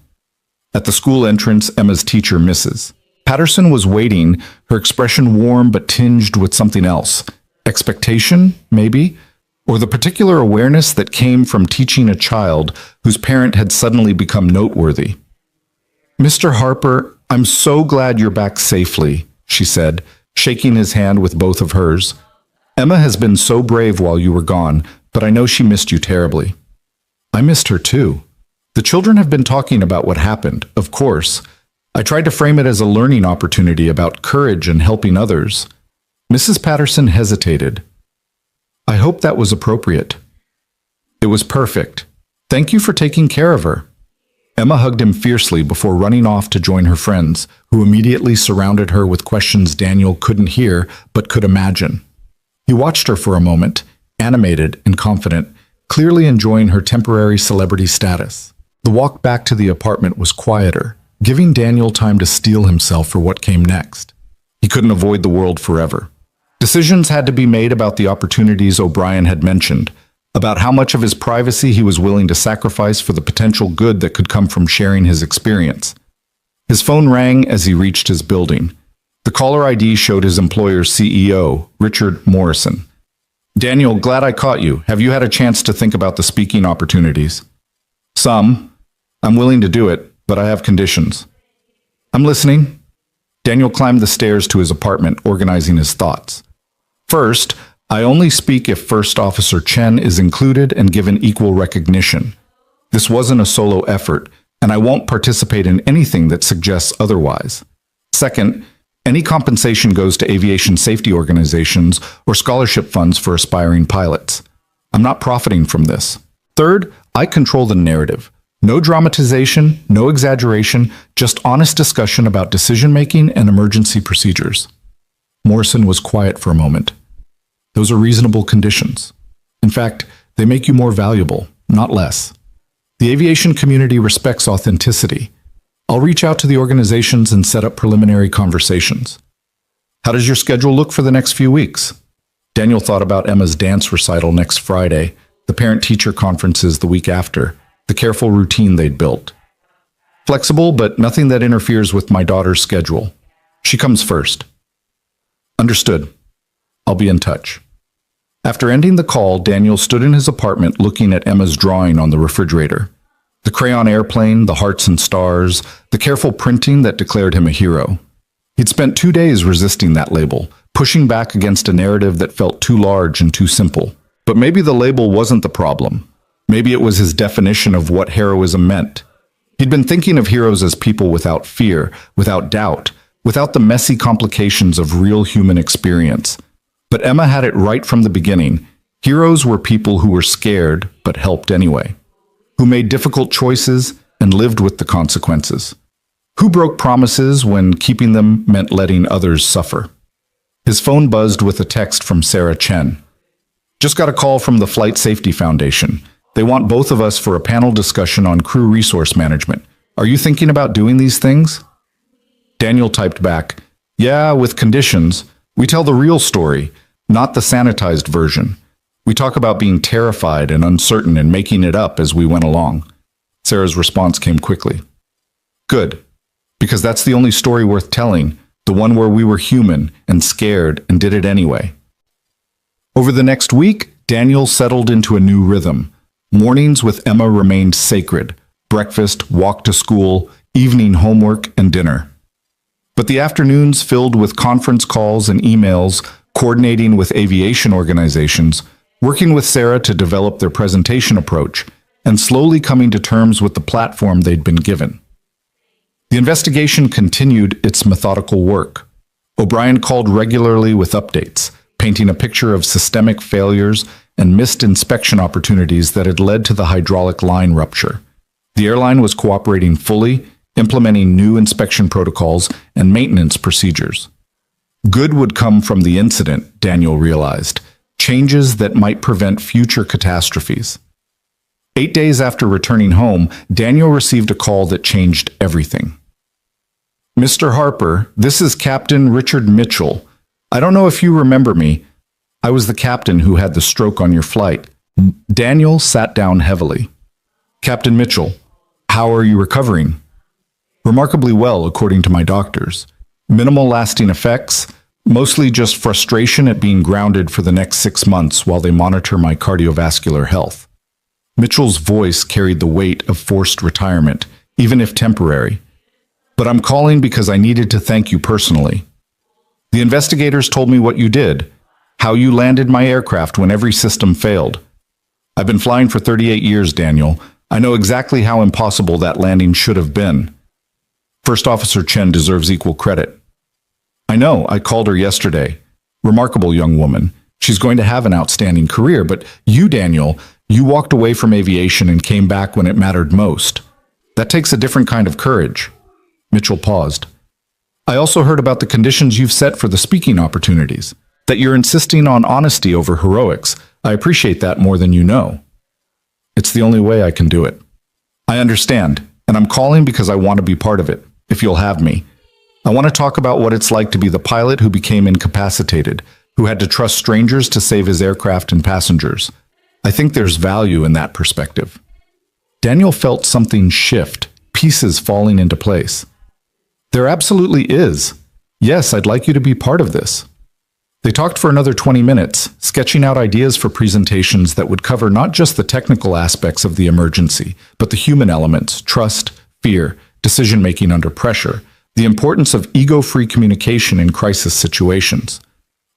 At the school entrance, Emma's teacher, Mrs. Patterson, was waiting, her expression warm but tinged with something else. Expectation, maybe? Or the particular awareness that came from teaching a child whose parent had suddenly become noteworthy. "Mr. Harper, I'm so glad you're back safely," she said, shaking his hand with both of hers. "Emma has been so brave while you were gone, but I know she missed you terribly." "I missed her too. The children have been talking about what happened, of course. I tried to frame it as a learning opportunity about courage and helping others." Mrs. Patterson hesitated. "I hope that was appropriate." "It was perfect. Thank you for taking care of her." Emma hugged him fiercely before running off to join her friends, who immediately surrounded her with questions Daniel couldn't hear but could imagine. He watched her for a moment, animated and confident, clearly enjoying her temporary celebrity status. The walk back to the apartment was quieter, giving Daniel time to steel himself for what came next. He couldn't avoid the world forever. Decisions had to be made about the opportunities O'Brien had mentioned, about how much of his privacy he was willing to sacrifice for the potential good that could come from sharing his experience. His phone rang as he reached his building. The caller ID showed his employer's CEO, Richard Morrison. Daniel, glad I caught you. Have you had a chance to think about the speaking opportunities? Some. I'm willing to do it, but I have conditions. I'm listening. Daniel climbed the stairs to his apartment, organizing his thoughts. First, I only speak if First Officer Chen is included and given equal recognition. This wasn't a solo effort, and I won't participate in anything that suggests otherwise. Second, any compensation goes to aviation safety organizations or scholarship funds for aspiring pilots. I'm not profiting from this. Third, I control the narrative. No dramatization, no exaggeration, just honest discussion about decision-making and emergency procedures. Morrison was quiet for a moment. Those are reasonable conditions. In fact, they make you more valuable, not less. The aviation community respects authenticity. I'll reach out to the organizations and set up preliminary conversations. How does your schedule look for the next few weeks? Daniel thought about Emma's dance recital next Friday, the parent-teacher conferences the week after, the careful routine they'd built. Flexible, but nothing that interferes with my daughter's schedule. She comes first. Understood. I'll be in touch. After ending the call, Daniel stood in his apartment looking at Emma's drawing on the refrigerator. The crayon airplane, the hearts and stars, the careful printing that declared him a hero. He'd spent 2 days resisting that label, pushing back against a narrative that felt too large and too simple. But maybe the label wasn't the problem. Maybe it was his definition of what heroism meant. He'd been thinking of heroes as people without fear, without doubt, without the messy complications of real human experience. But Emma had it right from the beginning. Heroes were people who were scared, but helped anyway. Who made difficult choices and lived with the consequences. Who broke promises when keeping them meant letting others suffer. His phone buzzed with a text from Sarah Chen. Just got a call from the Flight Safety Foundation. They want both of us for a panel discussion on crew resource management. Are you thinking about doing these things? Daniel typed back, yeah, with conditions. We tell the real story, not the sanitized version. We talk about being terrified and uncertain and making it up as we went along. Sarah's response came quickly. Good, because that's the only story worth telling, the one where we were human and scared and did it anyway. Over the next week, Daniel settled into a new rhythm. Mornings with Emma remained sacred. Breakfast, walk to school, evening homework, and dinner. But the afternoons filled with conference calls and emails, coordinating with aviation organizations, working with Sarah to develop their presentation approach, and slowly coming to terms with the platform they'd been given. The investigation continued its methodical work. O'Brien called regularly with updates, painting a picture of systemic failures and missed inspection opportunities that had led to the hydraulic line rupture. The airline was cooperating fully, implementing new inspection protocols and maintenance procedures. Good would come from the incident, Daniel realized, changes that might prevent future catastrophes. 8 days after returning home, Daniel received a call that changed everything. Mr. Harper, this is Captain Richard Mitchell. I don't know if you remember me. I was the captain who had the stroke on your flight. Daniel sat down heavily. Captain Mitchell, how are you recovering? Remarkably well, according to my doctors. Minimal lasting effects, mostly just frustration at being grounded for the next 6 months while they monitor my cardiovascular health. Mitchell's voice carried the weight of forced retirement, even if temporary. But I'm calling because I needed to thank you personally. The investigators told me what you did, how you landed my aircraft when every system failed. I've been flying for 38 years, Daniel. I know exactly how impossible that landing should have been. First Officer Chen deserves equal credit. I know, I called her yesterday. Remarkable young woman. She's going to have an outstanding career, but you, Daniel, you walked away from aviation and came back when it mattered most. That takes a different kind of courage. Mitchell paused. I also heard about the conditions you've set for the speaking opportunities, that you're insisting on honesty over heroics. I appreciate that more than you know. It's the only way I can do it. I understand, and I'm calling because I want to be part of it, if you'll have me. I want to talk about what it's like to be the pilot who became incapacitated, who had to trust strangers to save his aircraft and passengers. I think there's value in that perspective. Daniel felt something shift, pieces falling into place. There absolutely is. Yes, I'd like you to be part of this. They talked for another 20 minutes, sketching out ideas for presentations that would cover not just the technical aspects of the emergency, but the human elements, trust, fear, decision-making under pressure, the importance of ego-free communication in crisis situations.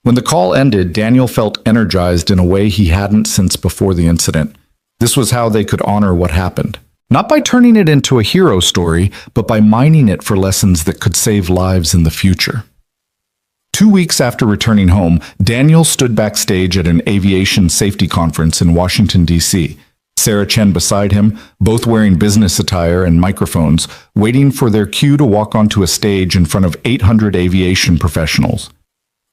When the call ended, Daniel felt energized in a way he hadn't since before the incident. This was how they could honor what happened. Not by turning it into a hero story, but by mining it for lessons that could save lives in the future. 2 weeks after returning home, Daniel stood backstage at an aviation safety conference in Washington, D.C. Sarah Chen beside him, both wearing business attire and microphones, waiting for their cue to walk onto a stage in front of 800 aviation professionals.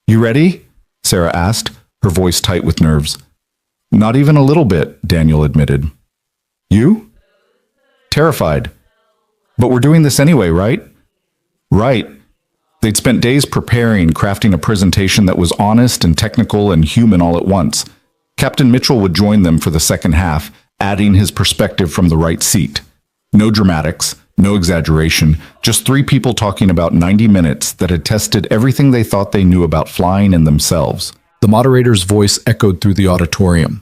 "You ready?" Sarah asked, her voice tight with nerves. "Not even a little bit," Daniel admitted. "You?" "Terrified. But we're doing this anyway, right?" "Right." They'd spent days preparing, crafting a presentation that was honest and technical and human all at once. Captain Mitchell would join them for the second half, adding his perspective from the right seat. No dramatics, no exaggeration, just 3 people talking about 90 minutes that had tested everything they thought they knew about flying and themselves. The moderator's voice echoed through the auditorium.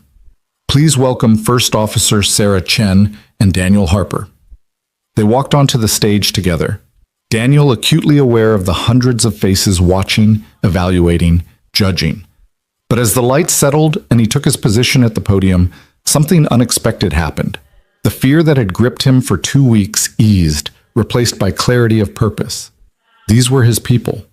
"Please welcome First Officer Sarah Chen and Daniel Harper." They walked onto the stage together. Daniel acutely aware of the hundreds of faces watching, evaluating, judging. But as the lights settled and he took his position at the podium, something unexpected happened. The fear that had gripped him for 2 weeks eased, replaced by clarity of purpose. These were his people.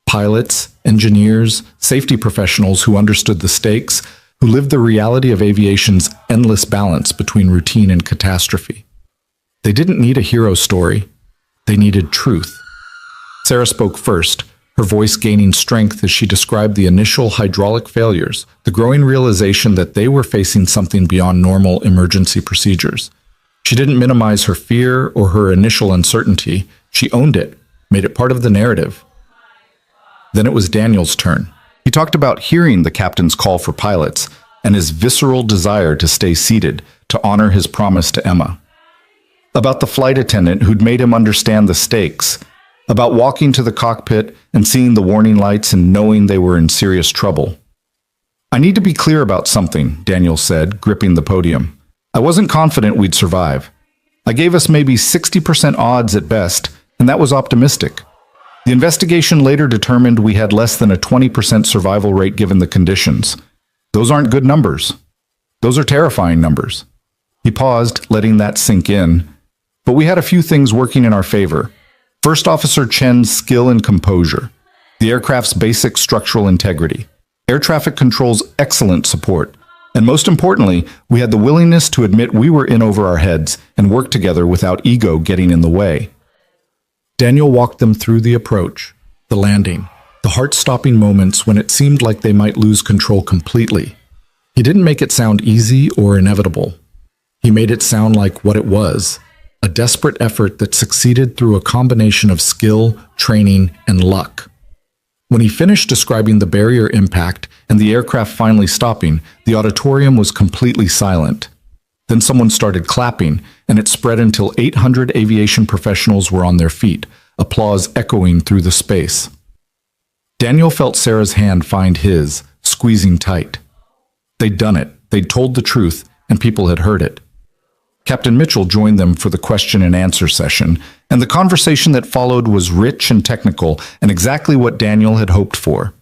Pilots, engineers, safety professionals who understood the stakes, who lived the reality of aviation's endless balance between routine and catastrophe. They didn't need a hero story. They needed truth. Sarah spoke first, her voice gaining strength as she described the initial hydraulic failures, the growing realization that they were facing something beyond normal emergency procedures. She didn't minimize her fear or her initial uncertainty. She owned it, made it part of the narrative. Then it was Daniel's turn. He talked about hearing the captain's call for pilots and his visceral desire to stay seated, to honor his promise to Emma. About the flight attendant who'd made him understand the stakes, about walking to the cockpit and seeing the warning lights and knowing they were in serious trouble. "I need to be clear about something," Daniel said, gripping the podium. "I wasn't confident we'd survive. I gave us maybe 60% odds at best, and that was optimistic. The investigation later determined we had less than a 20% survival rate given the conditions. Those aren't good numbers. Those are terrifying numbers." He paused, letting that sink in. But we had a few things working in our favor. First Officer Chen's skill and composure, the aircraft's basic structural integrity, air traffic control's excellent support, and most importantly, we had the willingness to admit we were in over our heads and work together without ego getting in the way. Daniel walked them through the approach, the landing, the heart-stopping moments when it seemed like they might lose control completely. He didn't make it sound easy or inevitable. He made it sound like what it was. A desperate effort that succeeded through a combination of skill, training, and luck. When he finished describing the barrier impact and the aircraft finally stopping, the auditorium was completely silent. Then someone started clapping, and it spread until 800 aviation professionals were on their feet, applause echoing through the space. Daniel felt Sarah's hand find his, squeezing tight. They'd done it, they'd told the truth, and people had heard it. Captain Mitchell joined them for the question and answer session, and the conversation that followed was rich and technical and exactly what Daniel had hoped for.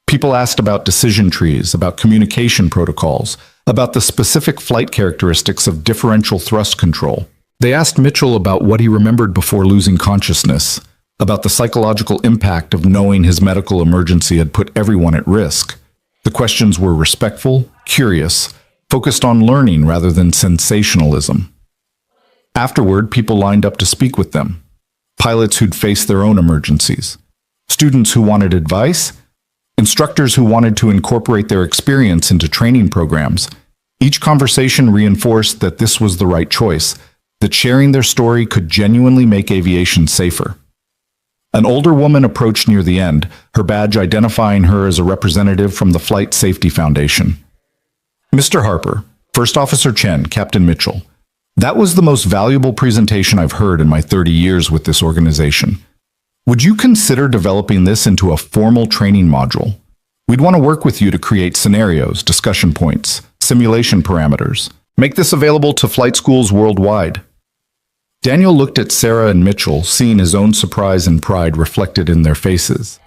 People asked about decision trees, about communication protocols, about the specific flight characteristics of differential thrust control. They asked Mitchell about what he remembered before losing consciousness, about the psychological impact of knowing his medical emergency had put everyone at risk. The questions were respectful, curious, focused on learning rather than sensationalism. Afterward, people lined up to speak with them. Pilots who'd faced their own emergencies. Students who wanted advice. Instructors who wanted to incorporate their experience into training programs. Each conversation reinforced that this was the right choice, that sharing their story could genuinely make aviation safer. An older woman approached near the end, her badge identifying her as a representative from the Flight Safety Foundation. "Mr. Harper, First Officer Chen, Captain Mitchell, that was the most valuable presentation I've heard in my 30 years with this organization. Would you consider developing this into a formal training module? We'd want to work with you to create scenarios, discussion points, simulation parameters. Make this available to flight schools worldwide. Daniel looked at Sarah and Mitchell, seeing his own surprise and pride reflected in their faces.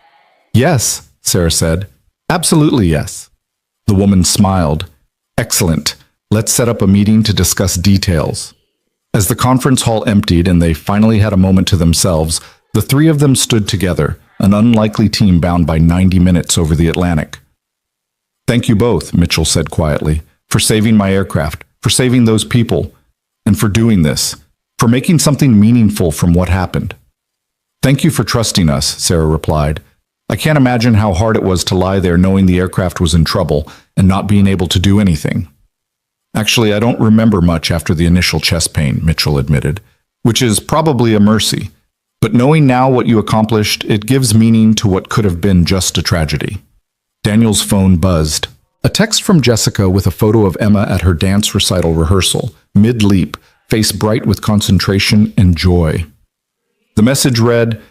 Yes, Sarah said. Absolutely yes. The woman smiled. Excellent. Let's set up a meeting to discuss details. As the conference hall emptied and they finally had a moment to themselves, the three of them stood together, an unlikely team bound by 90 minutes over the Atlantic. Thank you both, Mitchell said quietly, for saving my aircraft, for saving those people, and for doing this, for making something meaningful from what happened. Thank you for trusting us, Sarah replied. I can't imagine how hard it was to lie there knowing the aircraft was in trouble and not being able to do anything. Actually, I don't remember much after the initial chest pain, Mitchell admitted, which is probably a mercy. But knowing now what you accomplished, it gives meaning to what could have been just a tragedy. Daniel's phone buzzed. A text from Jessica with a photo of Emma at her dance recital rehearsal, mid-leap, face bright with concentration and joy. The message read,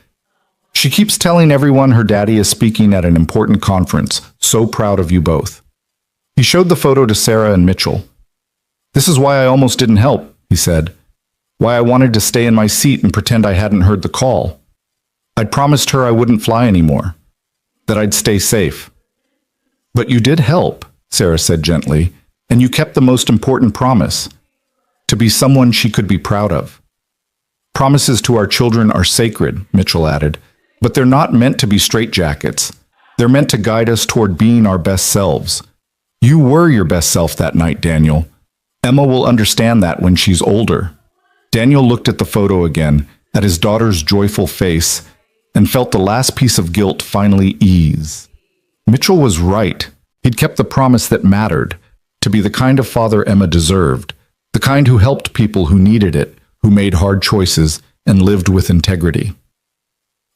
"She keeps telling everyone her daddy is speaking at an important conference. So proud of you both." He showed the photo to Sarah and Mitchell. "This is why I almost didn't help," he said. "Why I wanted to stay in my seat and pretend I hadn't heard the call. I'd promised her I wouldn't fly anymore, that I'd stay safe." "But you did help," Sarah said gently, "and you kept the most important promise, to be someone she could be proud of." "Promises to our children are sacred," Mitchell added, "but they're not meant to be straitjackets. They're meant to guide us toward being our best selves. You were your best self that night, Daniel. Emma will understand that when she's older." Daniel looked at the photo again, at his daughter's joyful face, and felt the last piece of guilt finally ease. Mitchell was right. He'd kept the promise that mattered, to be the kind of father Emma deserved, the kind who helped people who needed it, who made hard choices, and lived with integrity.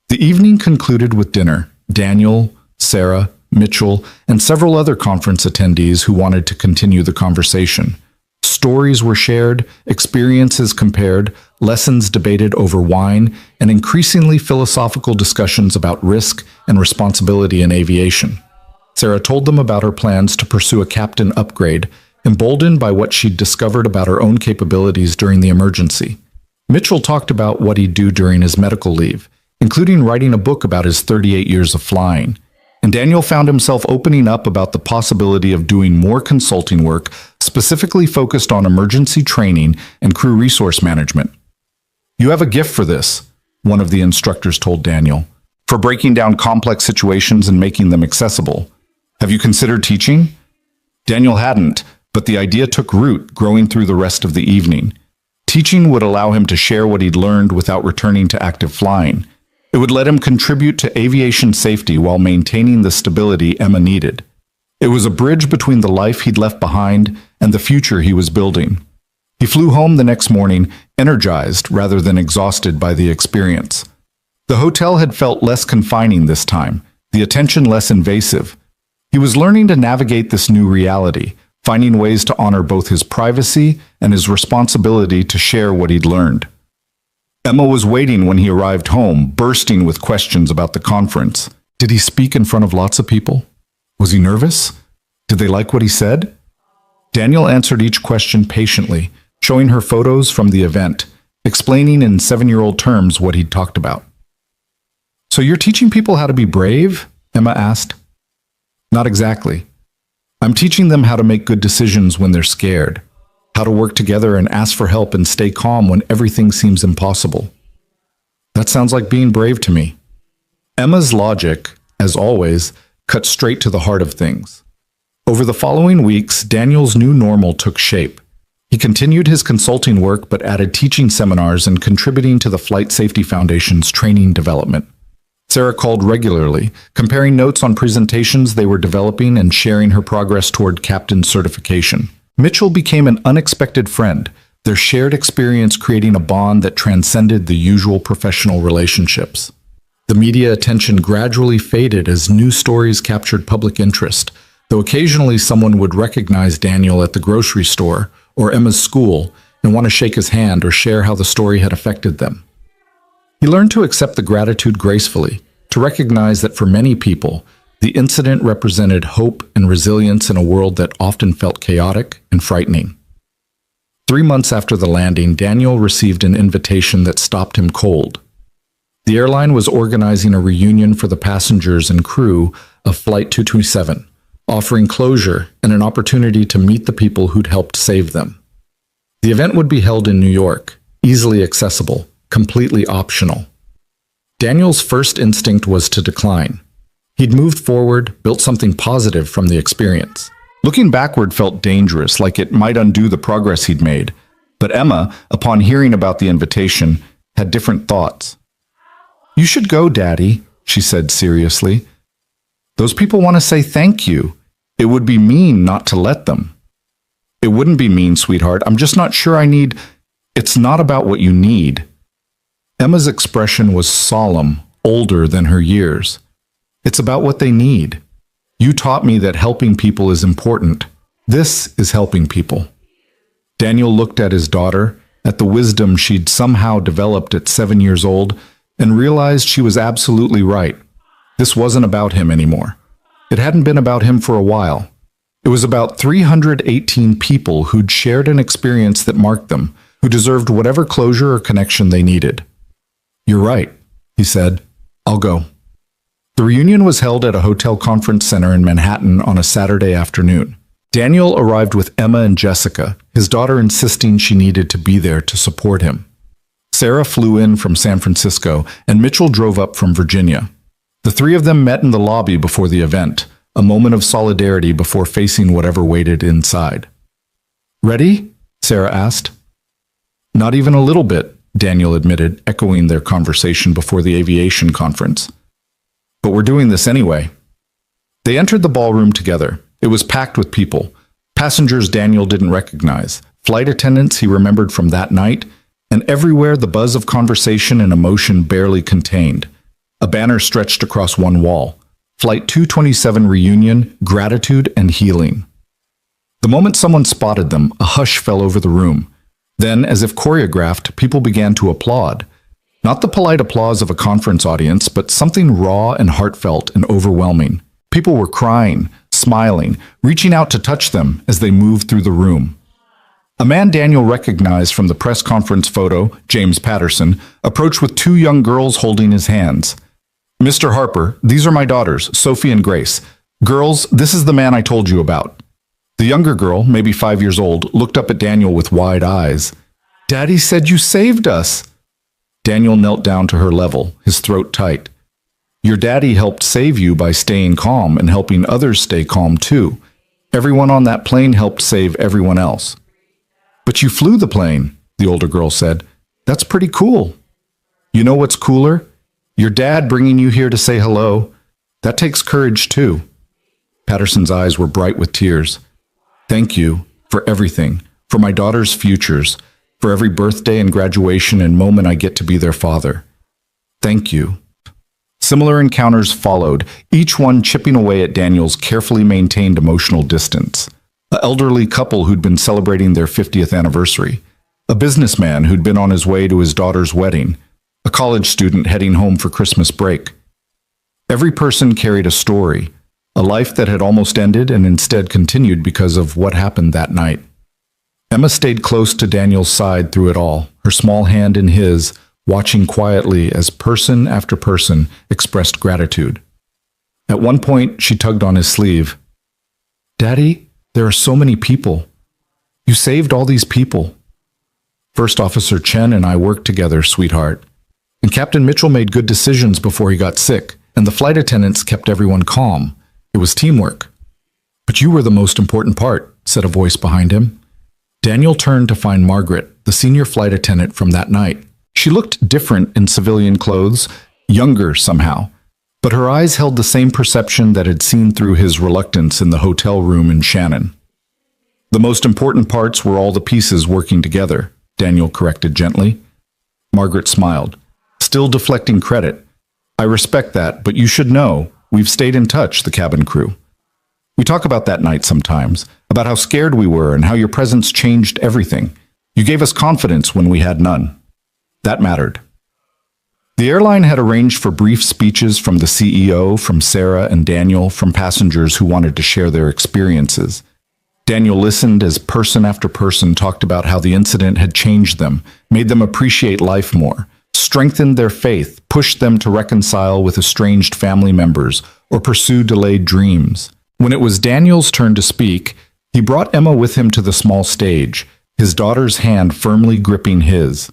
The evening concluded with dinner. Daniel, Sarah, Mitchell, and several other conference attendees who wanted to continue the conversation. Stories were shared, experiences compared, lessons debated over wine, and increasingly philosophical discussions about risk and responsibility in aviation. Sarah told them about her plans to pursue a captain upgrade, emboldened by what she'd discovered about her own capabilities during the emergency. Mitchell talked about what he'd do during his medical leave, including writing a book about his 38 years of flying. And Daniel found himself opening up about the possibility of doing more consulting work specifically focused on emergency training and crew resource management. "You have a gift for this," one of the instructors told Daniel, "for breaking down complex situations and making them accessible. Have you considered teaching?" Daniel hadn't, but the idea took root, growing through the rest of the evening. Teaching would allow him to share what he'd learned without returning to active flying. It would let him contribute to aviation safety while maintaining the stability Emma needed. It was a bridge between the life he'd left behind and the future he was building. He flew home the next morning, energized rather than exhausted by the experience. The hotel had felt less confining this time, the attention less invasive. He was learning to navigate this new reality, finding ways to honor both his privacy and his responsibility to share what he'd learned. Emma was waiting when he arrived home, bursting with questions about the conference. Did he speak in front of lots of people? Was he nervous? Did they like what he said? Daniel answered each question patiently, showing her photos from the event, explaining in 7-year-old terms what he'd talked about. "So you're teaching people how to be brave?" Emma asked. "Not exactly. I'm teaching them how to make good decisions when they're scared, how to work together and ask for help and stay calm when everything seems impossible." "That sounds like being brave to me." Emma's logic, as always, cut straight to the heart of things. Over the following weeks, Daniel's new normal took shape. He continued his consulting work but added teaching seminars and contributing to the Flight Safety Foundation's training development. Sarah called regularly, comparing notes on presentations they were developing and sharing her progress toward captain certification. Mitchell became an unexpected friend, their shared experience creating a bond that transcended the usual professional relationships. The media attention gradually faded as news stories captured public interest, though occasionally someone would recognize Daniel at the grocery store or Emma's school and want to shake his hand or share how the story had affected them. He learned to accept the gratitude gracefully, to recognize that for many people, the incident represented hope and resilience in a world that often felt chaotic and frightening. 3 months after the landing, Daniel received an invitation that stopped him cold. The airline was organizing a reunion for the passengers and crew of Flight 227, offering closure and an opportunity to meet the people who'd helped save them. The event would be held in New York, easily accessible, completely optional. Daniel's first instinct was to decline. He'd moved forward, built something positive from the experience. Looking backward felt dangerous, like it might undo the progress he'd made. But Emma, upon hearing about the invitation, had different thoughts. "You should go, Daddy," she said seriously. "Those people want to say thank you. It would be mean not to let them." "It wouldn't be mean, sweetheart. I'm just not sure I need—" "It's not about what you need." Emma's expression was solemn, older than her years. "It's about what they need. You taught me that helping people is important. This is helping people." Daniel looked at his daughter, at the wisdom she'd somehow developed at 7 years old, and realized she was absolutely right. This wasn't about him anymore. It hadn't been about him for a while. It was about 318 people who'd shared an experience that marked them, who deserved whatever closure or connection they needed. "You're right," he said. "I'll go." The reunion was held at a hotel conference center in Manhattan on a Saturday afternoon. Daniel arrived with Emma and Jessica, his daughter insisting she needed to be there to support him. Sarah flew in from San Francisco, and Mitchell drove up from Virginia. The three of them met in the lobby before the event, a moment of solidarity before facing whatever waited inside. "Ready?" Sarah asked. "Not even a little bit," Daniel admitted, echoing their conversation before the aviation conference. "But we're doing this anyway." They entered the ballroom together. It was packed with people. Passengers Daniel didn't recognize, flight attendants he remembered from that night, and everywhere the buzz of conversation and emotion barely contained. A banner stretched across one wall. Flight 227 reunion, gratitude and healing. The moment someone spotted them, a hush fell over the room. Then, as if choreographed, people began to applaud. Not the polite applause of a conference audience, but something raw and heartfelt and overwhelming. People were crying, smiling, reaching out to touch them as they moved through the room. A man Daniel recognized from the press conference photo, James Patterson, approached with 2 young girls holding his hands. "Mr. Harper, these are my daughters, Sophie and Grace. Girls, this is the man I told you about." The younger girl, maybe 5 years old, looked up at Daniel with wide eyes. "Daddy said you saved us." Daniel knelt down to her level, his throat tight. "Your daddy helped save you by staying calm and helping others stay calm too. Everyone on that plane helped save everyone else." "But you flew the plane," the older girl said. "That's pretty cool." "You know what's cooler? Your dad bringing you here to say hello. That takes courage too." Patterson's eyes were bright with tears. "Thank you for everything, for my daughter's futures, for every birthday and graduation and moment I get to be their father. Thank you." Similar encounters followed, each one chipping away at Daniel's carefully maintained emotional distance. An elderly couple who'd been celebrating their 50th anniversary. A businessman who'd been on his way to his daughter's wedding. A college student heading home for Christmas break. Every person carried a story, a life that had almost ended and instead continued because of what happened that night. Emma stayed close to Daniel's side through it all, her small hand in his, watching quietly as person after person expressed gratitude. At one point, she tugged on his sleeve. "Daddy, there are so many people. You saved all these people. First Officer Chen and I worked together, sweetheart. And Captain Mitchell made good decisions before he got sick, and the flight attendants kept everyone calm. It was teamwork. But you were the most important part," said a voice behind him. Daniel turned to find Margaret, the senior flight attendant from that night. She looked different in civilian clothes, younger somehow, but her eyes held the same perception that had seen through his reluctance in the hotel room in Shannon. "The most important parts were all the pieces working together," Daniel corrected gently. Margaret smiled, still deflecting credit. "I respect that, but you should know, we've stayed in touch, the cabin crew. We talk about that night sometimes, about how scared we were and how your presence changed everything. You gave us confidence when we had none. That mattered." The airline had arranged for brief speeches from the CEO, from Sarah and Daniel, from passengers who wanted to share their experiences. Daniel listened as person after person talked about how the incident had changed them, made them appreciate life more, strengthened their faith, pushed them to reconcile with estranged family members, or pursue delayed dreams. When it was Daniel's turn to speak, he brought Emma with him to the small stage, his daughter's hand firmly gripping his.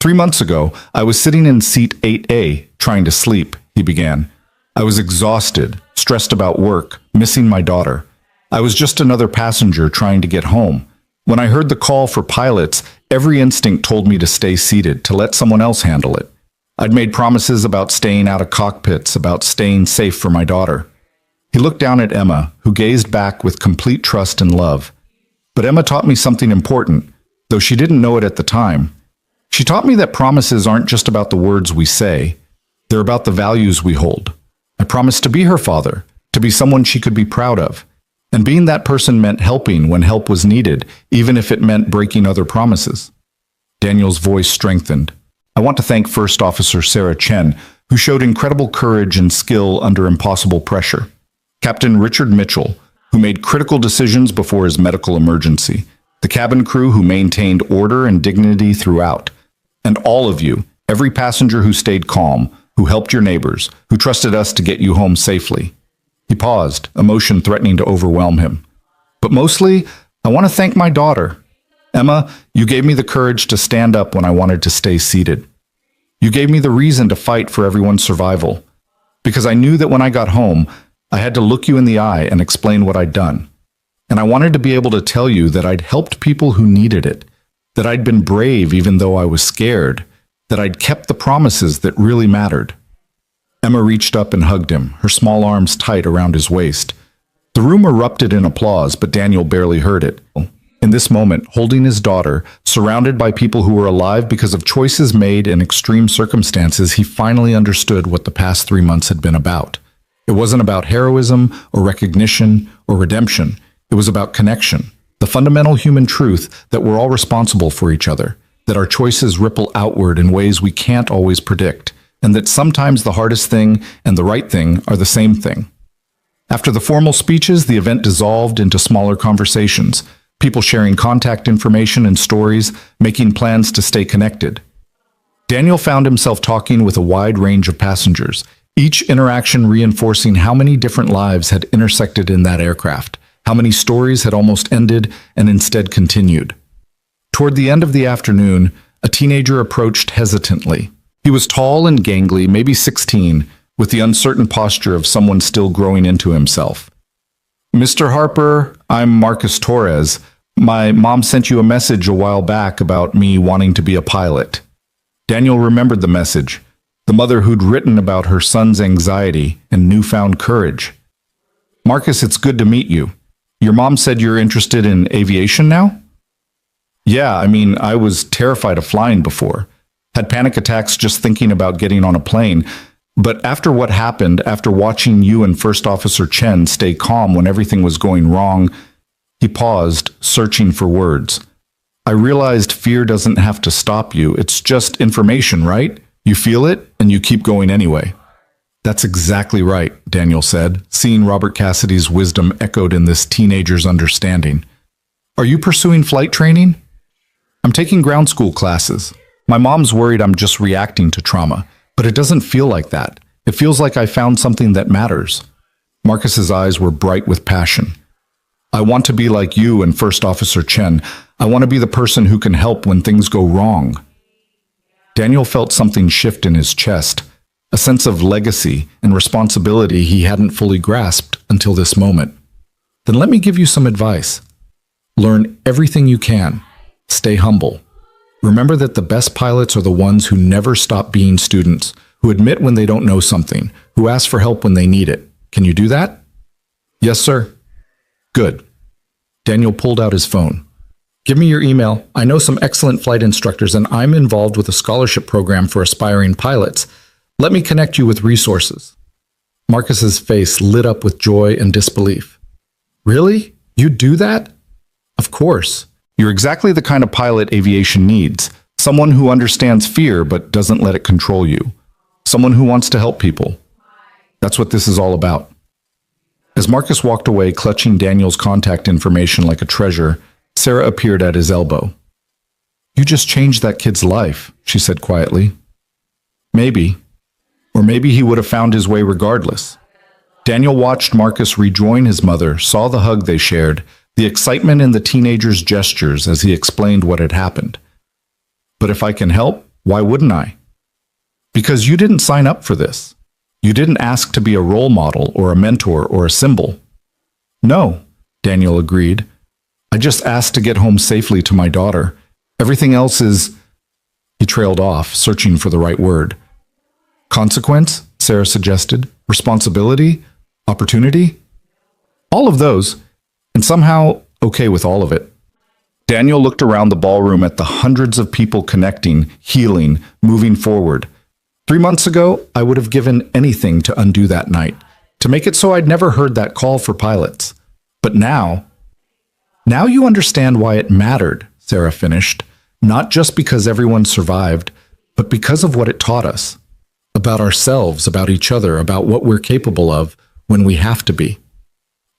3 months ago, I was sitting in seat 8A, trying to sleep, he began. I was exhausted, stressed about work, missing my daughter. I was just another passenger trying to get home. When I heard the call for pilots, every instinct told me to stay seated, to let someone else handle it. I'd made promises about staying out of cockpits, about staying safe for my daughter. He looked down at Emma, who gazed back with complete trust and love. But Emma taught me something important, though she didn't know it at the time. She taught me that promises aren't just about the words we say. They're about the values we hold. I promised to be her father, to be someone she could be proud of. And being that person meant helping when help was needed, even if it meant breaking other promises. Daniel's voice strengthened. I want to thank First Officer Sarah Chen, who showed incredible courage and skill under impossible pressure. Captain Richard Mitchell, who made critical decisions before his medical emergency. The cabin crew who maintained order and dignity throughout. And all of you, every passenger who stayed calm, who helped your neighbors, who trusted us to get you home safely. He paused, emotion threatening to overwhelm him. But mostly, I want to thank my daughter. Emma, you gave me the courage to stand up when I wanted to stay seated. You gave me the reason to fight for everyone's survival. Because I knew that when I got home, I had to look you in the eye and explain what I'd done. And I wanted to be able to tell you that I'd helped people who needed it, that I'd been brave even though I was scared, that I'd kept the promises that really mattered. Emma reached up and hugged him, her small arms tight around his waist. The room erupted in applause, but Daniel barely heard it. In this moment, holding his daughter, surrounded by people who were alive because of choices made in extreme circumstances, he finally understood what the past 3 months had been about. It wasn't about heroism or recognition or redemption. It was about connection, the fundamental human truth that we're all responsible for each other, that our choices ripple outward in ways we can't always predict, and that sometimes the hardest thing and the right thing are the same thing. After the formal speeches, the event dissolved into smaller conversations, people sharing contact information and stories, making plans to stay connected. Daniel found himself talking with a wide range of passengers, each interaction reinforcing how many different lives had intersected in that aircraft, how many stories had almost ended and instead continued. Toward the end of the afternoon, a teenager approached hesitantly. He was tall and gangly, maybe 16, with the uncertain posture of someone still growing into himself. Mr. Harper, I'm Marcus Torres. My mom sent you a message a while back about me wanting to be a pilot. Daniel remembered the message, the mother who'd written about her son's anxiety and newfound courage. Marcus, it's good to meet you. Your mom said you're interested in aviation now? Yeah, I was terrified of flying before. Had panic attacks just thinking about getting on a plane. But after what happened, after watching you and First Officer Chen stay calm when everything was going wrong, he paused, searching for words. I realized fear doesn't have to stop you. It's just information, right? You feel it, and you keep going anyway. That's exactly right, Daniel said, seeing Robert Cassidy's wisdom echoed in this teenager's understanding. Are you pursuing flight training? I'm taking ground school classes. My mom's worried I'm just reacting to trauma, but it doesn't feel like that. It feels like I found something that matters. Marcus's eyes were bright with passion. I want to be like you and First Officer Chen. I want to be the person who can help when things go wrong. Daniel felt something shift in his chest, a sense of legacy and responsibility he hadn't fully grasped until this moment. Then let me give you some advice. Learn everything you can. Stay humble. Remember that the best pilots are the ones who never stop being students, who admit when they don't know something, who ask for help when they need it. Can you do that? Yes, sir. Good. Daniel pulled out his phone. Give me your email. I know some excellent flight instructors, and I'm involved with a scholarship program for aspiring pilots. Let me connect you with resources. Marcus's face lit up with joy and disbelief. Really? You do that? Of course. You're exactly the kind of pilot aviation needs. Someone who understands fear but doesn't let it control you. someone who wants to help people. That's what this is all about. As Marcus walked away, clutching Daniel's contact information like a treasure, Sarah appeared at his elbow. "You just changed that kid's life," she said quietly. "Maybe. Or maybe he would have found his way regardless." Daniel watched Marcus rejoin his mother, saw the hug they shared, the excitement in the teenager's gestures as he explained what had happened. "But if I can help, why wouldn't I? Because you didn't sign up for this. You didn't ask to be a role model or a mentor or a symbol." "No," Daniel agreed. "I just asked to get home safely to my daughter. Everything else is—" He trailed off, searching for the right word. "Consequence?" Sarah suggested. "Responsibility? Opportunity?" "All of those, and somehow okay with all of it." Daniel looked around the ballroom at the hundreds of people connecting, healing, moving forward. 3 months ago, I would have given anything to undo that night, to make it so I'd never heard that call for pilots. But now you understand why it mattered, Sarah finished, not just because everyone survived, but because of what it taught us. About ourselves, about each other, about what we're capable of when we have to be.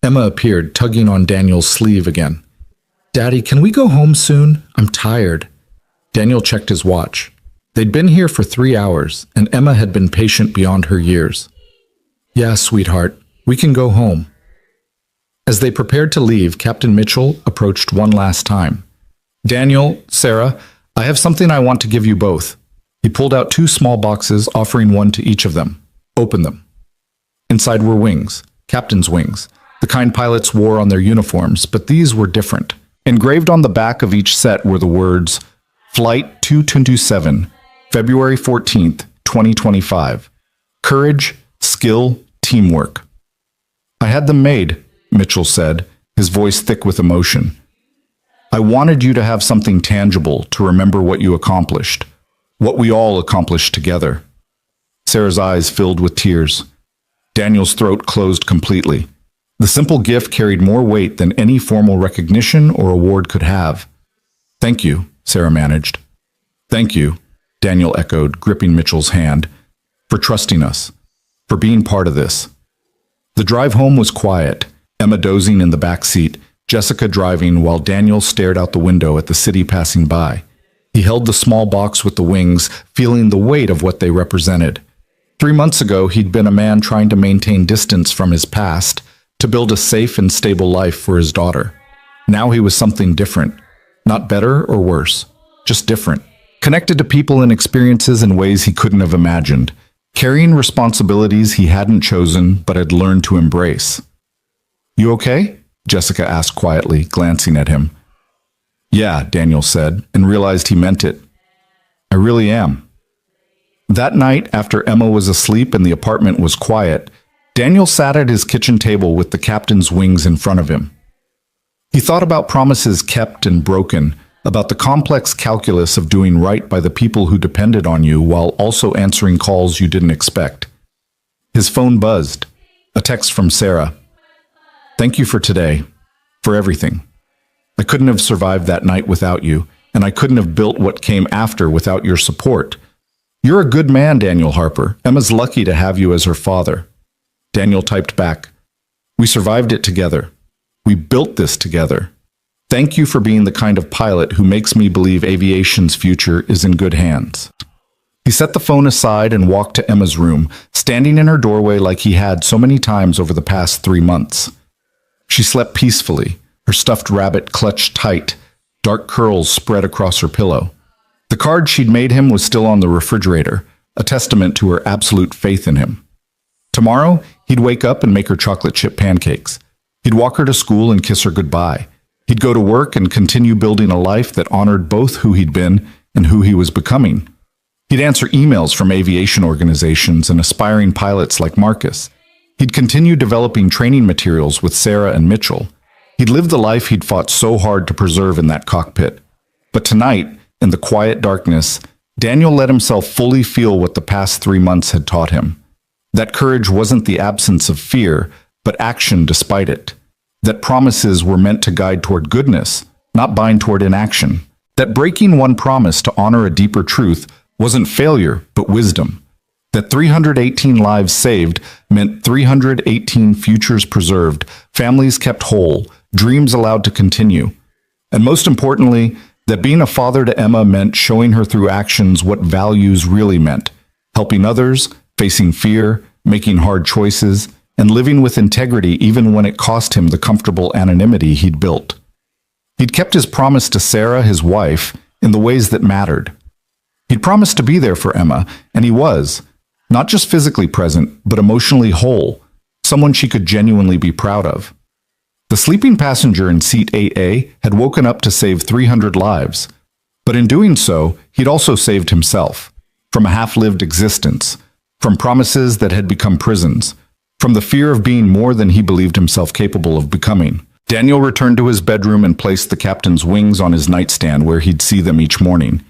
Emma appeared, tugging on Daniel's sleeve again. "Daddy, can we go home soon? I'm tired." Daniel checked his watch. They'd been here for 3 hours, and Emma had been patient beyond her years. "Yeah, sweetheart, we can go home." As they prepared to leave, Captain Mitchell approached one last time. "Daniel, Sarah, I have something I want to give you both." He pulled out 2 small boxes, offering one to each of them. "Open them." Inside were wings, captain's wings, the kind pilots wore on their uniforms, but these were different. Engraved on the back of each set were the words, "Flight 227, February 14th, 2025. Courage, skill, teamwork." "I had them made," Mitchell said, his voice thick with emotion. "I wanted you to have something tangible to remember what you accomplished, what we all accomplished together." Sarah's eyes filled with tears. Daniel's throat closed completely. The simple gift carried more weight than any formal recognition or award could have. "Thank you," Sarah managed. "Thank you," Daniel echoed, gripping Mitchell's hand, "for trusting us, for being part of this." The drive home was quiet, Emma dozing in the back seat, Jessica driving while Daniel stared out the window at the city passing by. He held the small box with the wings, feeling the weight of what they represented. 3 months ago, he'd been a man trying to maintain distance from his past, to build a safe and stable life for his daughter. Now he was something different. Not better or worse, just different. Connected to people and experiences in ways he couldn't have imagined. Carrying responsibilities he hadn't chosen but had learned to embrace. "You okay?" Jessica asked quietly, glancing at him. "Yeah," Daniel said, and realized he meant it. "I really am." That night, after Emma was asleep and the apartment was quiet, Daniel sat at his kitchen table with the captain's wings in front of him. He thought about promises kept and broken, about the complex calculus of doing right by the people who depended on you while also answering calls you didn't expect. His phone buzzed. A text from Sarah. "Thank you for today, for everything. I couldn't have survived that night without you, and I couldn't have built what came after without your support. You're a good man, Daniel Harper. Emma's lucky to have you as her father." Daniel typed back, "We survived it together. We built this together. Thank you for being the kind of pilot who makes me believe aviation's future is in good hands." He set the phone aside and walked to Emma's room, standing in her doorway like he had so many times over the past 3 months. She slept peacefully, her stuffed rabbit clutched tight, dark curls spread across her pillow. The card she'd made him was still on the refrigerator, a testament to her absolute faith in him. Tomorrow, he'd wake up and make her chocolate chip pancakes. He'd walk her to school and kiss her goodbye. He'd go to work and continue building a life that honored both who he'd been and who he was becoming. He'd answer emails from aviation organizations and aspiring pilots like Marcus. He'd continue developing training materials with Sarah and Mitchell. He'd live the life he'd fought so hard to preserve in that cockpit. But tonight, in the quiet darkness, Daniel let himself fully feel what the past 3 months had taught him. That courage wasn't the absence of fear, but action despite it. That promises were meant to guide toward goodness, not bind toward inaction. That breaking one promise to honor a deeper truth wasn't failure, but wisdom. That 318 lives saved meant 318 futures preserved, families kept whole, dreams allowed to continue. And most importantly, that being a father to Emma meant showing her through actions what values really meant, helping others, facing fear, making hard choices, and living with integrity even when it cost him the comfortable anonymity he'd built. He'd kept his promise to Sarah, his wife, in the ways that mattered. He'd promised to be there for Emma, and he was, not just physically present, but emotionally whole, someone she could genuinely be proud of. The sleeping passenger in seat 8A had woken up to save 300 lives, but in doing so, he'd also saved himself, from a half-lived existence, from promises that had become prisons, from the fear of being more than he believed himself capable of becoming. Daniel returned to his bedroom and placed the captain's wings on his nightstand where he'd see them each morning.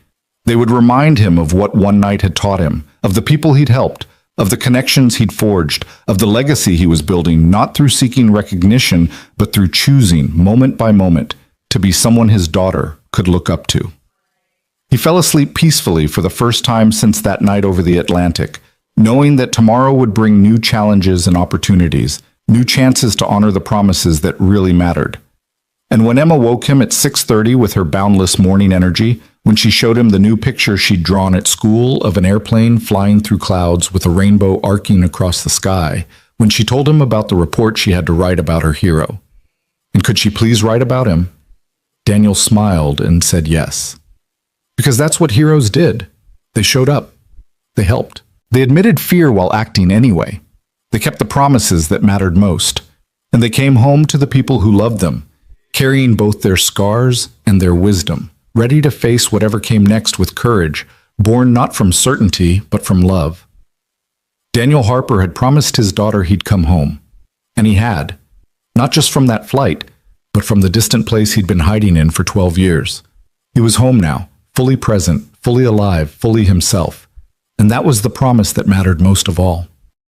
They would remind him of what one night had taught him, of the people he'd helped, of the connections he'd forged, of the legacy he was building, not through seeking recognition, but through choosing, moment by moment, to be someone his daughter could look up to. He fell asleep peacefully for the first time since that night over the Atlantic, knowing that tomorrow would bring new challenges and opportunities, new chances to honor the promises that really mattered. And when Emma woke him at 6:30 with her boundless morning energy, when she showed him the new picture she'd drawn at school of an airplane flying through clouds with a rainbow arcing across the sky, when she told him about the report she had to write about her hero. And could she please write about him? Daniel smiled and said yes. Because that's what heroes did. They showed up. They helped. They admitted fear while acting anyway. They kept the promises that mattered most. And they came home to the people who loved them, carrying both their scars and their wisdom, ready to face whatever came next with courage, born not from certainty, but from love. Daniel Harper had promised his daughter he'd come home. And he had. Not just from that flight, but from the distant place he'd been hiding in for 12 years. He was home now, fully present, fully alive, fully himself. And that was the promise that mattered most of all.